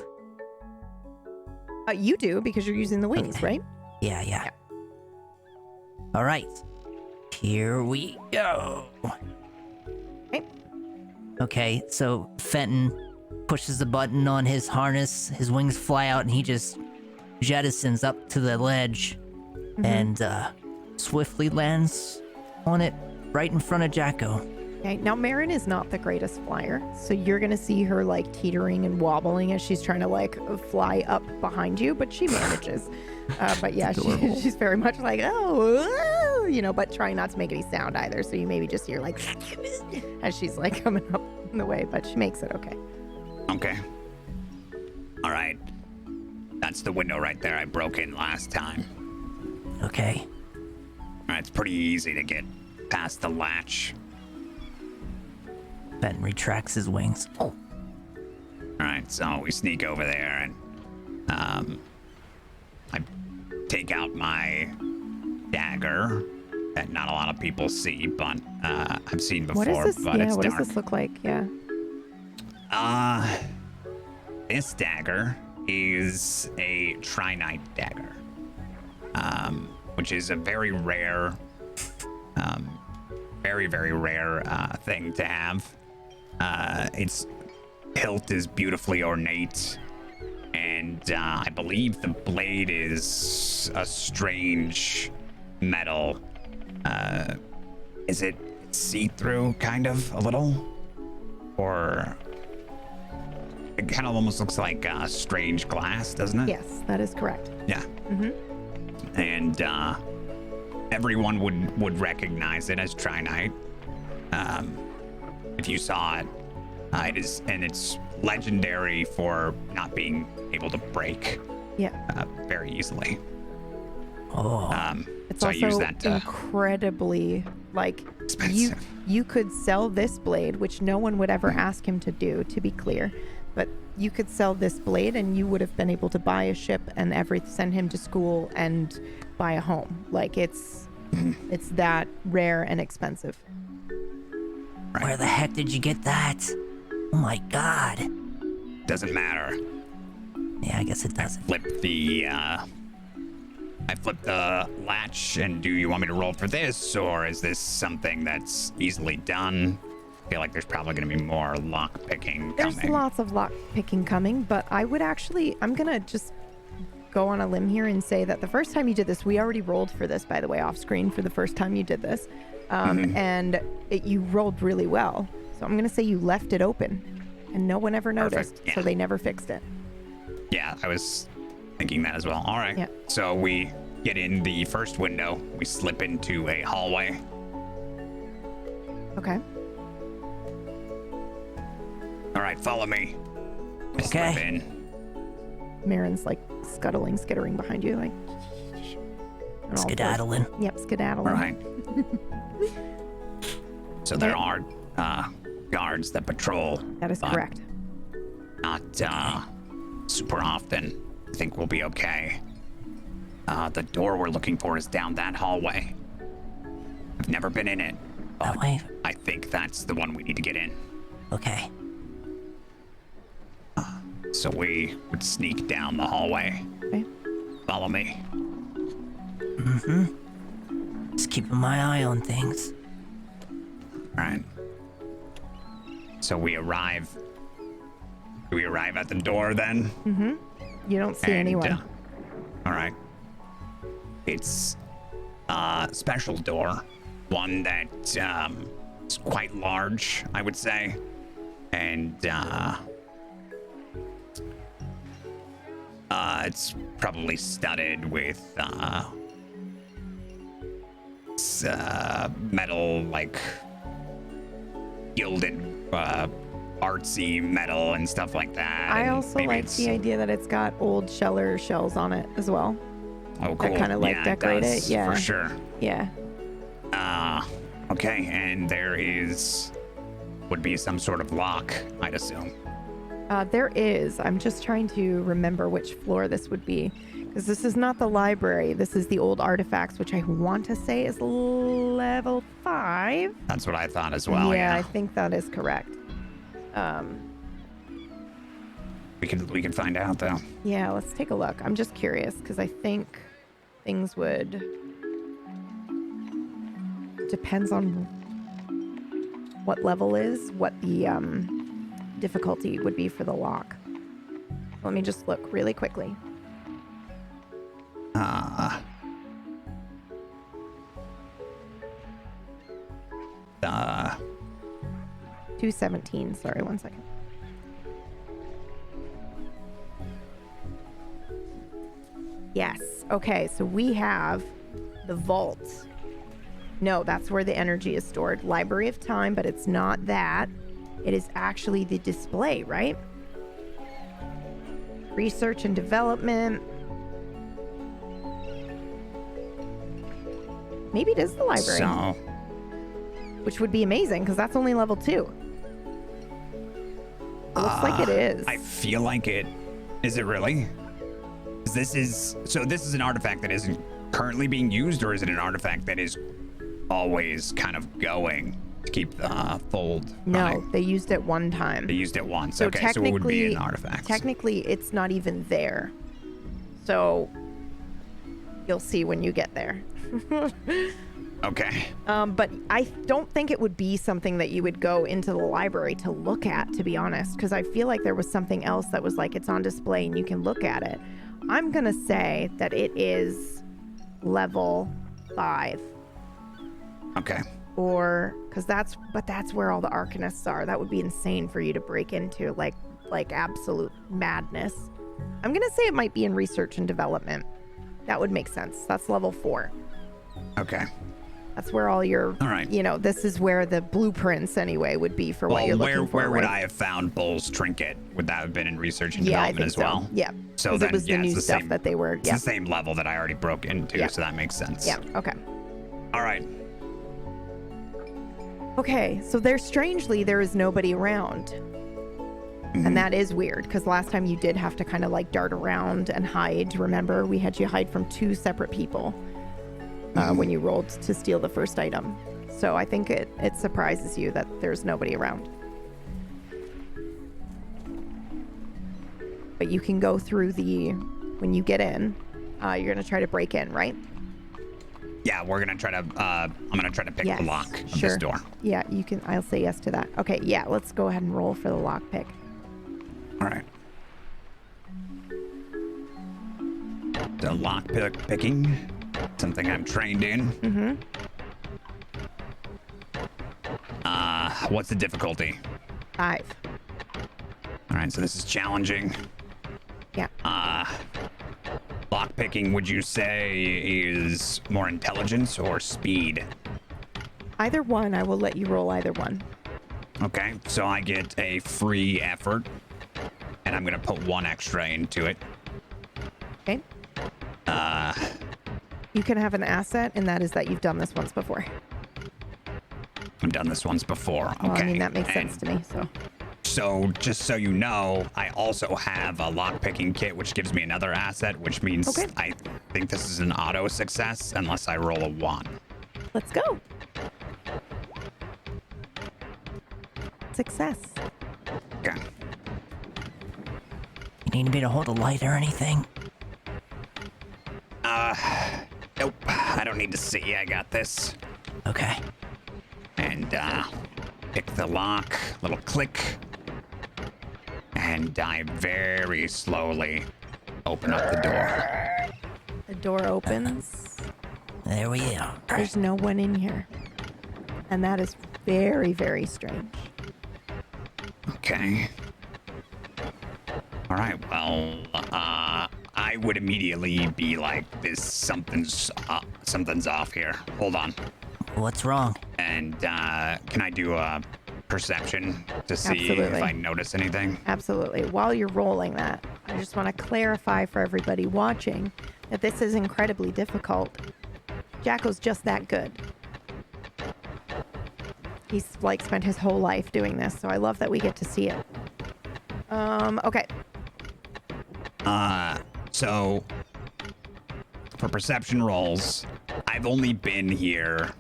B: You do because you're using the wings,
C: Okay.
B: right?
C: Yeah. All right. Here we go.
B: Okay.
C: Okay, so Fenton pushes the button on his harness, his wings fly out, and he just jettisons up to the ledge and swiftly lands on it right in front of Jacko.
B: Okay. Now Marin is not the greatest flyer, so you're gonna see her like teetering and wobbling as she's trying to like fly up behind you, but she manages. But yeah, she's very much like but trying not to make any sound either. So you maybe just hear like as she's like coming up in the way, but she makes it okay.
G: Okay. All right. That's the window right there I broke in last time.
C: Okay.
G: All right, it's pretty easy to get past the latch.
C: Fenton retracts his wings. Oh.
G: All right, so we sneak over there and I take out my dagger that not a lot of people see, but I've seen before.
B: What is this?
G: But
B: Yeah,
G: it's
B: what
G: dark.
B: does this look like? Yeah.
G: This dagger is a trinite dagger, which is a very rare, very, very rare thing to have. Its hilt is beautifully ornate, and I believe the blade is a strange metal. Is it see-through, kind of, a little? Or it kind of almost looks like strange glass, doesn't it?
B: Yes, that is correct.
G: Yeah. And everyone would recognize it as trinite. If you saw it, it's legendary for not being able to break
B: Yeah.
G: very easily.
C: Oh.
B: It's
G: So I
B: also
G: use that to
B: incredibly
G: expensive.
B: you could sell this blade, which no one would ever ask him to do, to be clear, but you could sell this blade and you would have been able to buy a ship and send him to school and buy a home. Like it's It's that rare and expensive.
C: Where the heck did you get that? Oh my god.
G: Doesn't matter.
C: Yeah, I guess it doesn't.
G: I flipped the latch, and do you want me to roll for this, or is this something that's easily done? I feel like there's probably going to be more lock picking coming.
B: There's lots of lock picking coming, but I'm gonna just go on a limb here and say that the first time you did this, we already rolled for this, by the way, off screen for the first time you did this, and you rolled really well. So I'm gonna say you left it open, and no one ever noticed,
G: Perfect, yeah.
B: so they never fixed it.
G: Yeah, I was thinking that as well. All right.
B: Yeah.
G: So we get in the first window. We slip into a hallway.
B: Okay.
G: All right, follow me. We
C: Okay.
G: slip in.
B: Marin's like skittering behind you, like. on all fours.
C: Skedaddling.
B: Yep, skedaddling.
G: All right. So there are guards that patrol.
B: That is
G: but
B: correct.
G: Not super often. I think we'll be okay. The door we're looking for is down that hallway. I've never been in it.
C: That
G: but
C: way?
G: I think that's the one we need to get in.
C: Okay.
G: So we would sneak down the hallway.
B: Okay.
G: Follow me.
C: Just keeping my eye on things.
G: All right. So we arrive. Do we arrive at the door then?
B: You don't see
G: And,
B: anyone.
G: all right. It's a special door, one that is quite large, I would say, and it's probably studded with metal, like gilded, artsy metal and stuff like that.
B: I
G: and
B: also
G: maybe
B: like
G: it's-
B: the idea that it's got old Scheller shells on it as well.
G: Oh, cool.
B: that kinda, like,
G: Yeah,
B: decorate it,
G: does,
B: yeah.
G: for sure.
B: Yeah.
G: Okay, and there would be some sort of lock, I'd assume.
B: There is. I'm just trying to remember which floor this would be. Because this is not the library. This is the old artifacts, which I want to say is level 5.
G: That's what I thought as well. Yeah,
B: I think that is correct.
G: we can find out though.
B: Yeah, let's take a look. I'm just curious because I think things would... Depends on what level is, what the difficulty would be for the lock. Let me just look really quickly. 217. Sorry, 1 second. Yes. Okay, so we have the vault. No, that's where the energy is stored. Library of Time, but it's not that. It is actually the display, right? Research and development. Maybe it is the library.
G: So,
B: Which would be amazing because that's only level 2. It looks like it is.
G: I feel like it. Is it really? This is an artifact that isn't currently being used, or is it an artifact that is always kind of going to keep the fold
B: No,
G: running?
B: they used it one time.
G: They used it once.
B: So
G: okay, so it would be an artifact.
B: Technically, it's not even there. So you'll see when you get there.
G: Okay.
B: But I don't think it would be something that you would go into the library to look at, to be honest, because I feel like there was something else that was like it's on display and you can look at it. I'm gonna say that it is level 5.
G: Okay.
B: Or because that's where all the arcanists are. That would be insane for you to break into, like absolute madness. I'm gonna say it might be in research and development. That would make sense. That's level 4.
G: Okay.
B: That's where all your,
G: All right.
B: This is where the blueprints anyway would be for what you're looking for.
G: Where would
B: right?
G: I have found Bull's trinket? Would that have been in research and
B: Yeah, I
G: development
B: think
G: as
B: so.
G: well?
B: Yeah.
G: So
B: 'Cause
G: then,
B: it was the
G: yeah,
B: new
G: it's the
B: stuff
G: same,
B: that they were.
G: It's
B: Yeah.
G: the same level that I already broke into,
B: Yeah.
G: so that makes sense.
B: Yeah. Okay.
G: All right.
B: Okay. So there is nobody around.
G: Mm-hmm.
B: And that is weird because last time you did have to kind of like dart around and hide. Remember, we had you hide from 2 separate people. when you rolled to steal the first item. So I think it surprises you that there's nobody around. But you can go through when you get in, you're going to try to break in, right?
G: Yeah, we're gonna try to. I'm gonna try to pick the lock of this door.
B: Yeah, you can. I'll say yes to that. Okay, yeah, let's go ahead and roll for the lock pick.
G: All right. The lock picking, something I'm trained in.
B: Mm-hmm.
G: What's the difficulty?
B: 5.
G: All right, so this is challenging.
B: Yeah.
G: Lock picking, would you say, is more intelligence or speed?
B: Either one. I will let you roll either one.
G: Okay, so I get a free effort, and I'm gonna put 1 extra into it.
B: Okay. You can have an asset, and that is that you've done this once before.
G: I've done this once before. Okay.
B: Well, I mean, that makes sense to me, so.
G: So, just so you know, I also have a lock-picking kit, which gives me another asset, which means I think this is an auto success unless I roll a 1.
B: Let's go. Success.
G: Okay.
C: You need me to hold a light or anything?
G: Nope. I don't need to see. I got this.
C: Okay.
G: And, pick the lock, little click, and I very slowly open up the door.
B: The door opens.
C: There we are.
B: There's no one in here. And that is very, very strange.
G: Okay. All right, well, I would immediately be like, something's off here. Hold on.
C: What's wrong?
G: And, can I do a perception to see
B: Absolutely.
G: if I notice anything?
B: Absolutely. While you're rolling that, I just want to clarify for everybody watching that this is incredibly difficult. Jacko's just that good. He's like spent his whole life doing this, so I love that we get to see it. Okay.
G: So for perception rolls, I've only been here.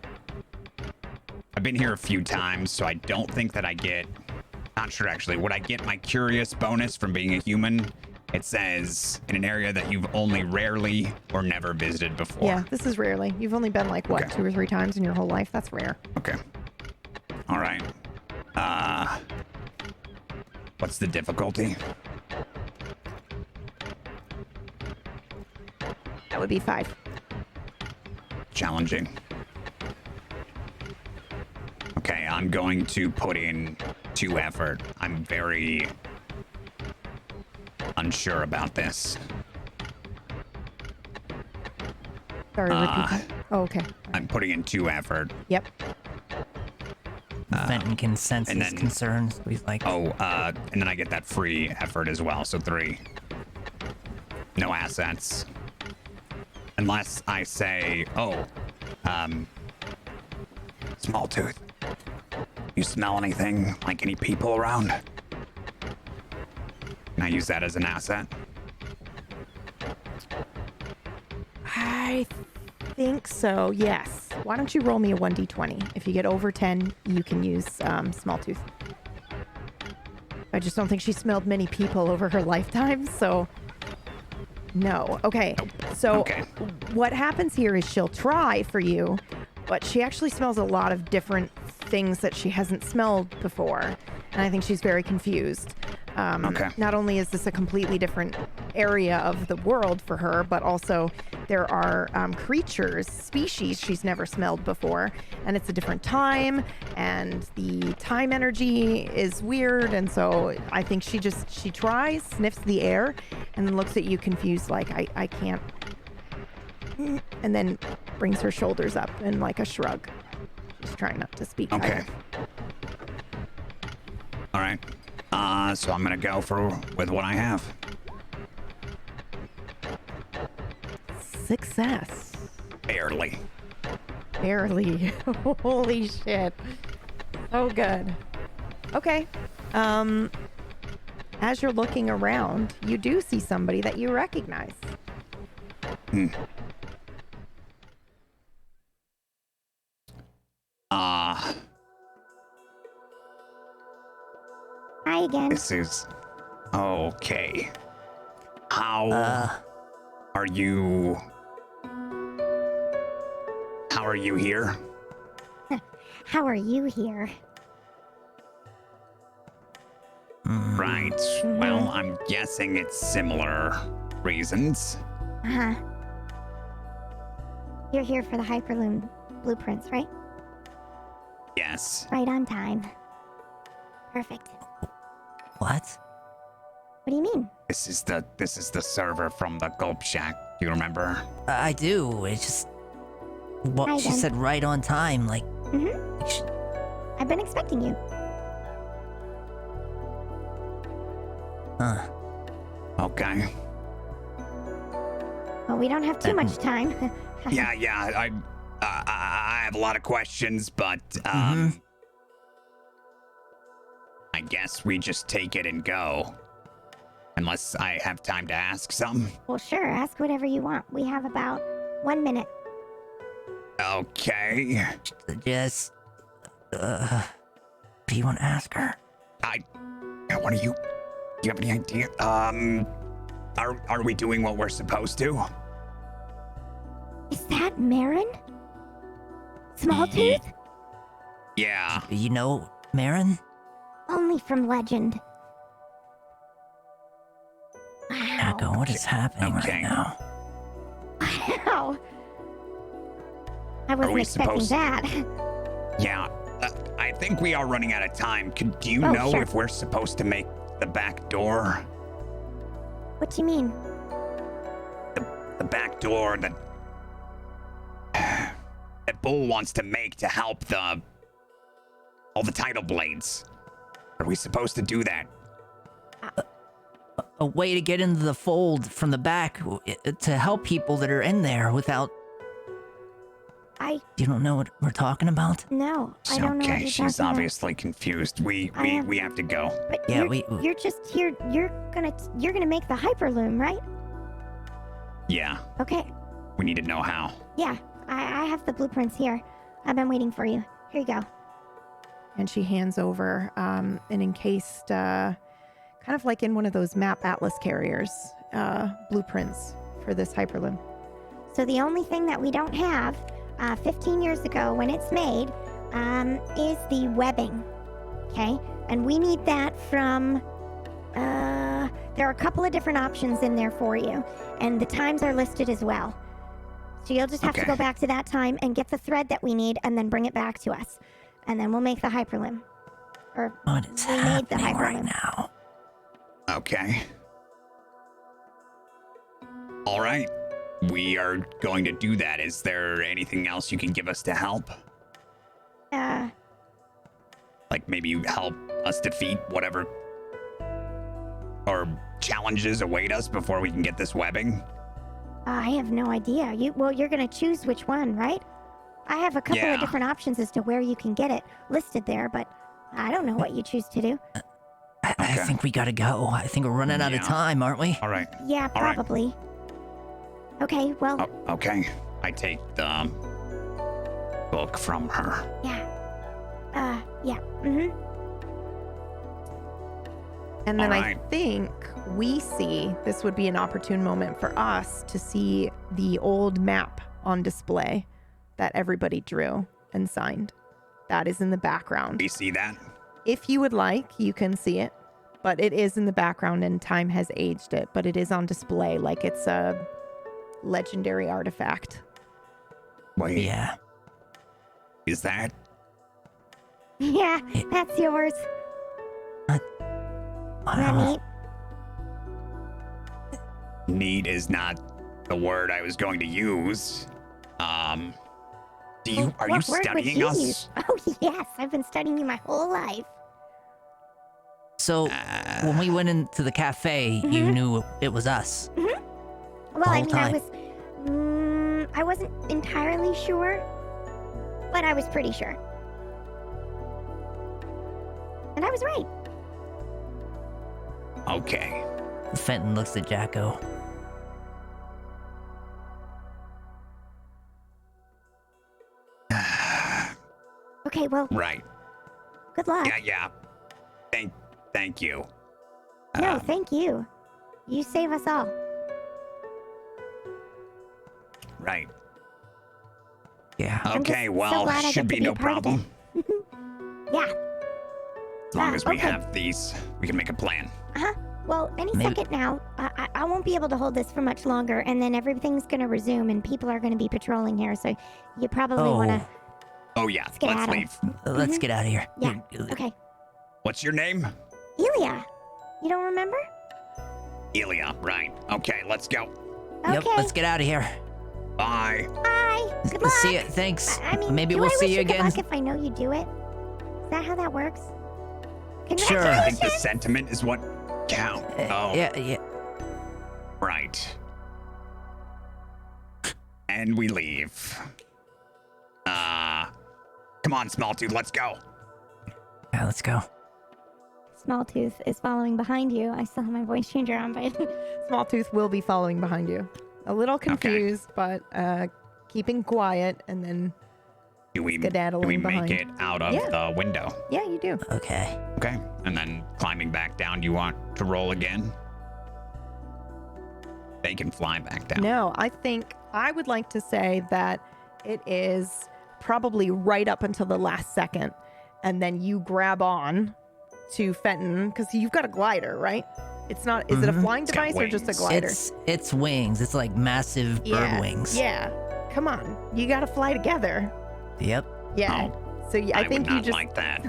G: I've been here a few times, so I don't think that I get. Not sure actually. Would I get my curious bonus from being a human? It says in an area that you've only rarely or never visited before.
B: Yeah, this is rarely. You've only been like, what,
G: Okay.
B: 2 or 3 times in your whole life? That's rare.
G: Okay. All right. What's the difficulty?
B: That would be 5.
G: Challenging. Okay, I'm going to put in 2 effort. I'm very unsure about this.
B: Sorry, repeat that. Oh, okay.
G: I'm putting in 2 effort.
B: Yep.
C: Fenton can sense
G: and
C: his
G: then-
C: concerns. He's like,
G: and then I get that free effort as well, so 3. No assets. Unless I say, small tooth. You smell anything, like any people around? Can I use that as an asset?
B: I think so, yes. Why don't you roll me a 1d20? If you get over 10, you can use small tooth. I just don't think she smelled many people over her lifetime, so no. Okay, so
G: Okay.
B: what happens here is she'll try for you, but she actually smells a lot of different things that she hasn't smelled before, and I think she's very confused.
G: Okay.
B: Not only is this a completely different area of the world for her, but also there are creatures, species she's never smelled before, and it's a different time, and the time energy is weird, and so I think she tries, sniffs the air, and then looks at you confused like, I can't, and then brings her shoulders up in like a shrug. She's trying not to speak.
G: Okay.
B: either.
G: All right. So I'm gonna go with what I have.
B: Success.
G: Barely.
B: Barely. Holy shit. So good. Okay. As you're looking around, you do see somebody that you recognize.
G: Uh,
H: Hi again.
G: this is okay. How are you? How are you here?
H: How are you here?
G: Right. Well, I'm guessing it's similar reasons.
H: Uh-huh. You're here for the Hyperloom blueprints, right?
G: Yes.
H: Right on time. Perfect.
C: What?
H: What do you mean?
G: This is the server from the Gulp Shack. Do you remember?
C: I do. It's just what she
H: Maiden.
C: said right on time. Like,
H: I've been expecting you.
G: Okay.
H: Well, we don't have too much time.
G: Yeah. I have a lot of questions, but I guess we just take it and go. Unless I have time to ask some.
H: Well, sure. Ask whatever you want. We have about 1 minute.
G: Okay.
C: just, do you want to ask her?
G: What do you have any idea? Are we doing what we're supposed to?
H: Is that Marin? Small Tooth?
G: Yeah.
C: You know, Marin?
H: Only from legend. Wow.
C: Echo, what is happening
G: Okay.
C: right now?
H: Wow. I wasn't
G: we
H: expecting
G: supposed-
H: that.
G: Yeah. I think we are running out of time. Do you
H: Oh,
G: know
H: sure.
G: if we're supposed to make the back door?
H: What do you mean?
G: The back door that Bull wants to make to help all the Tidal Blades. Are we supposed to do that?
C: A way to get into the fold from the back to help people that are in there without... You don't know what we're talking about?
H: No, I don't know what
G: Okay,
H: you're
G: she's
H: talking
G: obviously confused. We have to go.
H: about. But
C: Yeah,
H: you're just here. You're gonna make the hyperloom, right?
G: Yeah,
H: Okay.
G: we need to know how.
H: Yeah, I have the blueprints here. I've been waiting for you. Here you go.
B: And she hands over an encased, kind of like in one of those map atlas carriers, blueprints for this hyperloom.
H: So the only thing that we don't have, 15 years ago when it's made, is the webbing. Okay? And we need that from, there are a couple of different options in there for you. And the times are listed as well. So you'll just have to
G: Okay.
H: go back to that time and get the thread that we need and then bring it back to us. And then we'll make the hyperloom. Or
C: What is
H: we made the
C: happening right
H: hyperloom.
C: now?
G: Okay. All right. We are going to do that. Is there anything else you can give us to help? Like maybe you help us defeat whatever or challenges await us before we can get this webbing?
H: I have no idea. You're gonna choose which one, right? I have a couple
G: Yeah.
H: of different options as to where you can get it listed there, but I don't know what you choose to do.
C: I
G: Okay.
C: think we gotta go. I think we're running out of
G: Yeah.
C: time, aren't we?
G: All right.
H: Yeah,
G: All right.
H: probably. Okay, well,
G: Oh, okay. I take the book from her.
H: yeah. Yeah. Mm-hmm.
B: And then I
G: Alright.
B: think we see this would be an opportune moment for us to see the old map on display that everybody drew and signed. That is in the background.
G: We see that?
B: If you would like, you can see it, but it is in the background and time has aged it, but it is on display like it's a legendary artifact.
G: Wait,
C: Yeah.
G: is that?
H: Yeah, that's yours. Isn't that
C: Wow.
H: neat?
G: Neat is not the word I was going to use. Are you
H: What word would
G: studying
H: you
G: us?
H: use? Oh, yes, I've been studying you my whole life.
C: So, when we went into the cafe, you knew it was us.
H: Well,
C: whole time.
H: I wasn't entirely sure, but I was pretty sure. And I was right.
G: Okay.
C: Fenton looks at Jacko.
H: Okay, well,
G: Right.
H: good luck.
G: Yeah. Thank you.
H: No, thank you. You save us all.
G: Right.
C: Yeah.
H: I'm
G: Okay,
H: just so
G: well,
H: glad I
G: should
H: get to
G: be
H: be
G: no
H: a part of
G: problem.
H: Yeah.
G: As long as we
H: okay.
G: have these, we can make a plan.
H: Uh-huh. Well, any
C: Maybe-
H: second now, I won't be able to hold this for much longer, and then everything's going to resume, and people are going to be patrolling here, so you probably want to...
G: Oh yeah,
H: get
G: let's
H: out of-
G: leave.
C: Let's get out of here.
H: Yeah,
C: Here,
H: okay.
G: What's your name?
H: Elia, you don't remember?
G: Elia, right. Okay, let's go.
H: Okay.
C: Yep, let's get out of here.
G: Bye.
H: Bye. Good luck.
C: See you. Thanks.
H: I mean,
C: Maybe
H: do
C: we'll
H: I
C: see
H: wish
C: you
H: good
C: again.
H: luck if I know you do it? Is that how that works?
C: Sure.
G: I think the
H: Congratulations.
G: sentiment is what counts. Oh,
C: Yeah.
G: right. And we leave. Come on, small dude, let's go.
C: Yeah, let's go.
H: Small Tooth is following behind you. I still have my voice changer on, but
B: Small Tooth will be following behind you. A little confused, but keeping quiet, and then
G: Do we
B: Skedaddling
G: make
B: behind.
G: it out of
B: Yeah.
G: the window?
B: yeah, you do.
C: Okay.
G: Okay. And then climbing back down, you want to roll again? They can fly back down.
B: No, I think I would like to say that it is probably right up until the last second, and then you grab on to Fenton because you've got a glider, right? It's not. Is it a flying
G: It's got
B: device or just a
G: wings.
B: glider?
C: It's wings. It's like massive bird wings.
B: Yeah. Come on, you got to fly together.
C: Yep.
B: Yeah. So I think
G: would
B: you
G: not
B: just.
G: like that.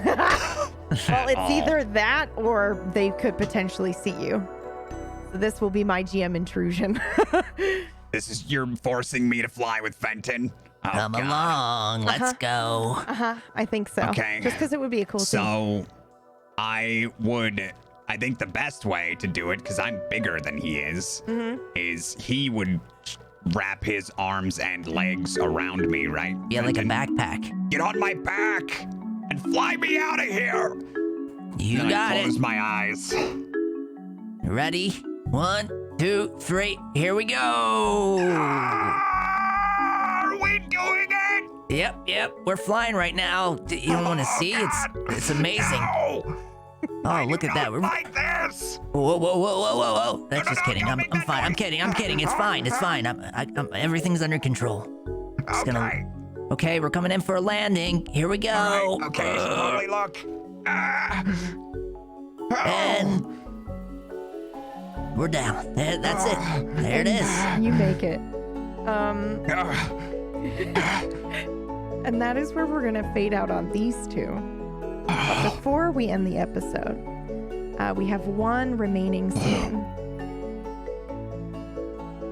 B: Well, it's
G: Oh.
B: either that or they could potentially see you. So this will be my GM intrusion.
G: You're forcing me to fly with Fenton. Oh,
C: Come
G: God.
C: along. Let's go.
B: I think so.
G: Okay.
B: Just because it would be a cool thing.
G: So, I think the best way to do it, because I'm bigger than he is he would wrap his arms and legs around me, right?
C: Yeah, like a
G: And
C: backpack.
G: Get on my back and fly me out of here.
C: You
G: Then
C: got
G: I
C: it.
G: close my eyes.
C: Ready? 1, 2, 3. Here we go.
G: Are we doing it?
C: Yep. We're flying right now. You don't want to see? It's amazing.
G: No.
C: Oh, look at that.
G: Like this.
C: Whoa. That's just kidding.
G: don't
C: I'm
G: make that
C: fine. I'm
G: noise.
C: kidding. It's fine. Everything's under control. Just
G: Okay.
C: Okay, we're coming in for a landing. Here we go.
G: All right. Okay. Slowly look.
C: And we're down. That's it. There it is.
B: You make it. And that is where we're going to fade out on these two. But before we end the episode, we have one remaining scene.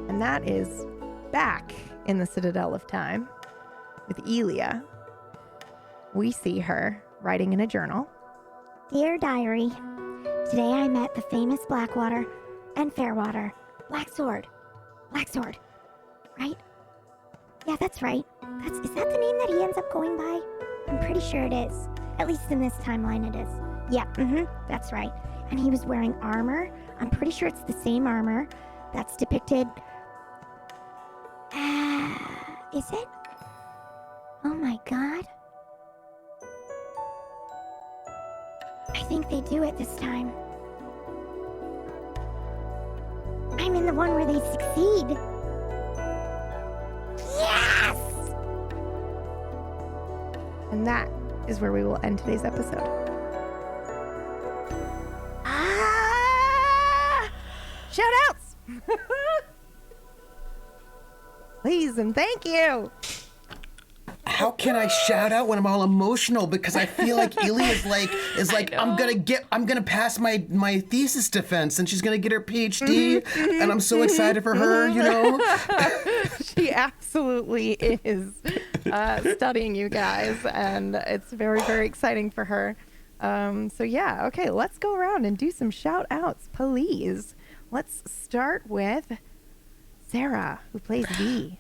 B: And that is back in the Citadel of Time with Elia. We see her writing in a journal.
H: Dear Diary, today I met the famous Blackwater and Fairwater. Black Sword, right? Yeah, that's right. Is that the name that he ends up going by? I'm pretty sure it is. At least in this timeline it is. Yeah, that's right. And he was wearing armor. I'm pretty sure it's the same armor that's depicted. Is it? Oh my god. I think they do it this time. I'm in the one where they succeed. Yes!
B: And that is where we will end today's episode. Shout outs! Please and thank you.
E: How can I shout out when I'm all emotional? Because I feel like Elia is like I'm gonna pass my thesis defense and she's gonna get her PhD and I'm so excited for her, you know?
B: She absolutely is studying you guys, and it's very, very exciting for her. So yeah, okay, let's go around and do some shout outs, please. Let's start with Sarah, who plays V.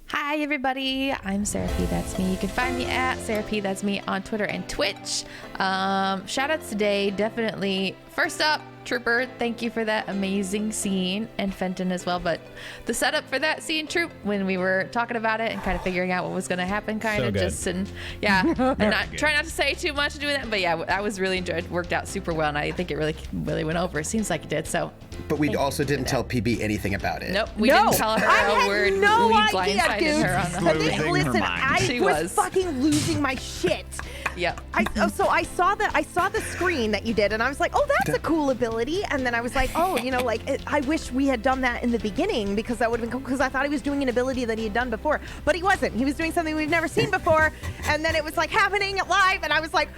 D: Hi, everybody. I'm Sarah P. That's me. You can find me at Sarah P. That's me on Twitter and Twitch. Shout outs today. Definitely. First up, Trooper, thank you for that amazing scene, and Fenton as well. But the setup for that scene, Troop, when we were talking about it and kind of figuring out what was going to happen, kind
I: So
D: of
I: good.
D: just, and yeah, and not try not to say too much and doing that. But yeah, I was really enjoyed. Worked out super well, and I think it really went over. It seems like it did. So.
E: But we also didn't tell PB anything about it.
D: Nope, we didn't tell her
B: I
D: a
B: had
D: word.
B: no
D: We
B: idea,
D: blindsided
B: dude.
D: her on the
G: Losing her
B: Listen,
G: mind.
B: I
D: She
B: was
D: was.
B: fucking losing my shit.
D: Yep.
B: So I saw the screen that you did, and I was like, oh, that's a cool ability. And then I was like, oh, I wish we had done that in the beginning, because that would have been cool, because I thought he was doing an ability that he had done before, but he wasn't. He was doing something we've never seen before, and then it was like happening live, and I was like,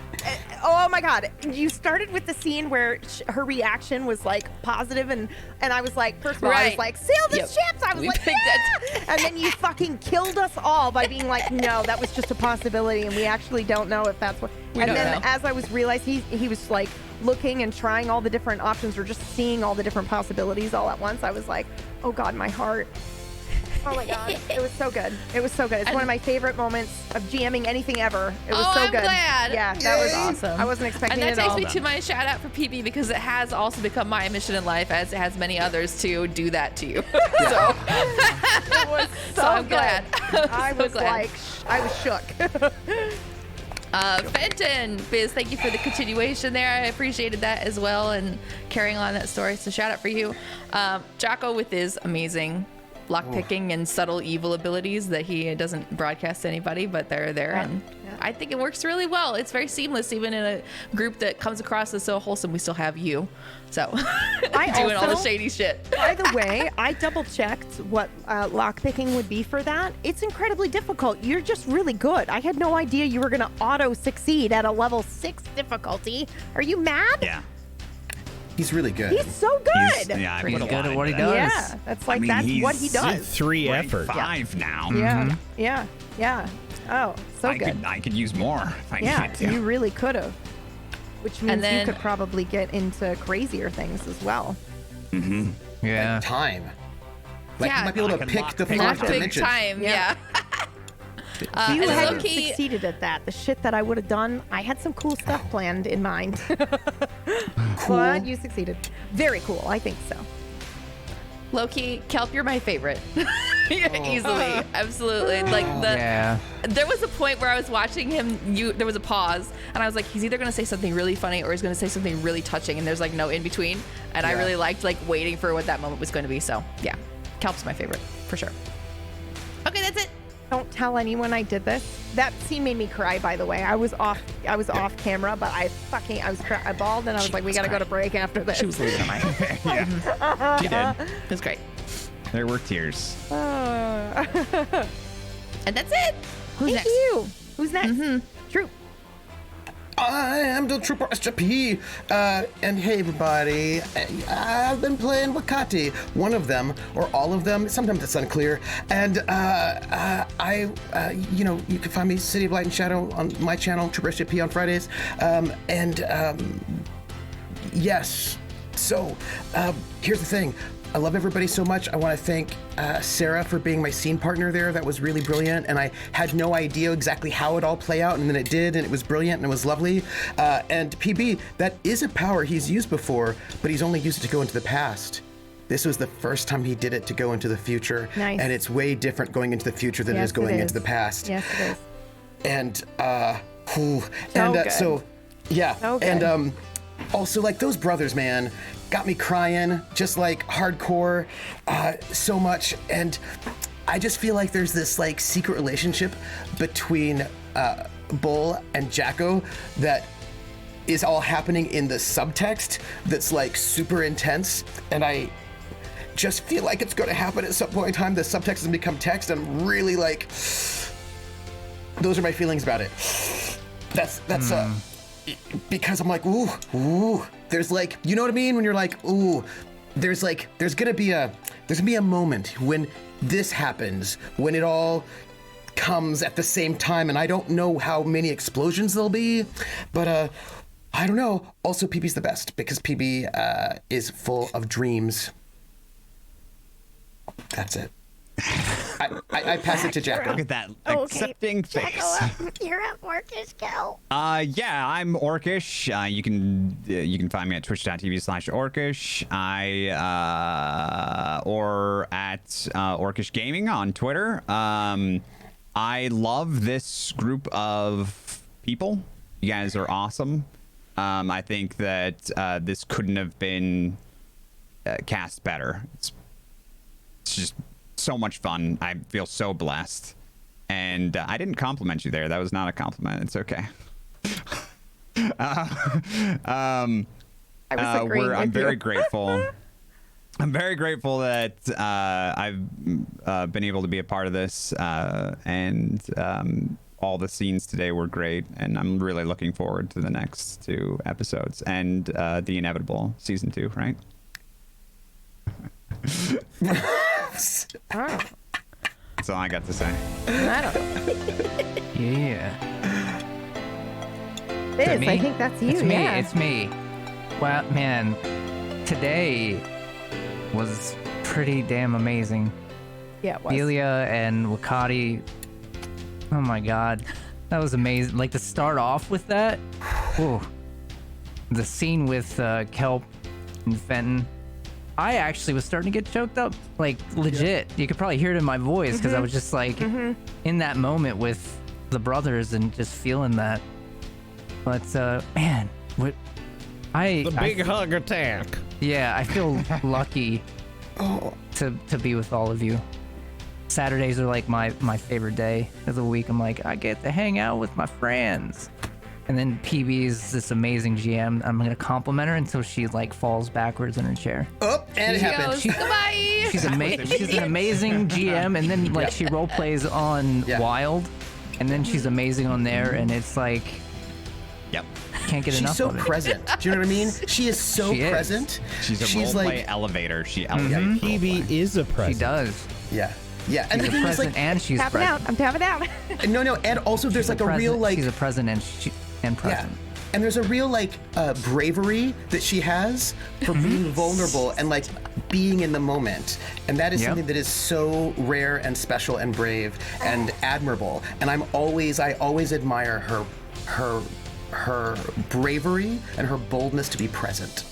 B: oh my god. You started with the scene where her reaction was like positive, and I was like, first of all, I was
D: Right.
B: like, sail the
D: Yep.
B: ships. I was
D: We
B: like,
D: picked
B: yeah! And then you fucking killed us all by being like, no, that was just a possibility, and we actually don't know if that's what.
D: We
B: and
D: don't
B: then
D: know.
B: as I was realizing he was like looking and trying all the different options, or just seeing all the different possibilities all at once, I was like, oh god, my heart. Oh my god, it was so good. It was so good. It's one of my favorite moments of GMing anything ever. It was so
D: I'm
B: good.
D: glad.
B: Yeah, that was
D: awesome.
B: I wasn't expecting
D: And
B: it
D: that
B: at all.
D: takes me to my shout out for PB, because it has also become my mission in life, as it has many others, to do that to you. So,
B: It was so,
D: I'm
B: good.
D: glad.
B: I
D: So
B: was
D: glad.
B: like, I was shook.
D: Fenton, Biz, thank you for the continuation there. I appreciated that as well, and carrying on that story. So shout out for you. Jocko with his amazing lockpicking and subtle evil abilities that he doesn't broadcast to anybody, but they're there. And I think it works really well. It's very seamless, even in a group that comes across as so wholesome. We still have you. So doing all the
B: also-
D: shady shit.
B: By the way, I double checked what lockpicking would be for that. It's incredibly difficult. You're just really good. I had no idea you were going to auto succeed at a level 6 difficulty. Are you mad?
G: Yeah.
E: He's really good.
B: He's so good.
G: Yeah,
C: Pretty
G: I put a
C: good
G: lot
C: at what he
G: into
C: does.
G: that.
B: Yeah, that's like
G: I mean,
B: that's what
G: he's
B: he does.
I: 3
G: Rank
I: effort.
G: 5 now.
B: Yeah. Oh, so good.
G: I could use more if I
B: Yeah,
G: needed to.
B: you really could have. Which means
D: then-
B: you could probably get into crazier things as well.
C: Yeah.
E: Time. Like
D: Yeah.
E: you might be able
G: I
E: to
G: can
E: pick
G: lock
E: the
G: pick
E: first
G: it.
D: Big
E: dimension.
D: time,
B: Yeah.
D: yeah.
B: If you
D: and then
B: hadn't
D: Loki,
B: succeeded at that, the shit that I would have done, I had some cool stuff planned in mind. But you succeeded. Very cool. I think so.
D: Loki, Kelp, you're my favorite. Easily, absolutely. Like
C: Yeah.
D: there was a point where I was watching him. There was a pause, and I was like, he's either gonna say something really funny or he's gonna say something really touching, and there's like no in between. And I
E: Yeah.
D: really liked like waiting for what that moment was going to be. So yeah, Kelp's my favorite for sure. Okay, that's it.
B: Don't tell anyone I did this. That scene made me cry, by the way. I was off camera, but I bawled, and I was like, we gotta go to break after this.
D: She was losing her mind.
G: Yeah, she did.
D: It was great.
G: There were tears.
D: And that's it. Who's
B: Thank
D: next?
B: you. Who's next? Troop.
E: I am the Trooper SJP, and hey everybody, I've been playing Wakati, one of them, or all of them, sometimes it's unclear, and you can find me City of Light and Shadow on my channel, Trooper SJP on Fridays, yes, so here's the thing. I love everybody so much. I want to thank Sarah for being my scene partner there. That was really brilliant, and I had no idea exactly how it all play out, and then it did, and it was brilliant, and it was lovely. And PB, that is a power he's used before, but he's only used it to go into the past. This was the first time he did it to go into the future,
B: Nice.
E: and it's way different going into the future than it is going into the past.
B: Yes, it is.
E: And
B: good.
E: so yeah,
B: So good.
E: and also like those brothers, man, got me crying, just like hardcore, so much. And I just feel like there's this like secret relationship between Bull and Jacko that is all happening in the subtext that's like super intense, and I just feel like it's going to happen at some point in time. The subtext has become text. I'm really like, those are my feelings about it. That's because I'm like, ooh, there's like, you know what I mean? When you're like, ooh, there's gonna be a moment when this happens, when it all comes at the same time, and I don't know how many explosions there'll be, but I don't know. Also, PB's the best because PB is full of dreams. That's it. I pass it to Jacko.
G: Look at that accepting face.
H: You're up, Orcish Kel.
G: Yeah, I'm Orcish. You can find me at twitch.tv/Orcish. Or at Orcish Gaming on Twitter. I love this group of people. You guys are awesome. I think that this couldn't have been cast better. It's just so much fun. I feel so blessed. And I didn't compliment you there. That was not a compliment. It's okay. I'm very grateful. I'm very grateful that I've been able to be a part of this, and all the scenes today were great, and I'm really looking forward to the next 2 episodes and the inevitable season 2, right?
B: Oh.
G: That's all I got to say.
B: I don't know.
C: Yeah.
B: Biz, I think that's you.
C: It's me.
B: Yeah.
C: It's me. Well, man, today was pretty damn amazing.
B: Yeah, it was.
C: Delia and Wakati. Oh my god, that was amazing. Like to start off with that. Whoa. The scene with Kelp and Fenton. I actually was starting to get choked up, like legit. You could probably hear it in my voice because I was just like in that moment with the brothers and just feeling that. But man, what
F: The big hug attack.
C: Yeah, I feel lucky to be with all of you. Saturdays are like my favorite day of the week. I'm like, I get to hang out with my friends. And then PB is this amazing GM. I'm gonna compliment her until she like falls backwards in her chair.
E: Oh, and it happened.
B: Goodbye.
C: She's an amazing GM, and then like she role plays on Wild, and then she's amazing on there, and it's like, can't get enough
E: She's so
C: of it.
E: present. Do you know what I mean? She is so present.
G: She's a roleplay elevator. She elevates.
F: PB is a present.
C: She does.
E: Yeah. Yeah. And
C: She's
E: the
C: a
E: thing is,
C: present
E: like,
C: and she's
B: Tapping
C: present.
B: out. I'm tapping out.
E: no, and also there's like a real like
C: she's a present and present.
E: And there's a real like bravery that she has for being vulnerable and like being in the moment. And that is something that is so rare and special and brave and admirable. And I always admire her bravery and her boldness to be present.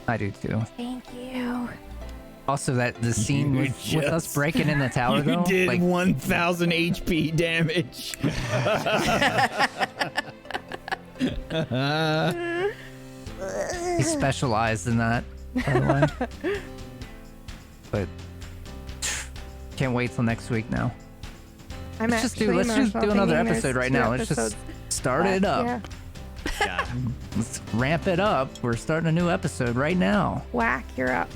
C: I do too.
H: Thank you.
C: Also, that the scene with us breaking in the tower, though.
F: You did
C: like,
F: 1,000 HP damage.
C: he specialized in that, by the way. But can't wait till next week now. Let's just do another episode right now. Let's just start it up.
B: Yeah.
C: Let's ramp it up. We're starting a new episode right now.
B: Whack, you're up.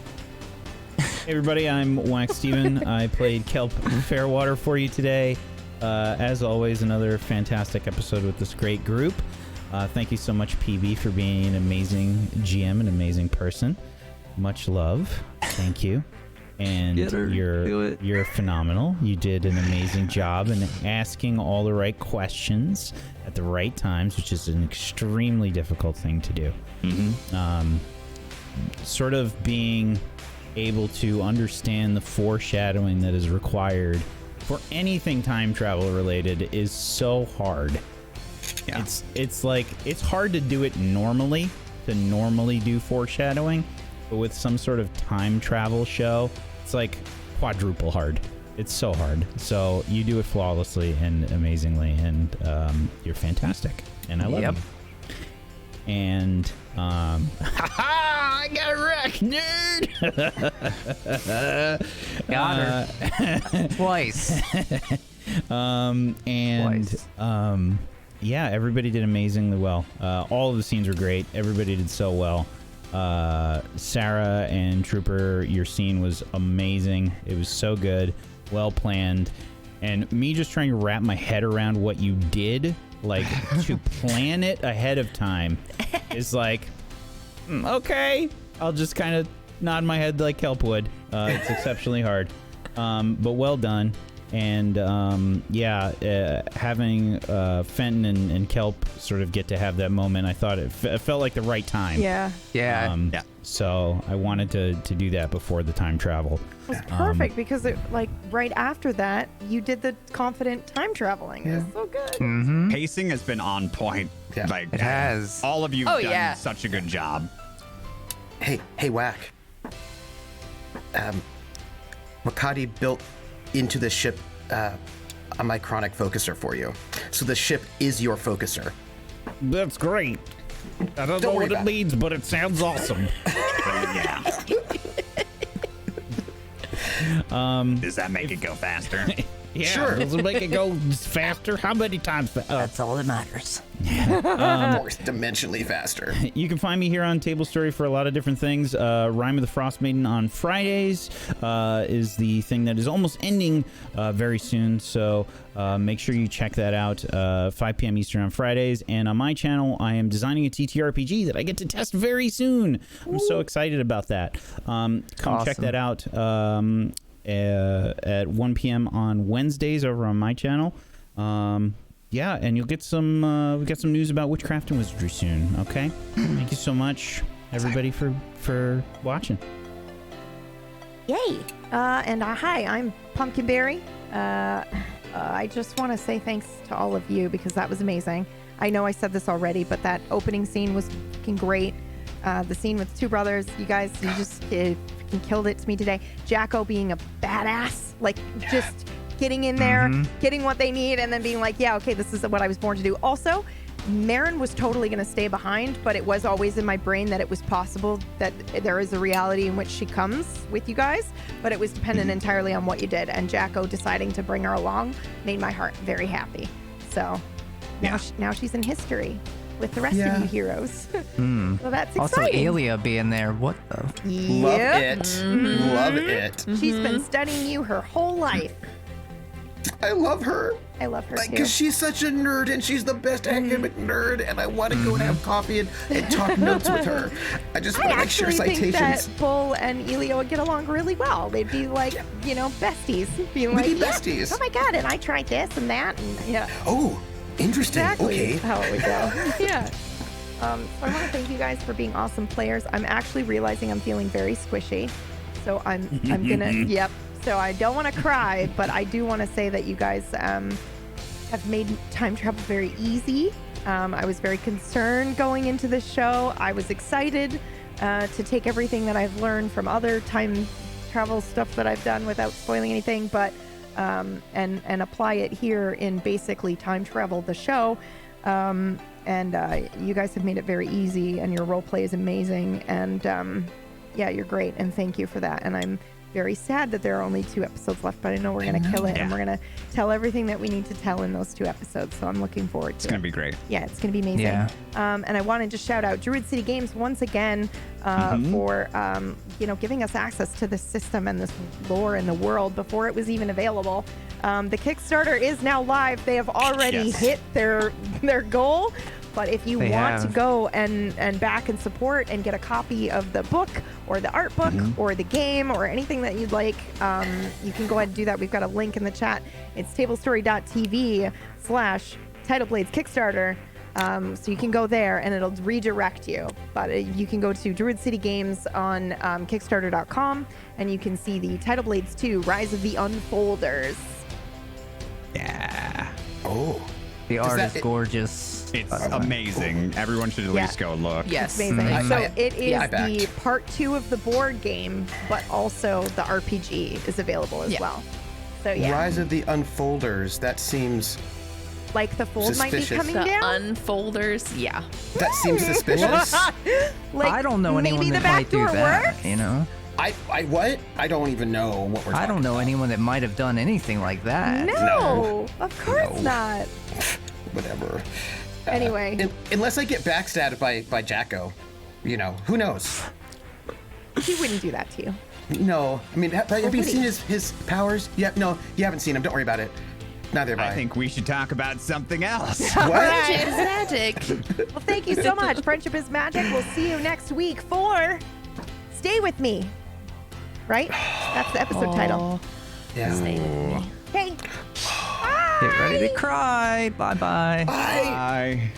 F: Hey everybody, I'm Wax Steven. I played Kelp Fairwater for you today. As always, another fantastic episode with this great group. Thank you so much, PB, for being an amazing GM, an amazing person. Much love. Thank you. And you're phenomenal. You did an amazing job in asking all the right questions at the right times, which is an extremely difficult thing to do. Sort of being able to understand the foreshadowing that is required for anything time travel related is so hard. Yeah. It's like it's hard to do it normally, to normally do foreshadowing, but with some sort of time travel show, it's like quadruple hard. It's so hard. So you do it flawlessly and amazingly, and you're fantastic, and I love you. And I got a wreck, nerd.
C: Got her twice.
F: Yeah, everybody did amazingly well. All of the scenes were great. Everybody did so well. Sarah and Trooper, your scene was amazing. It was so good, well planned, and me just trying to wrap my head around what you did, like to plan it ahead of time, is like, okay. I'll just kind of nod my head like Kelp would. It's exceptionally hard, but well done. And having Fenton and Kelp sort of get to have that moment, I thought it felt like the right time.
B: Yeah.
C: Yeah.
F: So I wanted to do that before the time travel.
B: It was perfect because right after that, you did the confident time traveling. It was so good.
C: Mm-hmm.
G: Pacing has been on point.
E: Yeah.
G: Like,
C: It has.
G: All of you
D: Oh,
G: have done
D: yeah.
G: such a good job.
E: Hey, Whack. Makati built into the ship a micronic focuser for you. So the ship is your focuser.
F: That's great. I don't know
E: worry
F: what it
E: about
F: means, but it sounds awesome.
G: Yeah. Does that make it go faster?
F: Yeah,
E: Sure.
F: does it make it go faster? How many times?
C: That's all that matters.
E: More dimensionally faster.
F: You can find me here on Table Story for a lot of different things. Rime of the Frost Maiden on Fridays is the thing that is almost ending very soon. So make sure you check that out. 5 p.m. Eastern on Fridays. And on my channel, I am designing a TTRPG that I get to test very soon. I'm so excited about that. Come check that out. At 1 p.m. on Wednesdays over on my channel. Yeah, and you'll get some. We got some news about witchcraft and wizardry soon. Okay, thank you so much, everybody, for watching.
B: Yay! Hi, I'm Pumpkinberry. I just want to say thanks to all of you because that was amazing. I know I said this already, but that opening scene was fucking great. The scene with two brothers, you guys, you just fucking killed it to me today. Jacko being a badass, like just getting in there, getting what they need, and then being like, yeah, okay, this is what I was born to do. Also, Marin was totally going to stay behind, but it was always in my brain that it was possible that there is a reality in which she comes with you guys, but it was dependent entirely on what you did. And Jacko deciding to bring her along made my heart very happy. So now she's in history with the rest of you heroes. So that's exciting.
C: Also, Elia being there. What the?
E: Love it. Love it.
B: She's been studying you her whole life.
E: I love her.
B: I love her too.
E: Because she's such a nerd and she's the best academic nerd, and I want to go and have coffee and talk notes with her. I just want to share
B: actually think
E: citations.
B: that Bull and Elio would get along really well. They'd be like, besties. Being like,
E: be
B: yeah,
E: besties.
B: oh my god, and I tried this and that, and yeah.
E: Oh, interesting.
B: Exactly
E: Okay.
B: how it would go. Yeah. So I want to thank you guys for being awesome players. I'm actually realizing I'm feeling very squishy, so I'm gonna. Yep. So I don't want to cry, but I do want to say that you guys have made time travel very easy. I was very concerned going into this show. I was excited to take everything that I've learned from other time travel stuff that I've done without spoiling anything, but and apply it here in basically time travel, the show. And you guys have made it very easy, and your role play is amazing. And yeah, you're great, and thank you for that. And I'm very sad that there are only 2 episodes left, but I know we're going to kill it, and we're going to tell everything that we need to tell in those 2 episodes. So I'm looking forward to it.
G: It's going to be great.
B: Yeah, it's going to be amazing.
C: Yeah.
B: And I want to just shout out Druid City Games once again for giving us access to this system and this lore in the world before it was even available. The Kickstarter is now live. They have already hit their goal. But if you want to go and back and support and get a copy of the book or the art book or the game or anything that you'd like, you can go ahead and do that. We've got a link in the chat. It's tablestory.tv/Tidal Blades Kickstarter. So you can go there and it'll redirect you. But you can go to Druid City Games on Kickstarter.com and you can see the Tidal Blades 2 Rise of the Unfolders.
G: Yeah.
E: Oh.
C: The art is gorgeous.
G: It's amazing. Everyone should at least go look.
D: Yes.
B: It's amazing. So it is
E: I
B: the
E: backed.
B: part 2 of the board game, but also the RPG is available as well. So yeah,
E: Rise of the Unfolders. That seems
B: like the fold might be
E: Suspicious.
B: coming
D: The
B: down.
D: unfolders, yeah.
E: that seems suspicious.
B: Like,
C: I don't know
B: maybe
C: anyone
B: the
C: that
B: back
C: might do
B: door
C: that.
B: works?
C: You know,
E: I what? I don't even know what we're.
C: I don't know anyone that might have done anything like that.
B: No, of course not.
E: Whatever.
B: Anyway,
E: Unless I get backstabbed by Jacko, who knows?
B: he wouldn't do that to you.
E: No, I mean, have you
B: would
E: seen
B: he?
E: his powers? Yeah, no, you haven't seen him. Don't worry about it. Neither have I.
G: I think we should talk about something else.
E: What?
D: Friendship is magic.
B: Well, thank you so much. Friendship is magic. We'll see you next week for Stay With Me. Right? That's the episode title.
E: Yeah.
D: Stay with me.
H: Okay.
C: Get ready to cry. Bye-bye.
E: Bye.
G: Bye.